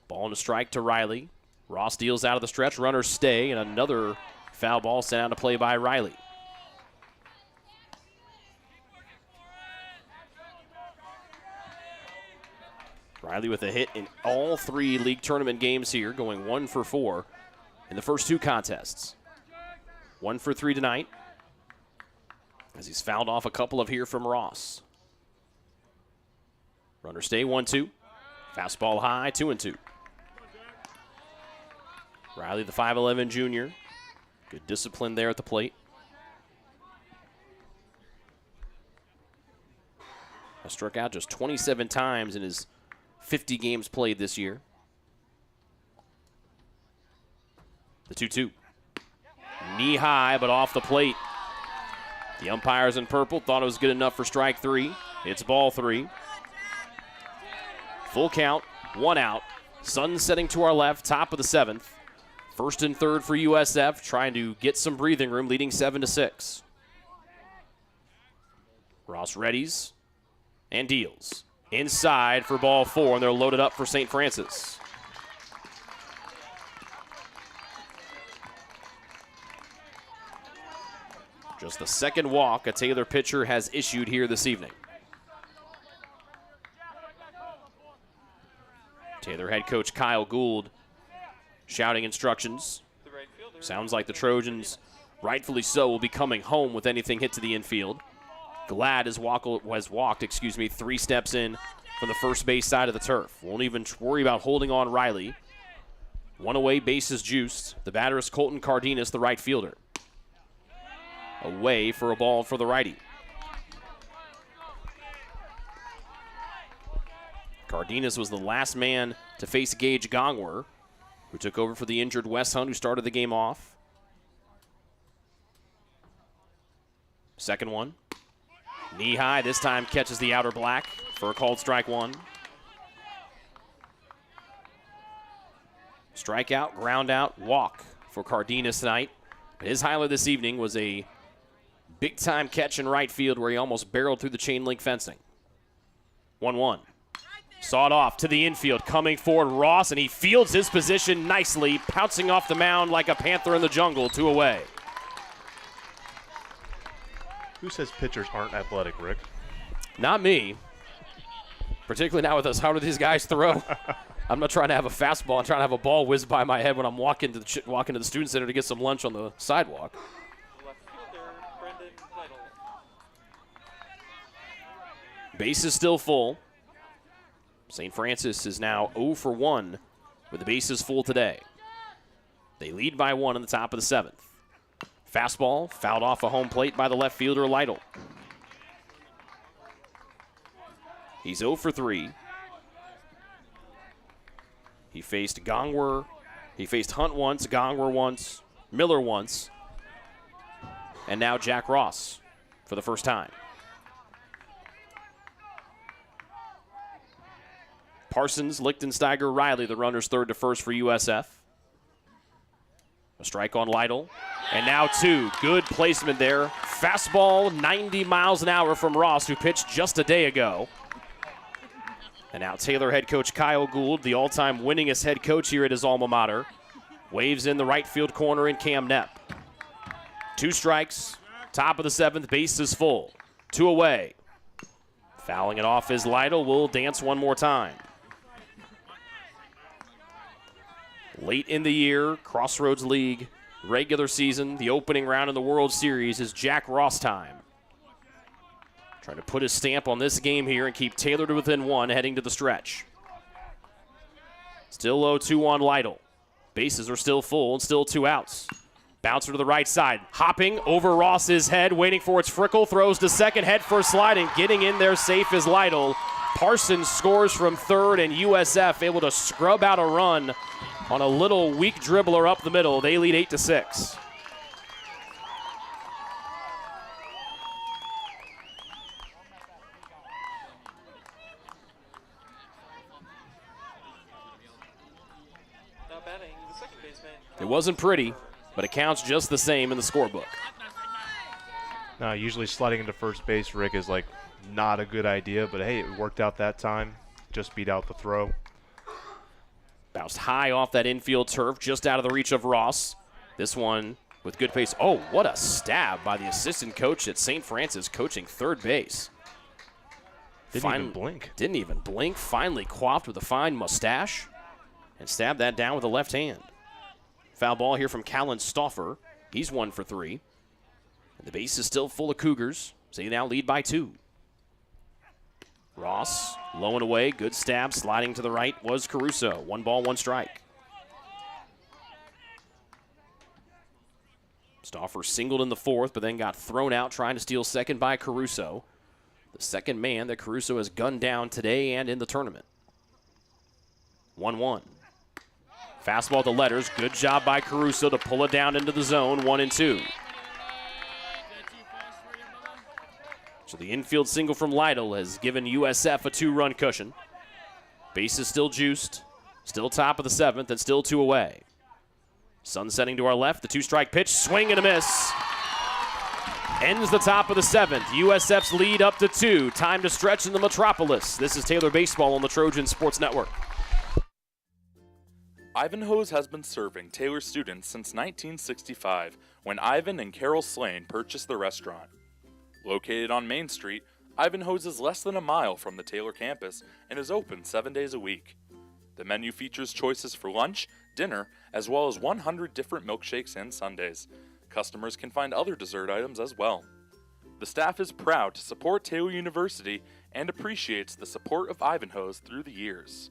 Ball and a strike to Riley. Ross deals out of the stretch. Runners stay, and another foul ball sent out to play by Riley. Riley with a hit in all 3 league tournament games here, going 1 for 4 in the first 2 contests. 1 for 3 tonight, as he's fouled off a couple of here from Ross. Runner stay, 1-2. Fastball high, 2-2. Riley, the 5'11 junior. Good discipline there at the plate. Has struck out just 27 times in his 50 games played this year. The 2-2. Knee high, but off the plate. The umpires in purple thought it was good enough for strike 3. It's ball 3. Full count, 1 out. Sun setting to our left, top of the 7th. First and third for USF, trying to get some breathing room, leading 7-6. Ross readies and deals. Inside for ball 4, and they're loaded up for St. Francis. Just the second walk a Taylor pitcher has issued here this evening. Taylor head coach Kyle Gould shouting instructions. Sounds like the Trojans, rightfully so, will be coming home with anything hit to the infield. Glad has walked 3 steps in from the first base side of the turf. Won't even worry about holding on Riley. 1 away, bases juiced. The batter is Colton Cardenas, the right fielder. Away for a ball for the righty. Cardenas was the last man to face Gage Gongwer, who took over for the injured Wes Hunt, who started the game off. Second one. Knee high, this time catches the outer black for a called strike 1. Strikeout, ground out, walk for Cardenas tonight. His highlight this evening was a big-time catch in right field where he almost barreled through the chain link fencing. 1-1. Sawed off to the infield, coming forward Ross, and he fields his position nicely, pouncing off the mound like a panther in the jungle, 2 away. Who says pitchers aren't athletic, Rick? Not me. Particularly now with us. How do these guys throw? I'm not trying to have a fastball. I'm trying to have a ball whiz by my head when I'm walking to the student center to get some lunch on the sidewalk. Base is still full. St. Francis is now 0 for 1 with the bases full today. They lead by 1 in the top of the 7th. Fastball fouled off a home plate by the left fielder, Lytle. He's 0 for 3. He faced Gongwer. He faced Hunt once, Gongwer once, Miller once, and now Jack Ross for the first time. Parsons, Lichtensteiger, Riley, the runners third to first for USF. A strike on Lytle. And now 2. Good placement there. Fastball 90 miles an hour from Ross, who pitched just a day ago. And now Taylor head coach Kyle Gould, the all-time winningest head coach here at his alma mater, waves in the right field corner in Cam Knepp. 2 strikes, top of the 7th, base is full. 2 away. Fouling it off is Lytle, will dance one more time. Late in the year, Crossroads League regular season, the opening round in the World Series is Jack Ross time. Trying to put his stamp on this game here and keep Taylor to within one heading to the stretch. Still 0-2 on Lytle. Bases are still full and still 2 outs. Bouncer to the right side. Hopping over Ross's head, waiting for its Frickle. Throws to second, head first sliding. Getting in there safe is Lytle. Parsons scores from third, and USF able to scrub out a run on a little weak dribbler up the middle. They lead 8-6. Now batting the second baseman. It wasn't pretty, but it counts just the same in the scorebook. Now, usually sliding into first base, Rick, is like not a good idea, but hey, it worked out that time. Just beat out the throw. Bounced high off that infield turf, just out of the reach of Ross. This one with good pace. Oh, what a stab by the assistant coach at St. Francis, coaching third base. Didn't even blink. Didn't even blink. Finally coiffed with a fine mustache and stabbed that down with the left hand. Foul ball here from Callan Stauffer. He's 1 for 3. And the base is still full of Cougars, so they now lead by 2. Ross, low and away, good stab, sliding to the right was Caruso. 1 ball, 1 strike. Stauffer singled in the 4th, but then got thrown out trying to steal second by Caruso. The second man that Caruso has gunned down today and in the tournament. 1-1. Fastball to Letters. Good job by Caruso to pull it down into the zone. 1-2. So the infield single from Lytle has given USF a 2-run cushion. Base is still juiced. Still top of the 7th and still 2 away. Sun setting to our left. The 2-strike pitch. Swing and a miss. Ends the top of the 7th. USF's lead up to 2. Time to stretch in the Metropolis. This is Taylor Baseball on the Trojan Sports Network. Ivanhoe's has been serving Taylor students since 1965, when Ivan and Carol Slane purchased the restaurant. Located on Main Street, Ivanhoe's is less than a mile from the Taylor campus and is open 7 days a week. The menu features choices for lunch, dinner, as well as 100 different milkshakes and sundaes. Customers can find other dessert items as well. The staff is proud to support Taylor University and appreciates the support of Ivanhoe's through the years.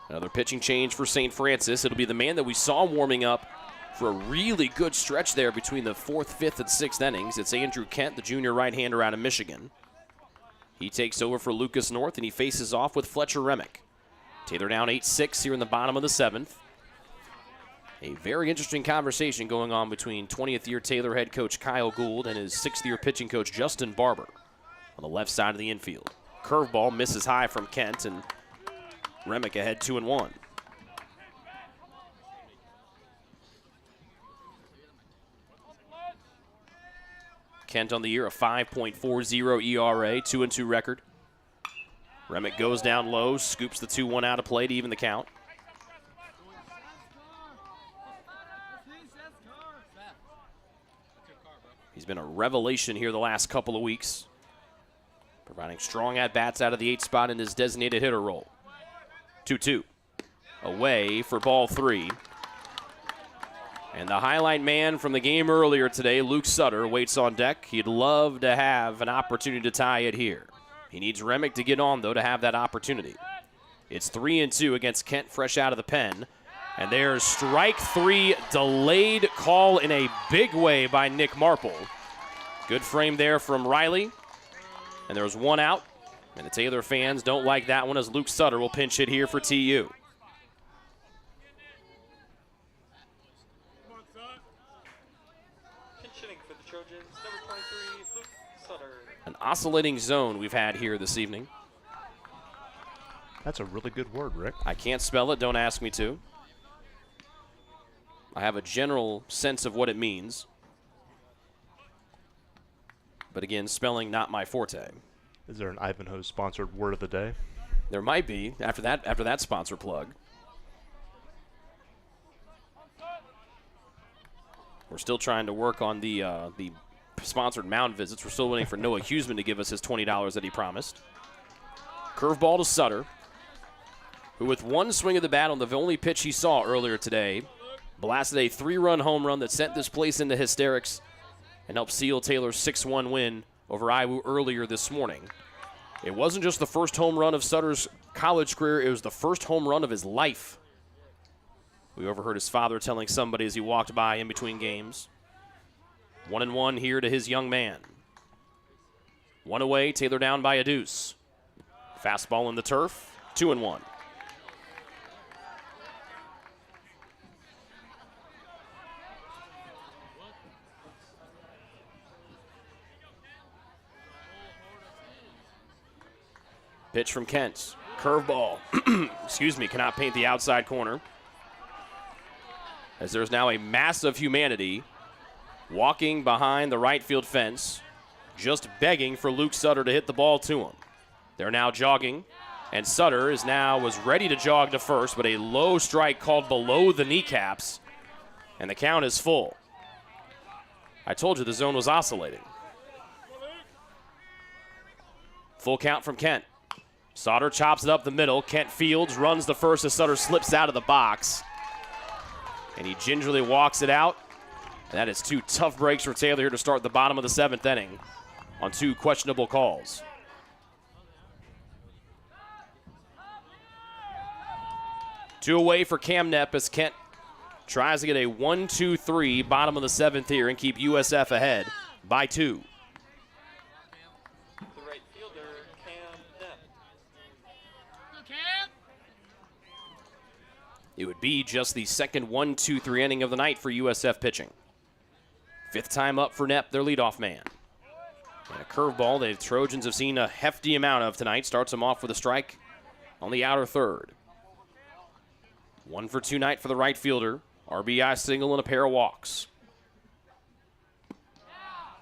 Another pitching change for St. Francis. It'll be the man that we saw warming up for a really good stretch there between the 4th, 5th, and 6th innings. It's Andrew Kent, the junior right-hander out of Michigan. He takes over for Lucas North, and he faces off with Fletcher Remick. Taylor down 8-6 here in the bottom of the 7th. A very interesting conversation going on between 20th-year Taylor head coach Kyle Gould and his 6th-year pitching coach Justin Barber on the left side of the infield. Curveball misses high from Kent, and Remick ahead 2-1. Kent on the year, a 5.40 ERA, 2-2 record. Remick goes down low, scoops the 2-1 out of play to even the count. He's been a revelation here the last couple of weeks, providing strong at-bats out of the 8 spot in his designated hitter role. 2-2. Away for ball 3. And the highlight man from the game earlier today, Luke Sutter, waits on deck. He'd love to have an opportunity to tie it here. He needs Remick to get on, though, to have that opportunity. It's 3-2 against Kent, fresh out of the pen. And there's strike 3, delayed call in a big way by Nick Marple. Good frame there from Riley. And there's 1 out. And the Taylor fans don't like that one, as Luke Sutter will pinch hit here for TU. Pinch hitting for the Trojans, number 23, Luke Sutter. An oscillating zone we've had here this evening. That's a really good word, Rick. I can't spell it, don't ask me to. I have a general sense of what it means. But again, spelling not my forte. Is there an Ivanhoe sponsored word of the day? There might be after that sponsor plug. We're still trying to work on the sponsored mound visits. We're still waiting for Noah Huseman to give us his $20 that he promised. Curveball to Sutter, who with one swing of the bat on the only pitch he saw earlier today, blasted a 3-run home run that sent this place into hysterics and helped seal Taylor's 6-1 win over Iwu earlier this morning. It wasn't just the first home run of Sutter's college career, it was the first home run of his life. We overheard his father telling somebody as he walked by in between games. 1-1 here to his young man. 1 away, Taylor down by a deuce. Fastball in the turf, 2-1. Pitch from Kent. Curveball. Excuse me, cannot paint the outside corner. As there's now a mass of humanity walking behind the right field fence, just begging for Luke Sutter to hit the ball to him. They're now jogging, and Sutter was ready to jog to first, but a low strike called below the kneecaps, and the count is full. I told you the zone was oscillating. Full count from Kent. Sutter chops it up the middle. Kent fields, runs the first as Sutter slips out of the box. And he gingerly walks it out. And that is 2 tough breaks for Taylor here to start the bottom of the 7th inning on 2 questionable calls. Two away for Cam Knepp as Kent tries to get a 1-2-3 bottom of the 7th here and keep USF ahead by 2. The right fielder, Cam Knepp. It would be just the second 1-2-3 inning of the night for USF pitching. 5th time up for Knepp, their leadoff man. And a curveball the Trojans have seen a hefty amount of tonight. Starts him off with a strike on the outer third. 1 for 2 night for the right fielder. RBI single and a pair of walks.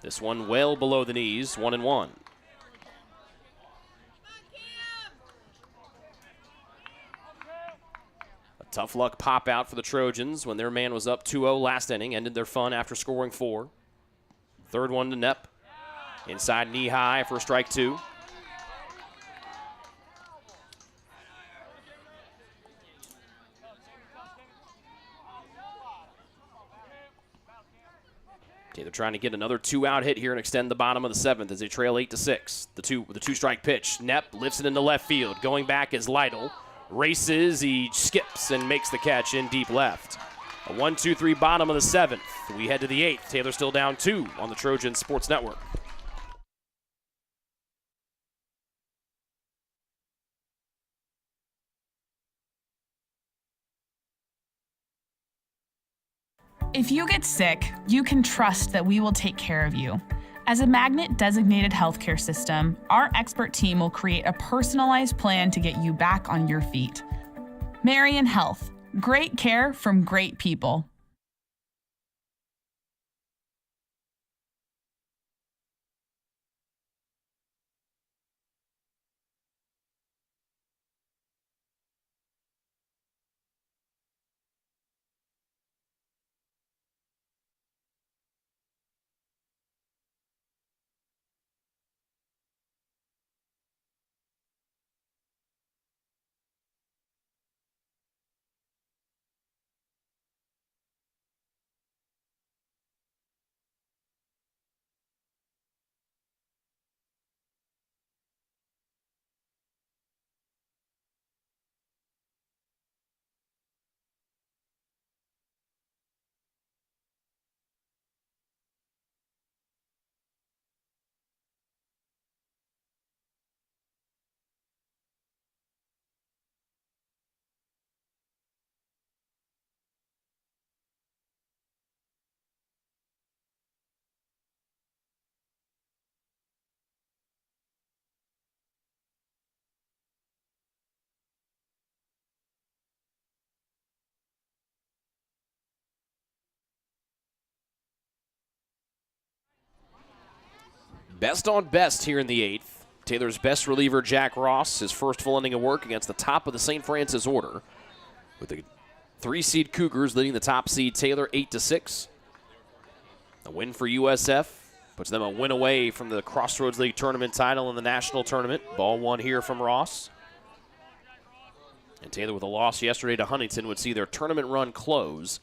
This one well below the knees, 1-1. A tough luck pop out for the Trojans when their man was up 2-0 last inning, ended their fun after scoring 4. Third one to Knepp. Inside knee high for strike 2. They're trying to get another 2-out hit here and extend the bottom of the 7th as they trail 8-6. The 2-strike pitch. Knepp lifts it into left field. Going back is Lytle. Races, he skips and makes the catch in deep left. A 1-2-3 bottom of the 7th. We head to the 8th. Taylor still down 2 on the Trojan Sports Network. If you get sick, you can trust that we will take care of you. As a Magnet-designated healthcare system, our expert team will create a personalized plan to get you back on your feet. Marion Health. Great care from great people. Best on best here in the 8th. Taylor's best reliever, Jack Ross, his first full inning of work against the top of the St. Francis order, with the 3-seed Cougars leading the top seed Taylor 8-6. A win for USF puts them a win away from the Crossroads League Tournament title in the national tournament. Ball one here from Ross. And Taylor, with a loss yesterday to Huntington, would see their tournament run close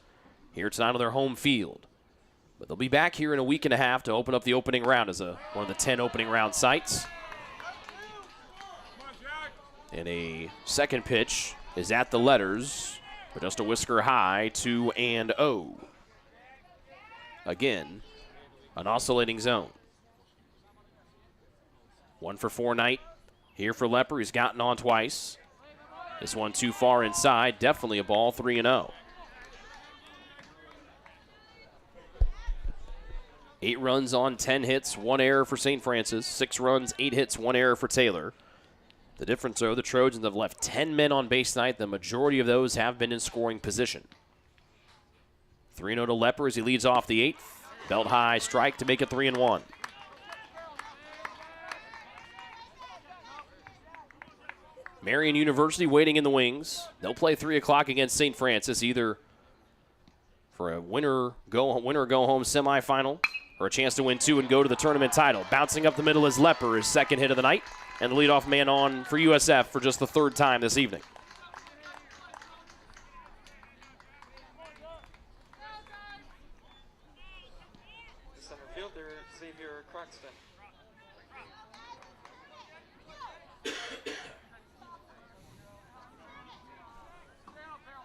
here tonight on their home field. But they'll be back here in a week and a half to open up the opening round as one of the 10 opening round sites. And a second pitch is at the letters for just a whisker high, 2-0. Again, an oscillating zone. 1-for-4 night here for Lepper. He's gotten on twice. This one too far inside. Definitely a ball, 3-0. 8 runs on 10 hits, 1 error for St. Francis. 6 runs, 8 hits, 1 error for Taylor. The difference, though, the Trojans have left 10 men on base tonight. The majority of those have been in scoring position. 3-0 to Lepper as he leads off the 8th. Belt high strike to make it 3-1. Marian University waiting in the wings. They'll play 3 o'clock against St. Francis, either for a winner go home semifinal or a chance to win 2 and go to the tournament title. Bouncing up the middle is Lepper, his second hit of the night, and the leadoff man on for USF for just the 3rd time this evening. Center fielder, Xavier Croxton.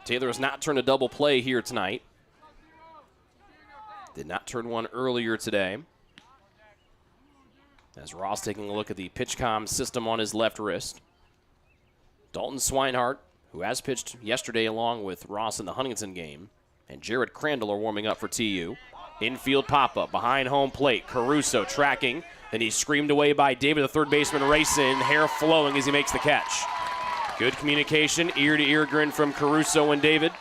Taylor has not turned a double play here tonight. Did not turn one earlier today. As Ross taking a look at the PitchCom system on his left wrist. Dalton Swinehart, who has pitched yesterday along with Ross in the Huntington game, and Jared Crandall are warming up for TU. Infield pop-up behind home plate. Caruso tracking. Then he's screamed away by David, the third baseman, racing, hair flowing as he makes the catch. Good communication, ear-to-ear grin from Caruso and David.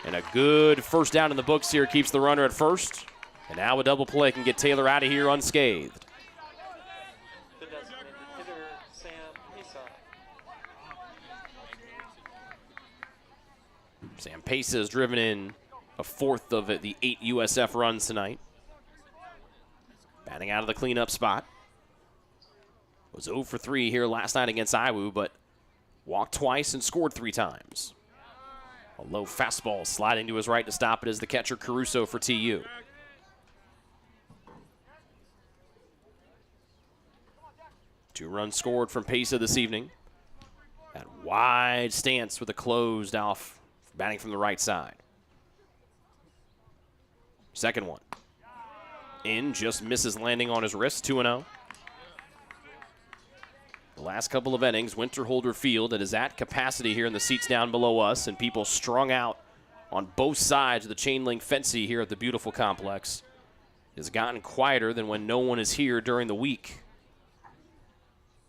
And a good first down in the books here keeps the runner at first. And now a double play can get Taylor out of here unscathed. The designated hitter, Sam Pesa. Sam Pesa has driven in a 4th of the 8 USF runs tonight. Batting out of the cleanup spot. Was 0 for 3 here last night against Iwu, but walked twice and scored 3 times. A low fastball sliding to his right to stop it as the catcher Caruso for TU. Two runs scored from Pesa this evening. That wide stance with a closed off, batting from the right side. Second one. In, just misses landing on his wrist, 2-0. The last couple of innings, Winterholder Field, that is at capacity here in the seats down below us, and people strung out on both sides of the chain link fencing here at the beautiful complex, has gotten quieter than when no one is here during the week.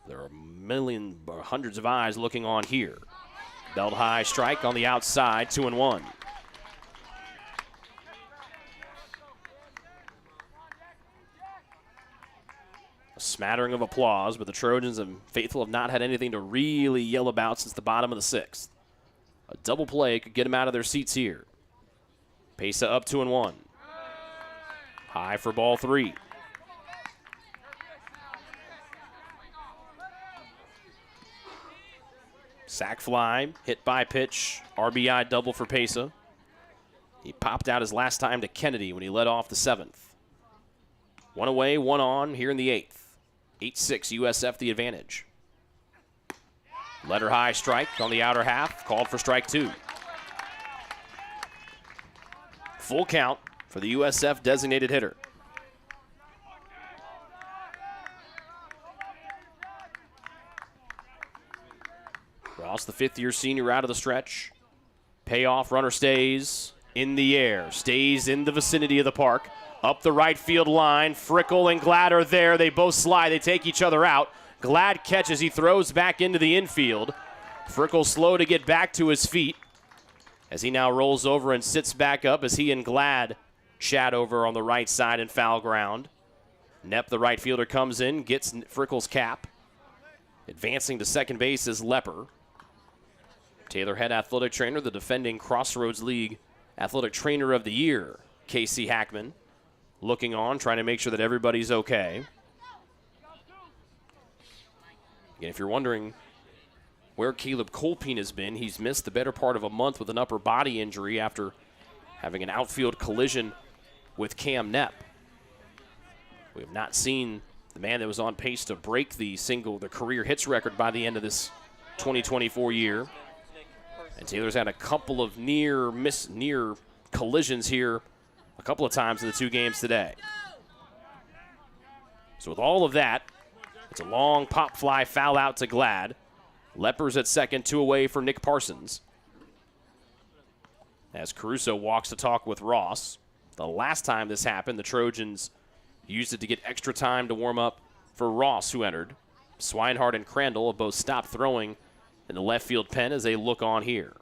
There are hundreds of eyes looking on here. Belt high strike on the outside, 2-1. A smattering of applause, but the Trojans and Faithful have not had anything to really yell about since the bottom of the 6th. A double play could get them out of their seats here. Pesa up 2-1. High for ball 3. Sack fly, hit by pitch, RBI double for Pesa. He popped out his last time to Kennedy when he led off the 7th. 1 away, 1 on here in the 8th. 8-6 USF the advantage. Letter high strike on the outer half, called for strike 2. Full count for the USF designated hitter. Ross, the 5th-year senior, out of the stretch. Payoff, runner stays in the air, stays in the vicinity of the park. Up the right field line, Frickle and Glad are there. They both slide, they take each other out. Glad catches, he throws back into the infield. Frickle slow to get back to his feet as he now rolls over and sits back up as he and Glad chat over on the right side in foul ground. Knepp, the right fielder, comes in, gets Frickle's cap. Advancing to second base is Lepper. Taylor head athletic trainer, the defending Crossroads League Athletic Trainer of the Year, Casey Hackman, looking on, trying to make sure that everybody's okay. Again, if you're wondering where Caleb Colpine has been, he's missed the better part of a month with an upper body injury after having an outfield collision with Cam Knepp. We have not seen the man that was on pace to break the career hits record by the end of this 2024 year. And Taylor's had a couple of near collisions here a couple of times in the two games today. So with all of that, it's a long pop fly foul out to Glad. Lepper's at second, 2 away for Nick Parsons. As Caruso walks to talk with Ross. The last time this happened, the Trojans used it to get extra time to warm up for Ross, who entered. Swinehart and Crandall have both stopped throwing in the left field pen as they look on here.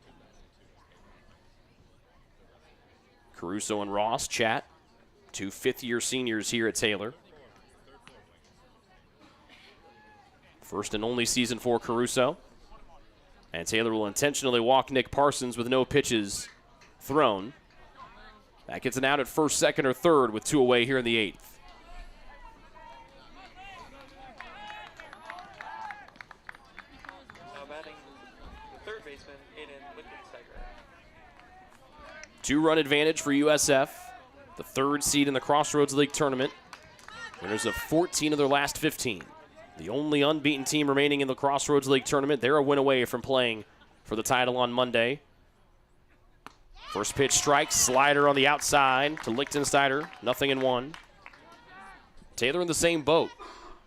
Caruso and Ross chat, 2 fifth-year seniors here at Taylor. First and only season for Caruso. And Taylor will intentionally walk Nick Parsons with no pitches thrown. That gets an out at first, second, or third with 2 away here in the 8th. Now batting the third baseman, Aiden Lichtensteiger. 2-run advantage for USF. The 3rd seed in the Crossroads League Tournament. Winners of 14 of their last 15. The only unbeaten team remaining in the Crossroads League Tournament. They're a win away from playing for the title on Monday. First pitch strike, slider on the outside to Lichtensteiger. 0-1. Taylor in the same boat.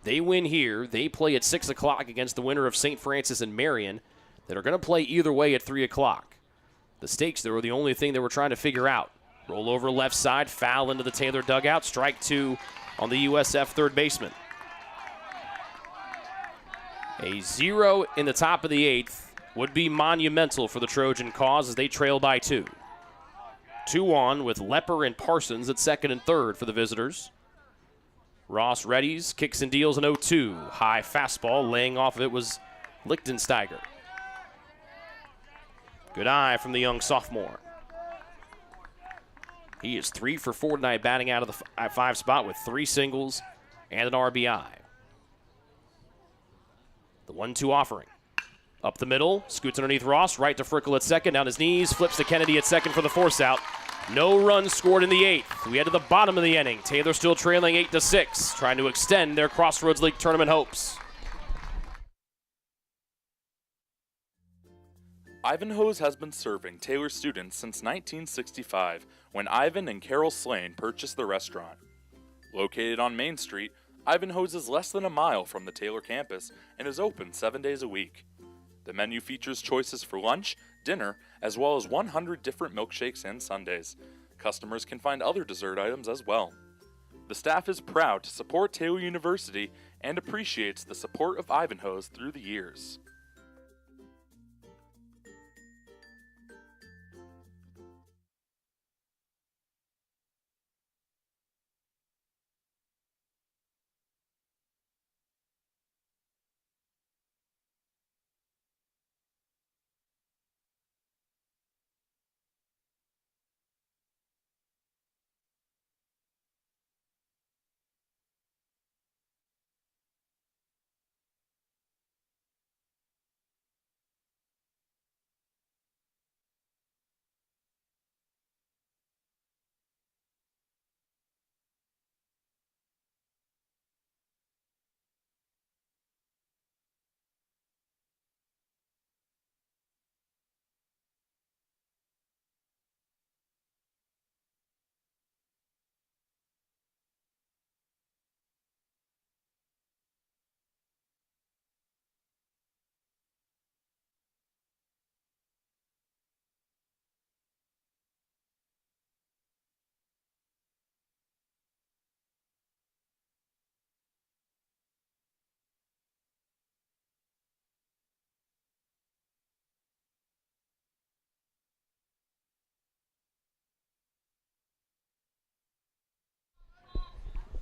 They win here. They play at 6 o'clock against the winner of St. Francis and Marion that are going to play either way at 3 o'clock. The stakes, though, were the only thing they were trying to figure out. Roll over left side, foul into the Taylor dugout. Strike 2 on the USF third baseman. A 0 in the top of the 8th would be monumental for the Trojan cause as they trail by 2. 2 on with Lepper and Parsons at second and third for the visitors. Ross readies, kicks and deals an 0-2. High fastball, laying off of it was Lichtensteiger. Good eye from the young sophomore. He is 3 for 4 tonight, batting out of the 5 spot with 3 singles and an RBI. The 1-2 offering. Up the middle, scoots underneath Ross, right to Frickle at second, down his knees, flips to Kennedy at second for the force out. No runs scored in the 8th. We head to the bottom of the inning. Taylor still trailing 8-6, trying to extend their Crossroads League Tournament hopes. Ivanhoe's has been serving Taylor students since 1965, when Ivan and Carol Slane purchased the restaurant. Located on Main Street, Ivanhoe's is less than a mile from the Taylor campus and is open 7 days a week. The menu features choices for lunch, dinner, as well as 100 different milkshakes and sundaes. Customers can find other dessert items as well. The staff is proud to support Taylor University and appreciates the support of Ivanhoe's through the years.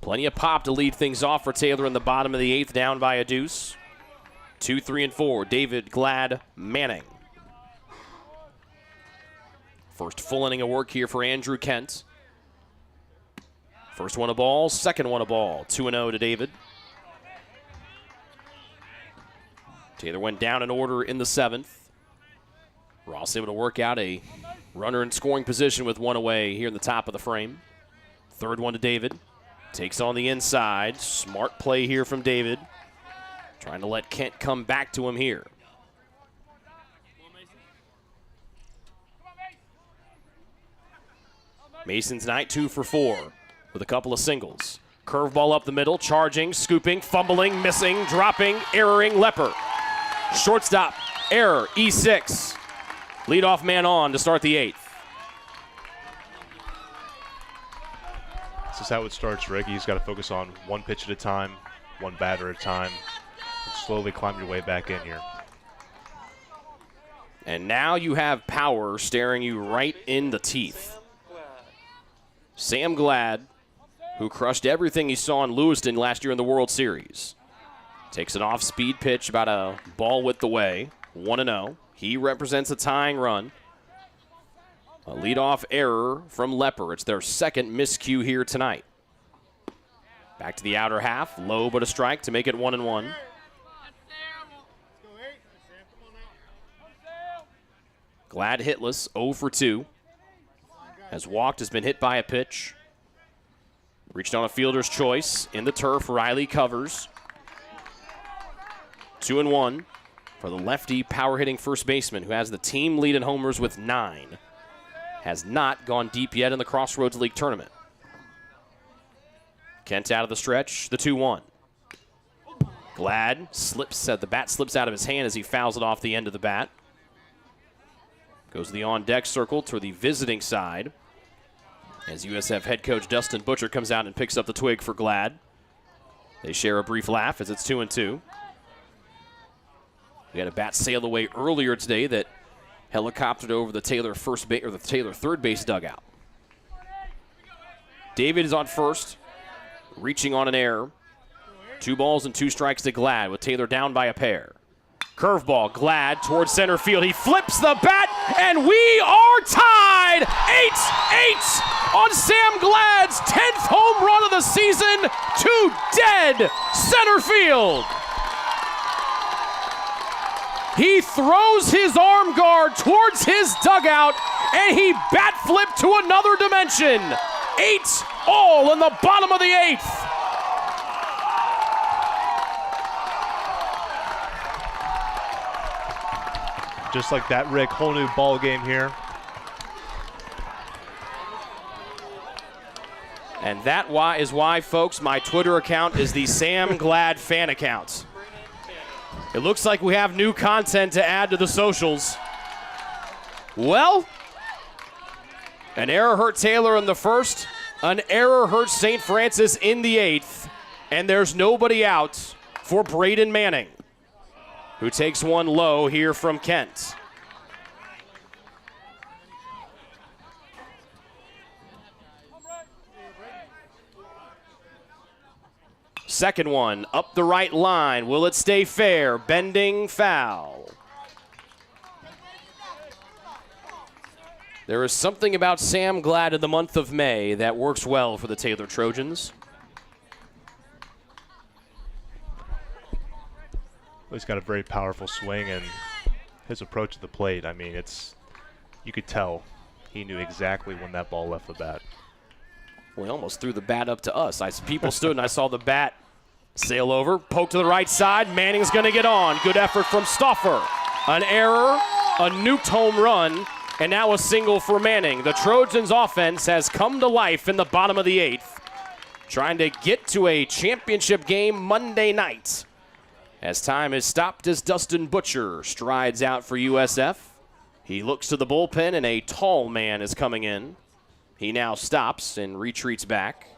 Plenty of pop to lead things off for Taylor in the bottom of the 8th, down by a deuce. 2, 3, and 4, David, Glad, Manning. First full inning of work here for Andrew Kent. First one a ball, second one a ball. 2-0 to David. Taylor went down in order in the 7th. Ross able to work out a runner in scoring position with one away here in the top of the frame. Third one to David. Takes on the inside. Smart play here from David. Trying to let Kent come back to him here. Mason's night 2 for 4 with a couple of singles. Curveball up the middle, charging, scooping, fumbling, missing, dropping, erroring, Lepper. Shortstop, error, E6. Leadoff man on to start the 8th. This is how it starts, Rick. He's got to focus on one pitch at a time, one batter at a time, and slowly climb your way back in here. And now you have power staring you right in the teeth. Sam Glad, who crushed everything he saw in Lewiston last year in the World Series. Takes an off-speed pitch about a ball width away, 1-0. He represents a tying run. A leadoff error from Lepper. It's their second miscue here tonight. Back to the outer half, low but a strike to make it 1-1. Glad hitless, 0 for 2. Has walked, has been hit by a pitch. Reached on a fielder's choice. In the turf, Riley covers. 2-1 for the lefty power-hitting first baseman who has the team lead in homers with 9. Has not gone deep yet in the Crossroads League Tournament. Kent out of the stretch, the 2-1. Glad slips, the bat slips out of his hand as he fouls it off the end of the bat. Goes to the on-deck circle to the visiting side as USF head coach Dustin Butcher comes out and picks up the twig for Glad. They share a brief laugh as it's 2-2. We had a bat sail away earlier today that helicoptered over the Taylor Taylor third base dugout. David is on first, reaching on an error. 2 balls and 2 strikes to Glad with Taylor down by a pair. Curveball, Glad towards center field. He flips the bat, and we are tied! 8-8 on Sam Glad's 10th home run of the season to dead center field. He throws his arm guard towards his dugout, and he bat flipped to another dimension. 8-all in the bottom of the 8th. Just like that, Rick, whole new ball game here. And that is why, folks, my Twitter account is the Sam Glad fan account. It looks like we have new content to add to the socials. Well, an error hurt Taylor in the first, an error hurt St. Francis in the 8th, and there's nobody out for Braden Manning, who takes one low here from Kent. Second one, up the right line. Will it stay fair? Bending foul. There is something about Sam Glad in the month of May that works well for the Taylor Trojans. He's got a very powerful swing, and his approach to the plate, I mean, you could tell he knew exactly when that ball left the bat. Well, he almost threw the bat up to us. People stood and I saw the bat sail over, poke to the right side. Manning's going to get on. Good effort from Stauffer. An error, a nuked home run, and now a single for Manning. The Trojans' offense has come to life in the bottom of the 8th, trying to get to a championship game Monday night. As time is stopped as Dustin Butcher strides out for USF. He looks to the bullpen, and a tall man is coming in. He now stops and retreats back.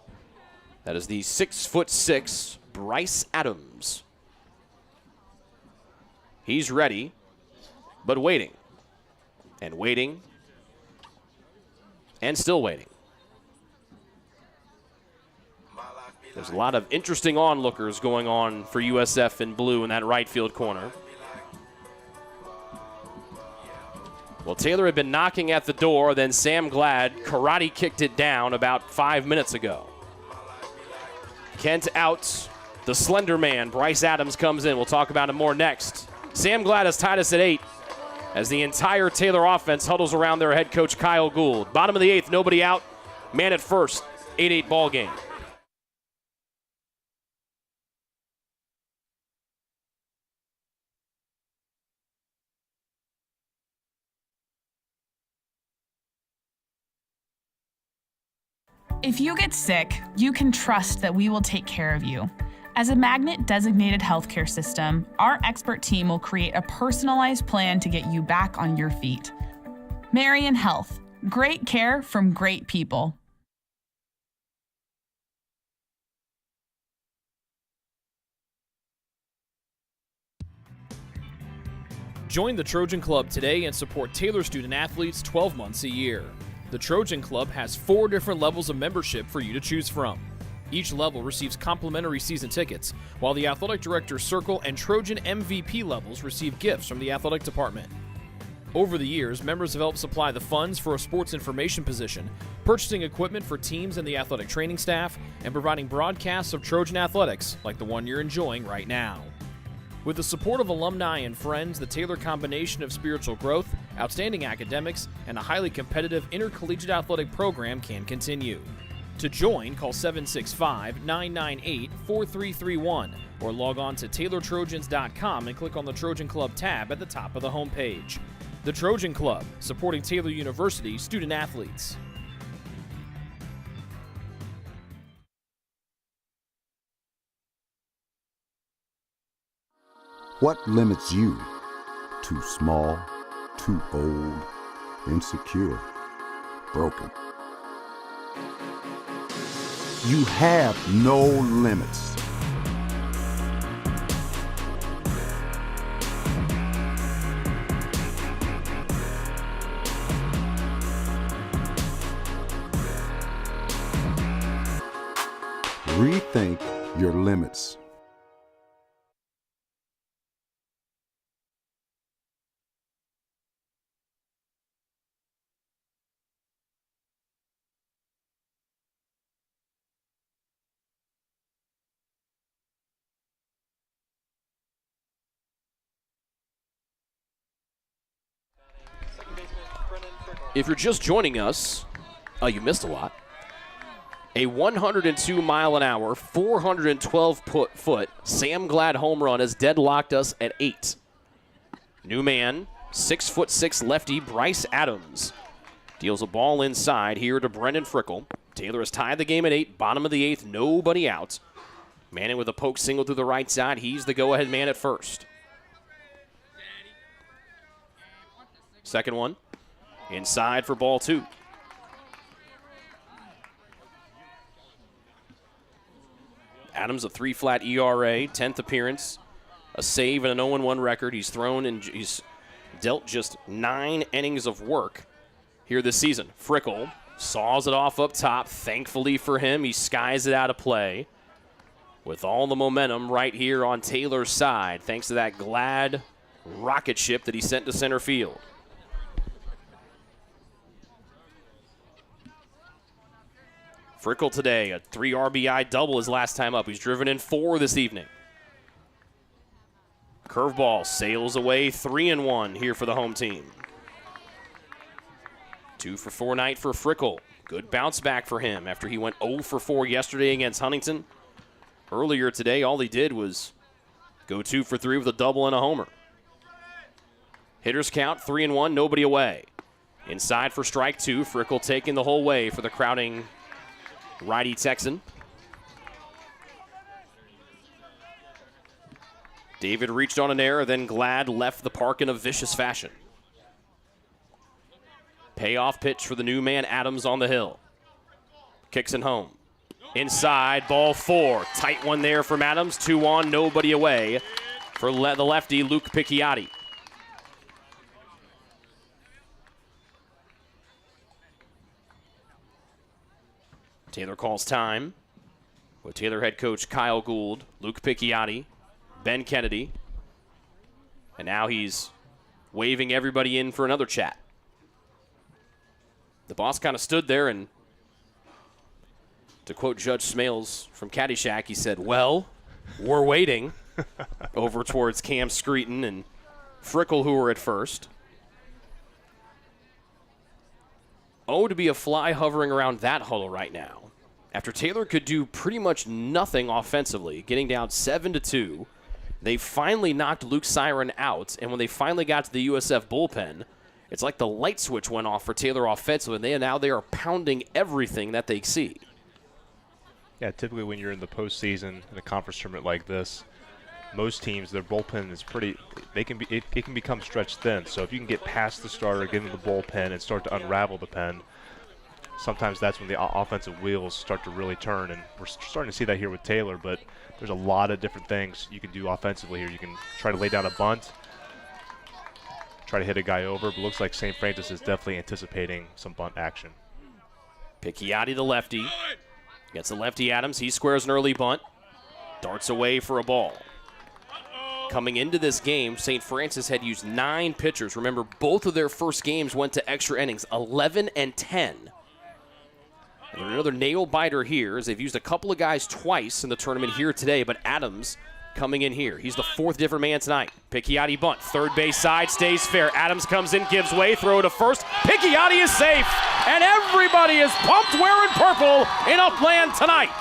That is the 6'6" Bryce Adams. He's ready, but waiting, and waiting, and still waiting. There's a lot of interesting onlookers going on for USF in blue in that right field corner. Well, Taylor had been knocking at the door, then Sam Glad karate kicked it down about 5 minutes ago. Kent out. The slender man, Bryce Adams, comes in. We'll talk about him more next. Sam Glad has tied us at 8 as the entire Taylor offense huddles around their head coach, Kyle Gould. Bottom of the 8th, nobody out. Man at first, 8-8 ball game. If you get sick, you can trust that we will take care of you. As a Magnet-designated healthcare system, our expert team will create a personalized plan to get you back on your feet. Marion Health. Great care from great people. Join the Trojan Club today and support Taylor student athletes 12 months a year. The Trojan Club has 4 different levels of membership for you to choose from. Each level receives complimentary season tickets, while the Athletic Director's Circle and Trojan MVP levels receive gifts from the athletic department. Over the years, members have helped supply the funds for a sports information position, purchasing equipment for teams and the athletic training staff, and providing broadcasts of Trojan athletics like the one you're enjoying right now. With the support of alumni and friends, the Taylor combination of spiritual growth, outstanding academics, and a highly competitive intercollegiate athletic program can continue. To join, call 765-998-4331 or log on to TaylorTrojans.com and click on the Trojan Club tab at the top of the homepage. The Trojan Club, supporting Taylor University student athletes. What limits you? Too small, too old, insecure, broken. You have no limits. Rethink your limits. If you're just joining us, you missed a lot. A 102 mile an hour, 412 foot Sam Glad home run has deadlocked us at 8. New man, 6'6" lefty Bryce Adams deals a ball inside here to Brendan Frickle. Taylor has tied the game at 8, bottom of the 8th, nobody out. Manning with a poke single through the right side. He's the go-ahead man at first. Second one. Inside for ball 2. Adams, a 3-flat ERA, 10th appearance, a save and an 0-1 record. He's thrown and he's dealt just 9 innings of work here this season. Frickle saws it off up top. Thankfully for him, he skies it out of play with all the momentum right here on Taylor's side, thanks to that Glad rocket ship that he sent to center field. Frickle today, a 3 RBI double his last time up. He's driven in 4 this evening. Curveball sails away, 3-1 here for the home team. 2 for 4 night for Frickle. Good bounce back for him after he went 0 for 4 yesterday against Huntington. Earlier today, all he did was go 2 for 3 with a double and a homer. Hitters count, 3-1, nobody away. Inside for strike 2, Frickle taking the whole way for the crowding righty Texan. David reached on an error, then Glad left the park in a vicious fashion. Payoff pitch for the new man Adams on the hill. Kicks it home. Inside, ball 4. Tight one there from Adams. 2 on, nobody away for the lefty Luke Picchiotti. Taylor calls time with Taylor head coach Kyle Gould, Luke Picchiotti, Ben Kennedy, and now he's waving everybody in for another chat. The boss kind of stood there, and to quote Judge Smales from Caddyshack, he said, "Well, we're waiting," over towards Cam Screeton and Frickle, who were at first. Oh, to be a fly hovering around that huddle right now. After Taylor could do pretty much nothing offensively, getting down 7-2, they finally knocked Luke Siren out, and when they finally got to the USF bullpen, it's like the light switch went off for Taylor offensively, and now they are pounding everything that they see. Yeah, typically when you're in the postseason in a conference tournament like this, most teams, their bullpen is pretty, it can become stretched thin. So if you can get past the starter, get into the bullpen, and start to unravel the pen, sometimes that's when the offensive wheels start to really turn. And we're starting to see that here with Taylor, but there's a lot of different things you can do offensively here. You can try to lay down a bunt, try to hit a guy over, but it looks like St. Francis is definitely anticipating some bunt action. Picchiotti, the lefty, gets the lefty Adams. He squares an early bunt, darts away for a ball. Coming into this game, St. Francis had used 9 pitchers. Remember, both of their first games went to extra innings, 11 and 10. And another nail biter here, as they've used a couple of guys twice in the tournament here today, but Adams coming in here. He's the 4th different man tonight. Picchiotti bunt, third base side, stays fair. Adams comes in, gives way, throw to first. Picchiotti is safe, and everybody is pumped wearing purple in Upland tonight.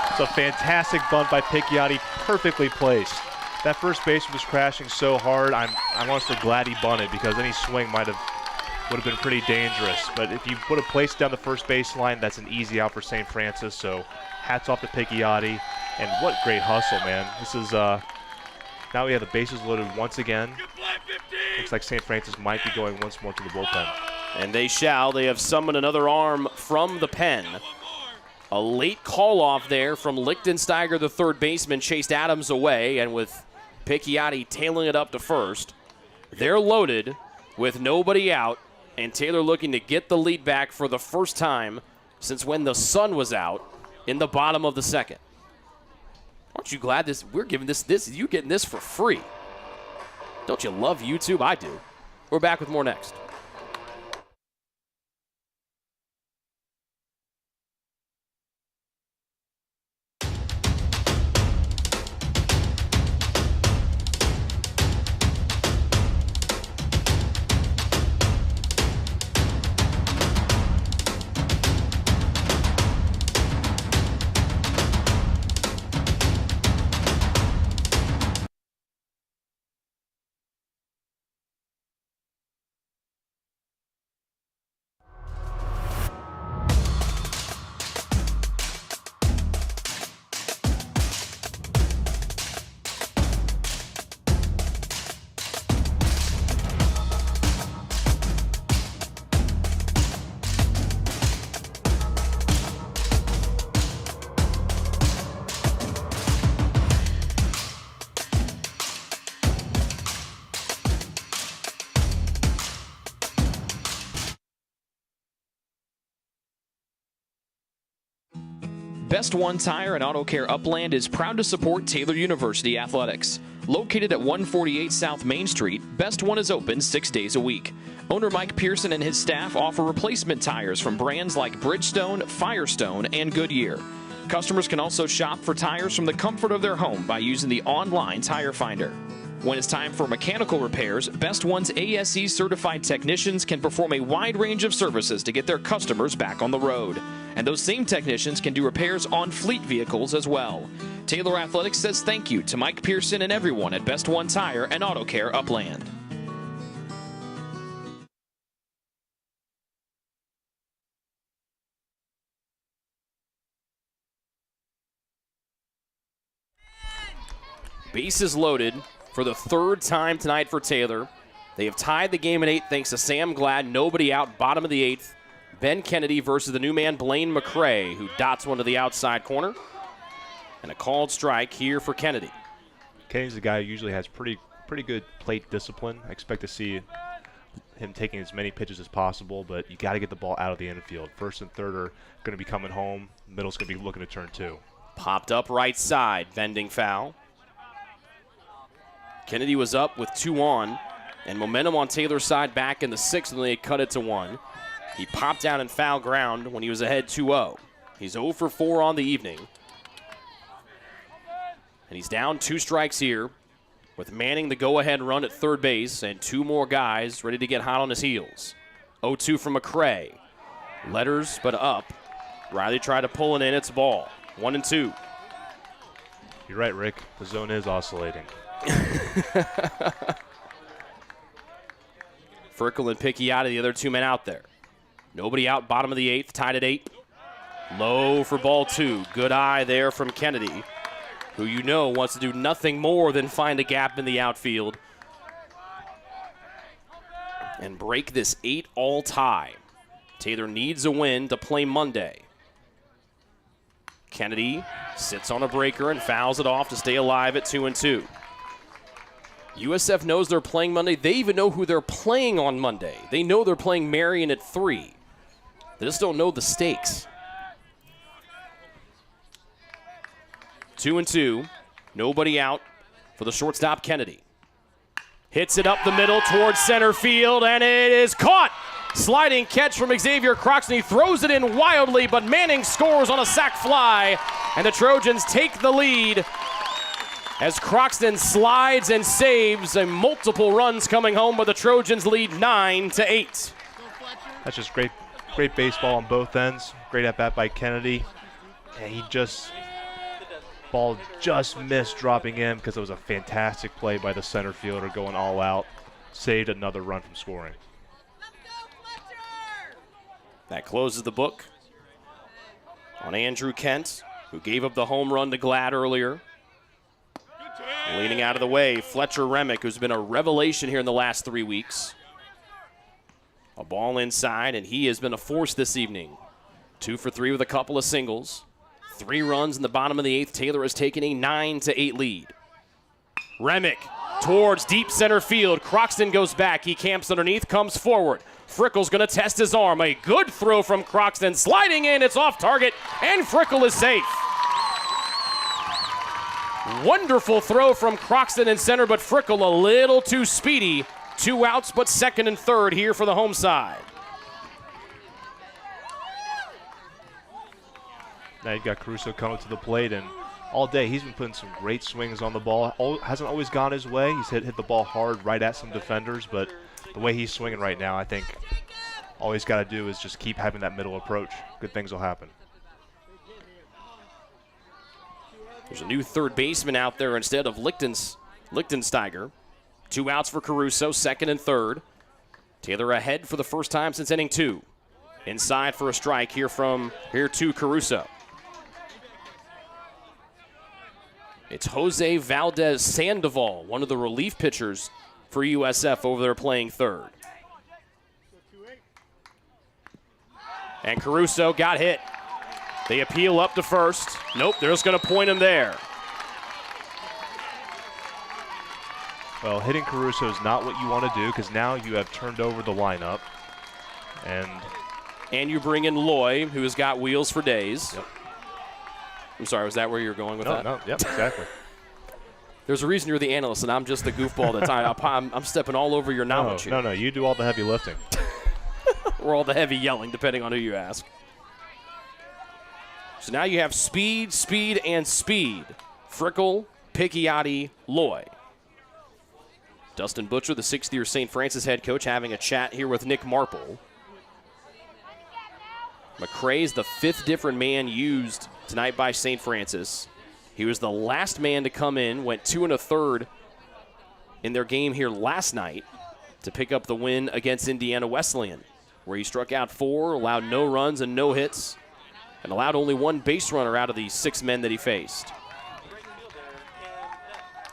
It's a fantastic bunt by Picchiotti, perfectly placed. That first baseman was crashing so hard. I'm honestly glad he bunted, because any swing would have been pretty dangerous. But if you put a place down the first baseline, that's an easy out for St. Francis. So hats off to Picchiotti, and what great hustle, man. This is now we have the bases loaded once again. Looks like St. Francis might be going once more to the bullpen. And they shall. They have summoned another arm from the pen. A late call-off there from Lichtensteiger, the third baseman, chased Adams away, and with Picchiotti tailing it up to first, they're loaded with nobody out, and Taylor looking to get the lead back for the first time since when the sun was out in the bottom of the second. Aren't you glad we're giving this you getting this for free? Don't you love YouTube? I do. We're back with more next. Best One Tire and Auto Care Upland is proud to support Taylor University Athletics. Located at 148 South Main Street, Best One is open 6 days a week. Owner Mike Pearson and his staff offer replacement tires from brands like Bridgestone, Firestone, and Goodyear. Customers can also shop for tires from the comfort of their home by using the online tire finder. When it's time for mechanical repairs, Best One's ASE certified technicians can perform a wide range of services to get their customers back on the road. And those same technicians can do repairs on fleet vehicles as well. Taylor Athletics says thank you to Mike Pearson and everyone at Best One Tire and Auto Care Upland. Bases loaded for the third time tonight for Taylor. They have tied the game at 8 thanks to Sam Glad. Nobody out, bottom of the 8th. Ben Kennedy versus the new man, Blaine McCray, who dots one to the outside corner. And a called strike here for Kennedy. Kennedy's a guy who usually has pretty good plate discipline. I expect to see him taking as many pitches as possible, but you got to get the ball out of the infield. First and third are going to be coming home. Middle's going to be looking to turn 2. Popped up right side, bending foul. Kennedy was up with 2 on, and momentum on Taylor's side back in the 6th, and they cut it to 1. He popped out in foul ground when he was ahead 2-0. He's 0 for 4 on the evening. And he's down 2 strikes here with Manning the go-ahead run at third base and 2 more guys ready to get hot on his heels. 0-2 from McCray. Letters, but up. Riley tried to pull it in. It's ball. 1-2. You're right, Rick. The zone is oscillating. Frickel and Picchiotti, the other 2 men out there. Nobody out, bottom of the 8th, tied at 8. Low for ball 2. Good eye there from Kennedy, who you know wants to do nothing more than find a gap in the outfield and break this 8-all tie. Taylor needs a win to play Monday. Kennedy sits on a breaker and fouls it off to stay alive at 2-2. USF knows they're playing Monday. They even know who they're playing on Monday. They know they're playing Marion at 3. They just don't know the stakes. 2-2. Nobody out for the shortstop, Kennedy. Hits it up the middle towards center field, and it is caught. Sliding catch from Xavier Croxton. He throws it in wildly, but Manning scores on a sac fly, and the Trojans take the lead as Croxton slides and saves, and multiple runs coming home, but the Trojans lead 9-8. That's just great baseball on both ends. Great at bat by Kennedy. And ball just missed dropping in because it was a fantastic play by the center fielder going all out. Saved another run from scoring. That closes the book on Andrew Kent, who gave up the home run to Glad earlier. Leaning out of the way, Fletcher Remick, who's been a revelation here in the last 3 weeks. A ball inside, and he has been a force this evening. 2 for 3 with a couple of singles. 3 runs in the bottom of the 8th. Taylor has taken a 9-8 lead. Remick towards deep center field. Croxton goes back. He camps underneath, comes forward. Frickel's going to test his arm. A good throw from Croxton. Sliding in, it's off target, and Frickel is safe. Wonderful throw from Croxton in center, but Frickel a little too speedy. 2 outs, but second and third here for the home side. Now you've got Caruso coming to the plate, and all day he's been putting some great swings on the ball. Hasn't always gone his way. He's hit the ball hard right at some defenders, but the way he's swinging right now, I think all he's got to do is just keep having that middle approach. Good things will happen. There's a new third baseman out there instead of Lichtensteiger. 2 outs for Caruso, second and third. Taylor ahead for the first time since inning 2. Inside for a strike here to Caruso. It's Jose Valdez Sandoval, one of the relief pitchers for USF over there playing third. And Caruso got hit. They appeal up to first. Nope, they're just going to point him there. Well, hitting Caruso is not what you want to do because now you have turned over the lineup. And you bring in Loy, who has got wheels for days. Yep. I'm sorry, was that where you were going with that? No, yep, exactly. There's a reason you're the analyst and I'm just the goofball that I'm stepping all over your knowledge here. No, you do all the heavy lifting. Or all the heavy yelling, depending on who you ask. So now you have speed, and speed. Frickel, Picchiotti, Loy. Dustin Butcher, the 6th-year St. Francis head coach, having a chat here with Nick Marple. McCray's the 5th different man used tonight by St. Francis. He was the last man to come in, went 2 1/3 in their game here last night to pick up the win against Indiana Wesleyan, where he struck out 4, allowed no runs and no hits, and allowed only 1 base runner out of the 6 men that he faced.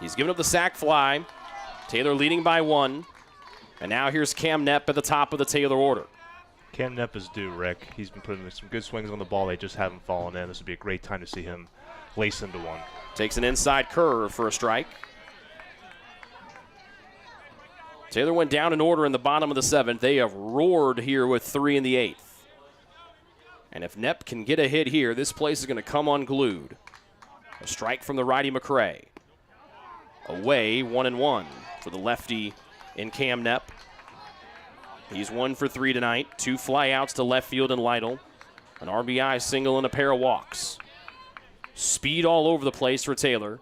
He's given up the sac fly. Taylor leading by 1. And now here's Cam Knepp at the top of the Taylor order. Cam Knepp is due, Rick. He's been putting some good swings on the ball. They just haven't fallen in. This would be a great time to see him lace into one. Takes an inside curve for a strike. Taylor went down in order in the bottom of the 7th. They have roared here with 3 in the 8th. And if Knepp can get a hit here, this place is going to come unglued. A strike from the righty McCray. Away, 1-1 for the lefty in Cam Nepp. He's 1 for 3 tonight. 2 flyouts to left field and Lytle. An RBI single and a pair of walks. Speed all over the place for Taylor.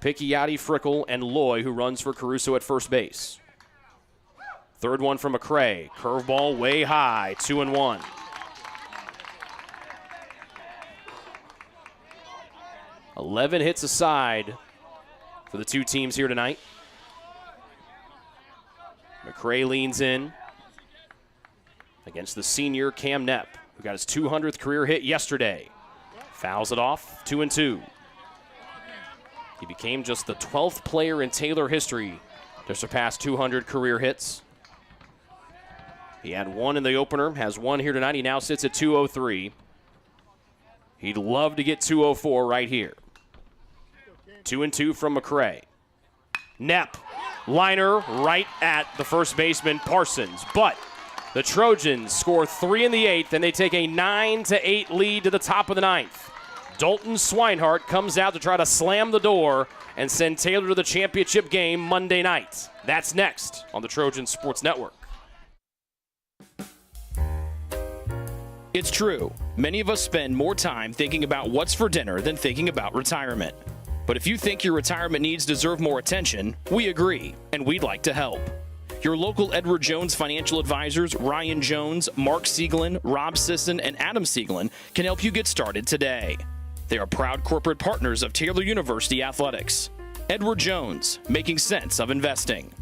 Picciotti, Frickle, and Loy, who runs for Caruso at first base. Third one from McCray. Curveball way high, 2-1. $11 hits aside for the two teams here tonight. McCray leans in against the senior Cam Nepp, who got his 200th career hit yesterday. Fouls it off, 2-2. He became just the 12th player in Taylor history to surpass 200 career hits. He had 1 in the opener, has 1 here tonight. He now sits at 203. He'd love to get 204 right here. 2-2 from McCray. Nepp, liner right at the first baseman Parsons, but the Trojans score 3 in the 8th, and they take a 9-8 lead to the top of the 9th. Dalton Swinehart comes out to try to slam the door and send Taylor to the championship game Monday night. That's next on the Trojan Sports Network. It's true. Many of us spend more time thinking about what's for dinner than thinking about retirement. But if you think your retirement needs deserve more attention, we agree, and we'd like to help. Your local Edward Jones financial advisors, Ryan Jones, Mark Sieglin, Rob Sisson, and Adam Sieglin, can help you get started today. They are proud corporate partners of Taylor University Athletics. Edward Jones, making sense of investing.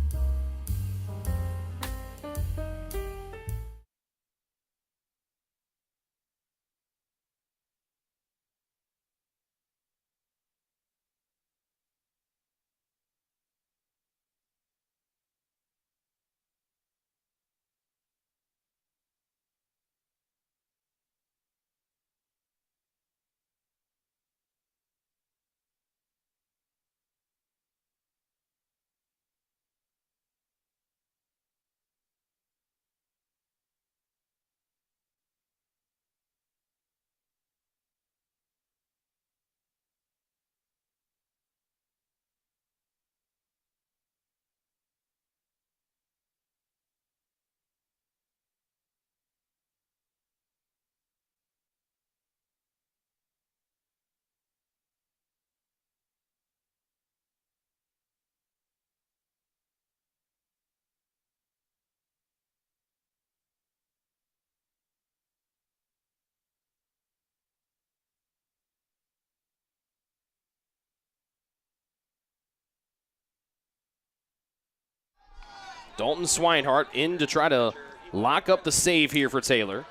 Dalton Swinehart in to try to lock up the save here for Taylor.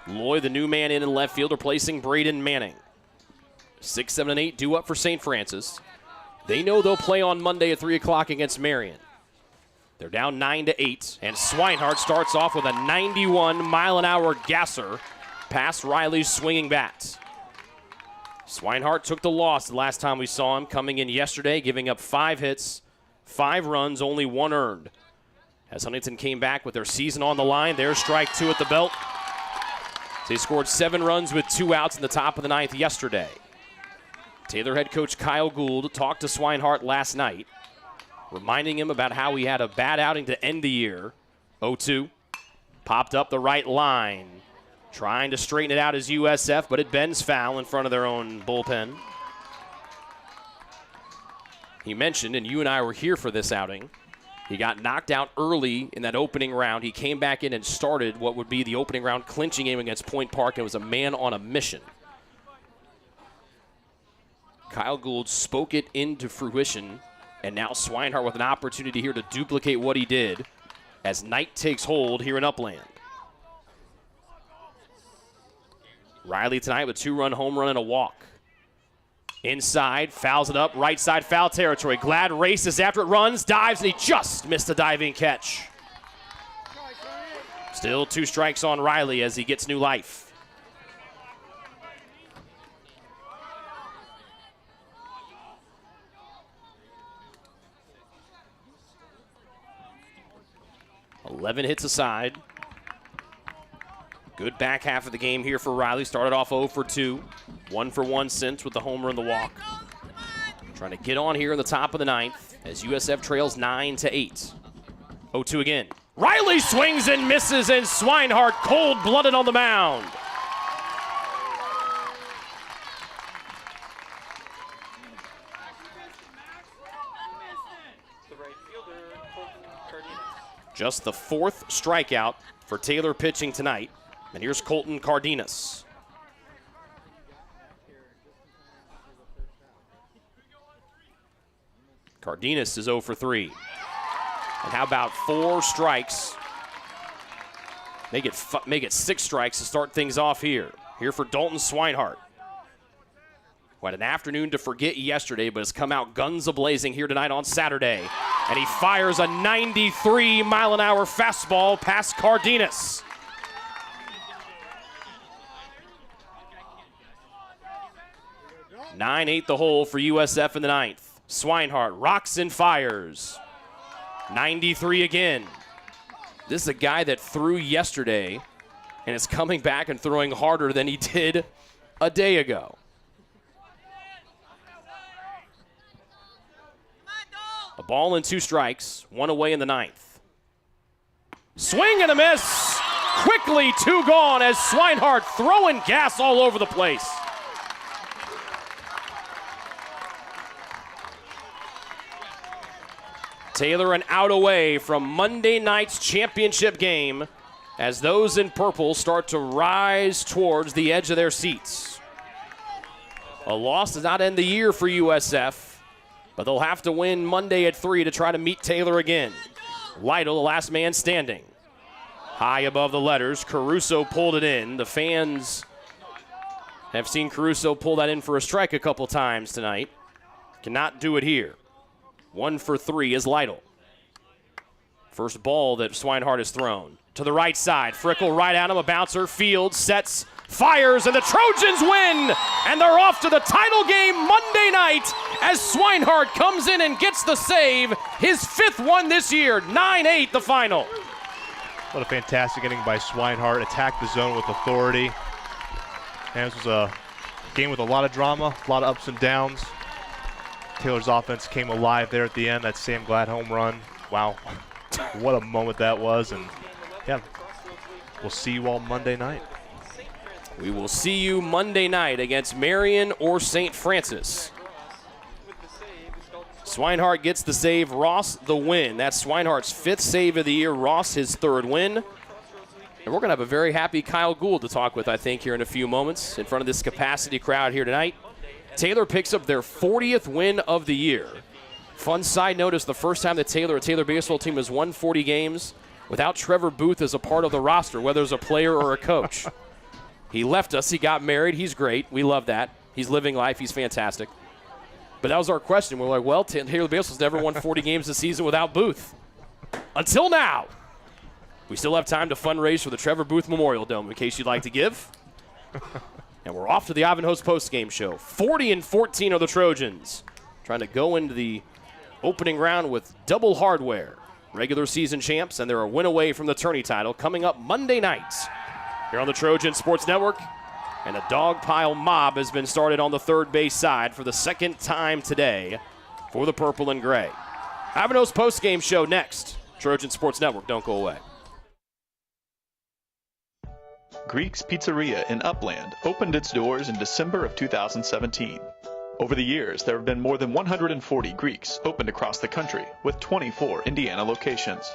Loy, the new man in left field, replacing Braden Manning. 6, 7, and 8 due up for St. Francis. They know they'll play on Monday at 3 o'clock against Marion. They're down 9-8, and Swinehart starts off with a 91-mile-an-hour gasser past Riley's swinging bat. Swinehart took the loss the last time we saw him, coming in yesterday, giving up 5 hits, 5 runs, only 1 earned. As Huntington came back with their season on the line, there's strike 2 at the belt. They scored 7 runs with 2 outs in the top of the 9th yesterday. Taylor head coach Kyle Gould talked to Swinehart last night, reminding him about how he had a bad outing to end the year. 0-2. Popped up the right line. Trying to straighten it out as USF, but it bends foul in front of their own bullpen. He mentioned, and you and I were here for this outing, he got knocked out early in that opening round. He came back in and started what would be the opening round clinching game against Point Park. It was a man on a mission. Kyle Gould spoke it into fruition, and now Swinehart with an opportunity here to duplicate what he did as night takes hold here in Upland. Riley tonight with 2-run home run and a walk. Inside, fouls it up, right side foul territory. Glad races after it, runs, dives, and he just missed a diving catch. Still 2 strikes on Riley as he gets new life. $11 hits aside. Good back half of the game here for Riley. Started off 0 for 2. 1 for 1 since with the homer and the walk. Trying to get on here in the top of the ninth as USF trails 9-8. 0-2 again. Riley swings and misses, and Swinehart cold-blooded on the mound. The right fielder, Colton Cardenas. Just the 4th strikeout for Taylor pitching tonight. And here's Colton Cardenas. Cardenas is 0 for 3. And how about 4 strikes? Make it 6 strikes to start things off here. Here for Dalton Swinehart. Who had an afternoon to forget yesterday, but has come out guns a-blazing here tonight on Saturday. And he fires a 93-mile-an-hour fastball past Cardenas. (9-8) the hole for USF in the ninth. Swinehart rocks and fires. 93 again. This is a guy that threw yesterday and is coming back and throwing harder than he did a day ago. A ball and 2 strikes, 1 away in the ninth. Swing and a miss. Quickly 2 gone as Swinehart throwing gas all over the place. Taylor an out away from Monday night's championship game as those in purple start to rise towards the edge of their seats. A loss does not end the year for USF, but they'll have to win Monday at 3 to try to meet Taylor again. Lytle, the last man standing. High above the letters, Caruso pulled it in. The fans have seen Caruso pull that in for a strike a couple times tonight. Cannot do it here. 1 for 3 is Lytle. First ball that Swinehart has thrown. To the right side, Frickle right at him, a bouncer, fields, sets, fires, and the Trojans win! And they're off to the title game Monday night as Swinehart comes in and gets the save, his 5th one this year. 9-8 the final. What a fantastic inning by Swinehart. Attacked the zone with authority. And this was a game with a lot of drama, a lot of ups and downs. Taylor's offense came alive there at the end. That Sam Glad home run. Wow. What a moment that was. And yeah, we'll see you all Monday night. We will see you Monday night against Marion or St. Francis. Swinehart gets the save, Ross the win. That's Swinehart's 5th save of the year, Ross his 3rd win. And we're going to have a very happy Kyle Gould to talk with, I think, here in a few moments in front of this capacity crowd here tonight. Taylor picks up their 40th win of the year. Fun side note is the first time that a Taylor baseball team has won 40 games without Trevor Booth as a part of the roster, whether as a player or a coach. He left us. He got married. He's great. We love that. He's living life. He's fantastic. But that was our question. We're like, well, Taylor baseball's never won 40 games this season without Booth. Until now. We still have time to fundraise for the Trevor Booth Memorial Dome in case you'd like to give. And we're off to the Ivanhoe's postgame show. 40-14 are the Trojans. Trying to go into the opening round with double hardware. Regular season champs, and they're a win away from the tourney title coming up Monday nights here on the Trojan Sports Network. And a dog pile mob has been started on the third base side for the 2nd time today for the purple and gray. Ivanhoe's postgame show next. Trojan Sports Network, don't go away. Greek's Pizzeria in Upland opened its doors in December of 2017. Over the years, there have been more than 140 Greeks opened across the country, with 24 Indiana locations.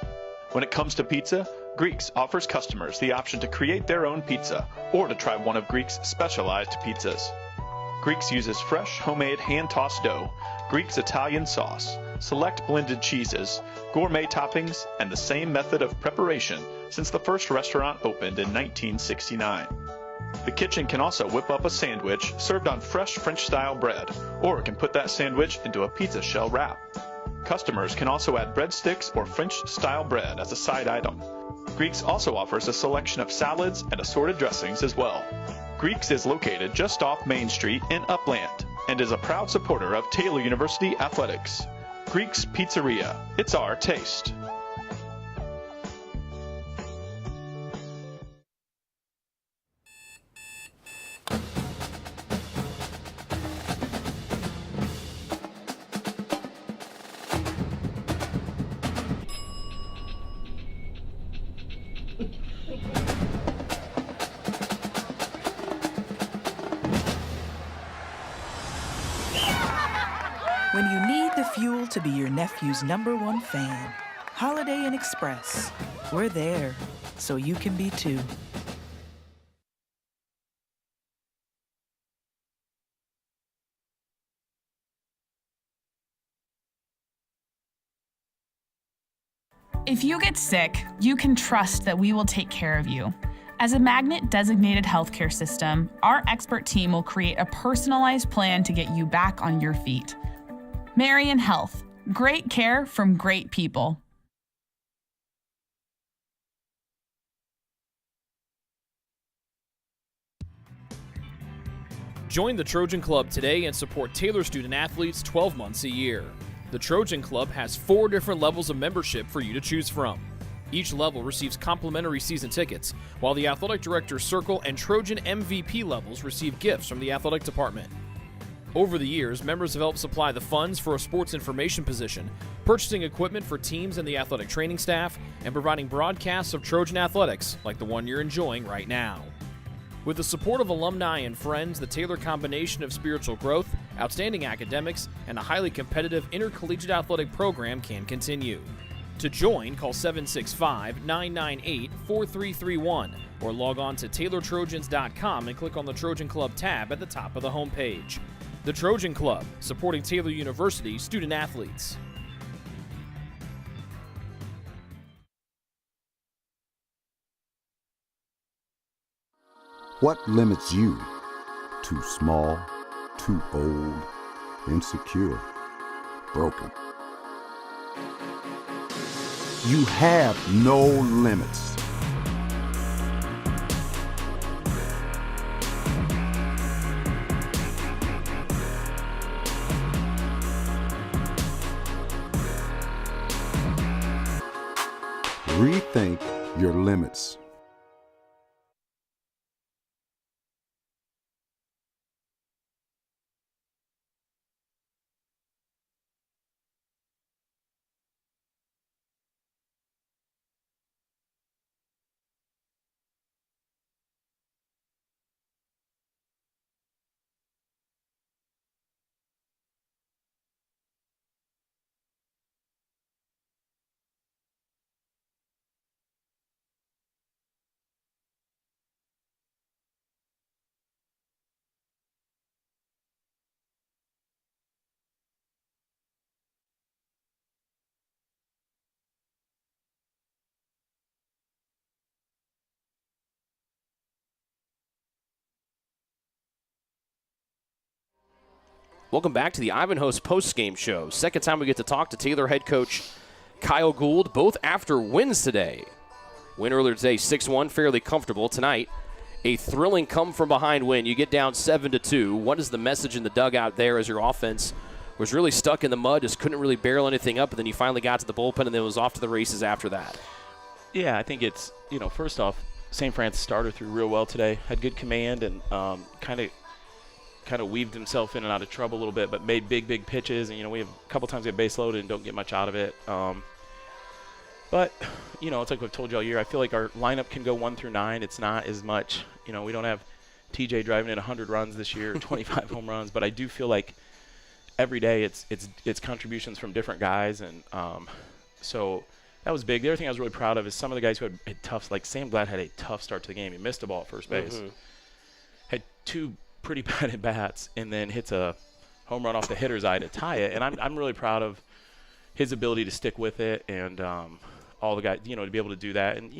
When it comes to pizza, Greeks offers customers the option to create their own pizza or to try one of Greek's specialized pizzas. Greeks uses fresh, homemade, hand-tossed dough, Greek's Italian sauce, select blended cheeses, gourmet toppings, and the same method of preparation since the first restaurant opened in 1969. The kitchen can also whip up a sandwich served on fresh French-style bread, or it can put that sandwich into a pizza shell wrap. Customers can also add breadsticks or French-style bread as a side item. Greeks also offers a selection of salads and assorted dressings as well. Greeks is located just off Main Street in Upland and is a proud supporter of Taylor University Athletics. Greek's Pizzeria, it's our taste. When you need the fuel to be your nephew's #1 fan, Holiday Inn Express. We're there, so you can be too. If you get sick, you can trust that we will take care of you. As a Magnet-designated healthcare system, our expert team will create a personalized plan to get you back on your feet. Marion Health. Great care from great people. Join the Trojan Club today and support Taylor student athletes 12 months a year. The Trojan Club has 4 different levels of membership for you to choose from. Each level receives complimentary season tickets, while the Athletic Director's Circle and Trojan MVP levels receive gifts from the athletic department. Over the years, members have helped supply the funds for a sports information position, purchasing equipment for teams and the athletic training staff, and providing broadcasts of Trojan athletics like the one you're enjoying right now. With the support of alumni and friends, the Taylor combination of spiritual growth, outstanding academics, and a highly competitive intercollegiate athletic program can continue. To join, call 765-998-4331 or log on to TaylorTrojans.com and click on the Trojan Club tab at the top of the homepage. The Trojan Club, supporting Taylor University student athletes. What limits you? Too small, too old, insecure, broken. You have no limits. Rethink your limits. Welcome back to the Ivanhoe's post-game show. Second time we get to talk to Taylor head coach Kyle Gould, both after wins today. Win earlier today, 6-1, fairly comfortable. Tonight, a thrilling come-from-behind win. You get down 7-2. What is the message in the dugout there as your offense was really stuck in the mud, just couldn't really barrel anything up, and then you finally got to the bullpen, and then it was off to the races after that? Yeah, I think it's, first off, St. Francis starter threw real well today, had good command, and kind of weaved himself in and out of trouble a little bit, but made big pitches. And, we have a couple times get base loaded and don't get much out of it. But, it's like I've told you all year, I feel like our lineup can go 1 through 9. It's not as much, we don't have TJ driving in 100 runs this year, 25 home runs, but I do feel like every day it's contributions from different guys. And so that was big. The other thing I was really proud of is some of the guys who had tough, like Sam Glad had a tough start to the game. He missed a ball at first base. Mm-hmm. Had 2 pretty bad at bats, and then hits a home run off the hitter's eye to tie it. And I'm really proud of his ability to stick with it, and all the guys, to be able to do that. And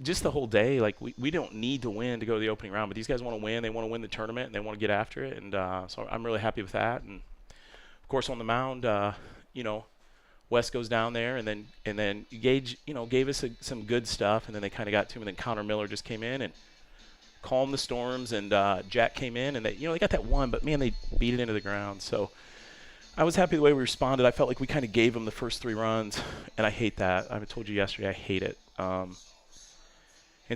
just the whole day, like we don't need to win to go to the opening round, but these guys want to win. They want to win the tournament, and they want to get after it. And so I'm really happy with that. And of course on the mound, Wes goes down there, and then Gage, gave us some good stuff, and then they kind of got to him, and then Connor Miller just came in and calm the storms, and Jack came in, and they got that one, but man, they beat it into the ground. So I was happy the way we responded. I felt like we kind of gave them the first 3 runs, and I hate that. I told you yesterday I hate it. And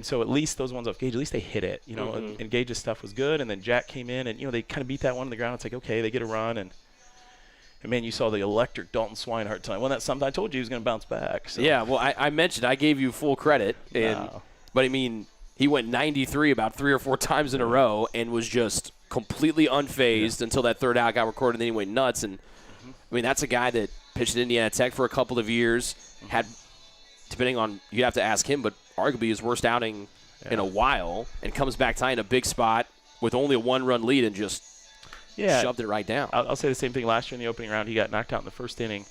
so at least those ones off Gage, at least they hit it, mm-hmm. and Gage's stuff was good. And then Jack came in, and they kind of beat that one to the ground. It's like, okay, they get a run, and man, you saw the electric Dalton Swinehart tonight. Well, that's something I told you he was going to bounce back. So. Yeah, well, I mentioned I gave you full credit, but I mean, he went 93 about 3 or 4 times in a row and was just completely unfazed until that third out got recorded, and then he went nuts. And I mean, that's a guy that pitched at Indiana Tech for a couple of years, had, depending on, you'd have to ask him, but arguably his worst outing in a while, and comes back tying a big spot with only a 1-run lead and just shoved it right down. I'll say the same thing last year in the opening round. He got knocked out in the first inning,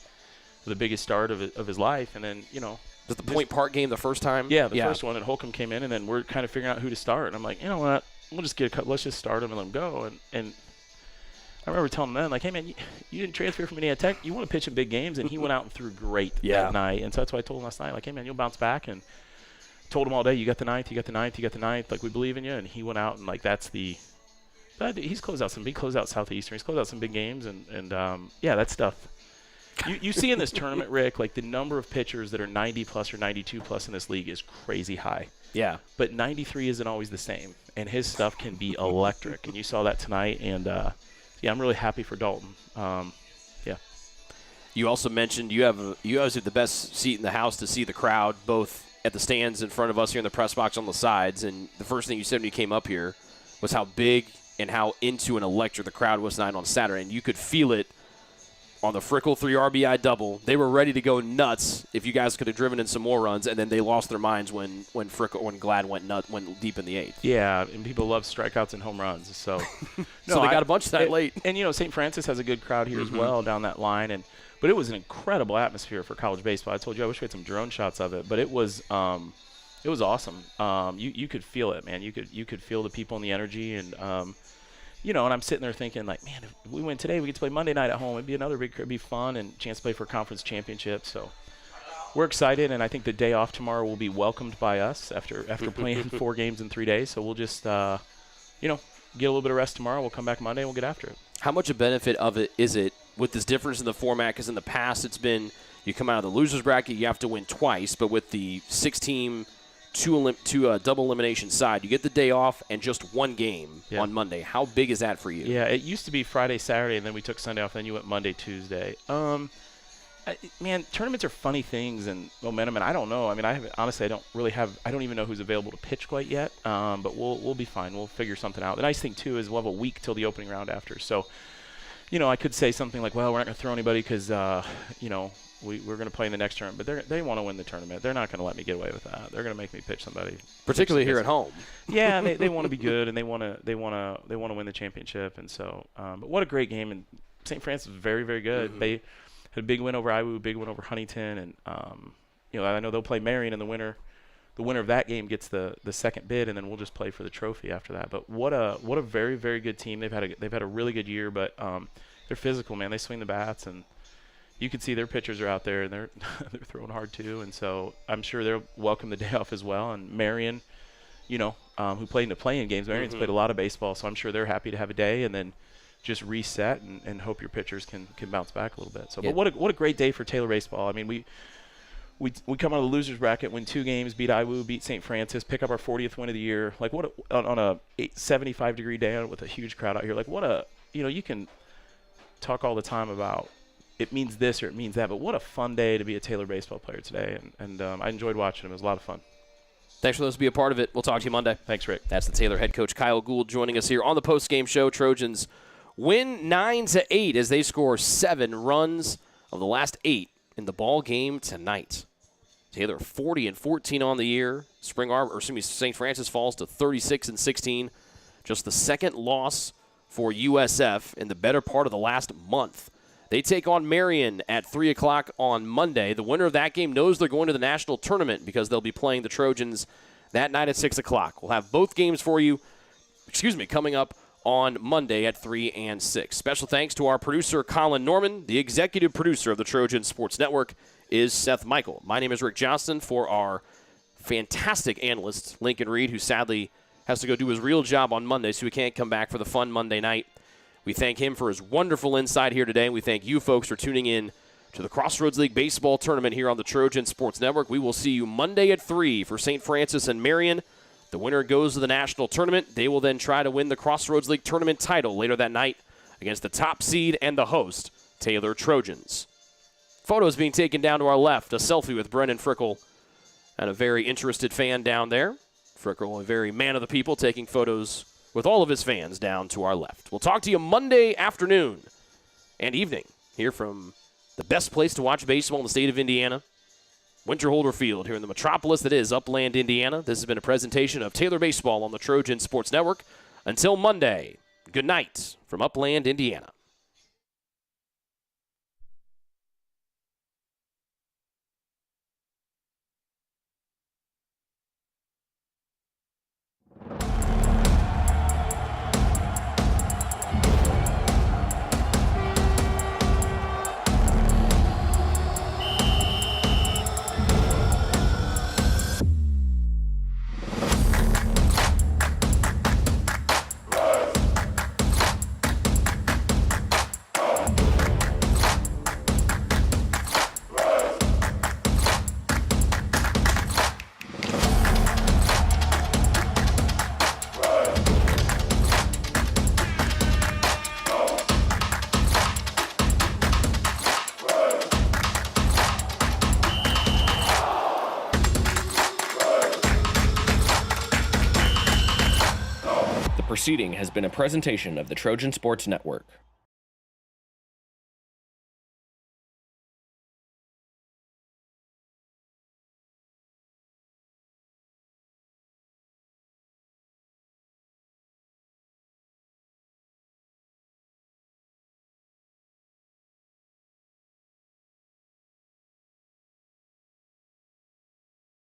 the biggest start of his life, and then, Was the Point Park game the first time? Yeah, the first one, and Holcomb came in, and then we're kind of figuring out who to start. And I'm like, you know what? We'll just let's just start him and let him go. And I remember telling them, like, hey, man, you didn't transfer from Indiana Tech. You want to pitch in big games. And he went out and threw great that night. And so that's why I told him last night, like, hey, man, you'll bounce back. And told him all day, you got the ninth, you got the ninth, you got the ninth. Like, we believe in you. And he went out, and, like, he's closed out some big Southeastern. He's closed out some big games. And that stuff. You see in this tournament, Rick, like the number of pitchers that are 90-plus or 92-plus in this league is crazy high. Yeah. But 93 isn't always the same, and his stuff can be electric. And you saw that tonight, and, I'm really happy for Dalton. You also mentioned you guys have the best seat in the house to see the crowd, both at the stands in front of us here in the press box on the sides. And the first thing you said when you came up here was how big and how into an electric the crowd was tonight on Saturday. And you could feel it on the Frickle 3 RBI double. They were ready to go nuts if you guys could have driven in some more runs, and then they lost their minds when Glad went deep in the 8th. Yeah, and people love strikeouts and home runs. So, they got a bunch of that late. And St. Francis has a good crowd here as well down that line. But it was an incredible atmosphere for college baseball. I told you I wish we had some drone shots of it, but it was awesome. You could feel it, man. You could feel the people and the energy, and and I'm sitting there thinking, like, man, if we win today, we get to play Monday night at home. It'd be fun and chance to play for a conference championship. So we're excited, and I think the day off tomorrow will be welcomed by us after playing 4 games in 3 days. So we'll just, get a little bit of rest tomorrow. We'll come back Monday and we'll get after it. How much a benefit of it is it with this difference in the format? Because in the past it's been you come out of the losers bracket, you have to win twice, but with the 6-team two double elimination side, you get the day off and just 1 game on Monday. How big is that for you? Yeah, it used to be Friday, Saturday, and then we took Sunday off. Then you went Monday, Tuesday. Man, tournaments are funny things and momentum, and I don't know. I mean, I don't even know who's available to pitch quite yet. But we'll be fine. We'll figure something out. The nice thing too is we'll have a week till the opening round after. So, I could say something like, well, we're not going to throw anybody because we're going to play in the next tournament, but they want to win the tournament. They're not going to let me get away with that. They're going to make me pitch somebody, particularly here at home. Yeah, they want to be good, and they want to win the championship. And so, but what a great game! And St. Francis was very, very good. They had a big win over Iowa, big win over Huntington, and I know they'll play Marion in the winner. The winner of that game gets the second bid, and then we'll just play for the trophy after that. But what a very, very good team. They've had a really good year, but they're physical, man. They swing the bats, and you can see their pitchers are out there, and they're throwing hard too. And so I'm sure they'll welcome the day off as well. And Marion, who played in the play-in games, Marion's played a lot of baseball, so I'm sure they're happy to have a day and then just reset and hope your pitchers can bounce back a little bit. So, but what a great day for Taylor baseball. I mean, we come out of the losers bracket, win 2 games, beat Iowa, beat St. Francis, pick up our 40th win of the year. Like on a 75-degree day with a huge crowd out here. Like you can talk all the time about it means this or it means that, but what a fun day to be a Taylor baseball player today. And I enjoyed watching him. It was a lot of fun. Thanks for those to be a part of it. We'll talk to you Monday. Thanks, Rick. That's the Taylor head coach, Kyle Gould, joining us here on the post-game show. Trojans win 9-8 as they score 7 runs of the last 8 in the ball game tonight. Taylor 40-14 on the year. St. Francis falls to 36-16. Just the second loss for USF in the better part of the last month. They take on Marion at 3 o'clock on Monday. The winner of that game knows they're going to the national tournament because they'll be playing the Trojans that night at 6 o'clock. We'll have both games for you, coming up on Monday at 3 and 6. Special thanks to our producer, Colin Norman. The executive producer of the Trojan Sports Network is Seth Michael. My name is Rick Johnston for our fantastic analyst, Lincoln Reed, who sadly has to go do his real job on Monday, so he can't come back for the fun Monday night. We thank him for his wonderful insight here today. We thank you folks for tuning in to the Crossroads League Baseball Tournament here on the Trojan Sports Network. We will see you Monday at 3 for St. Francis and Marion. The winner goes to the national tournament. They will then try to win the Crossroads League Tournament title later that night against the top seed and the host, Taylor Trojans. Photos being taken down to our left. A selfie with Brendan Frickle and a very interested fan down there. Frickle, a very man of the people, taking photos with all of his fans down to our left. We'll talk to you Monday afternoon and evening here here from the best place to watch baseball in the state of Indiana, Winter Holder Field here in the metropolis that is Upland, Indiana. This has been a presentation of Taylor Baseball on the Trojan Sports Network. Until Monday, good night from Upland, Indiana. The proceeding has been a presentation of the Trojan Sports Network.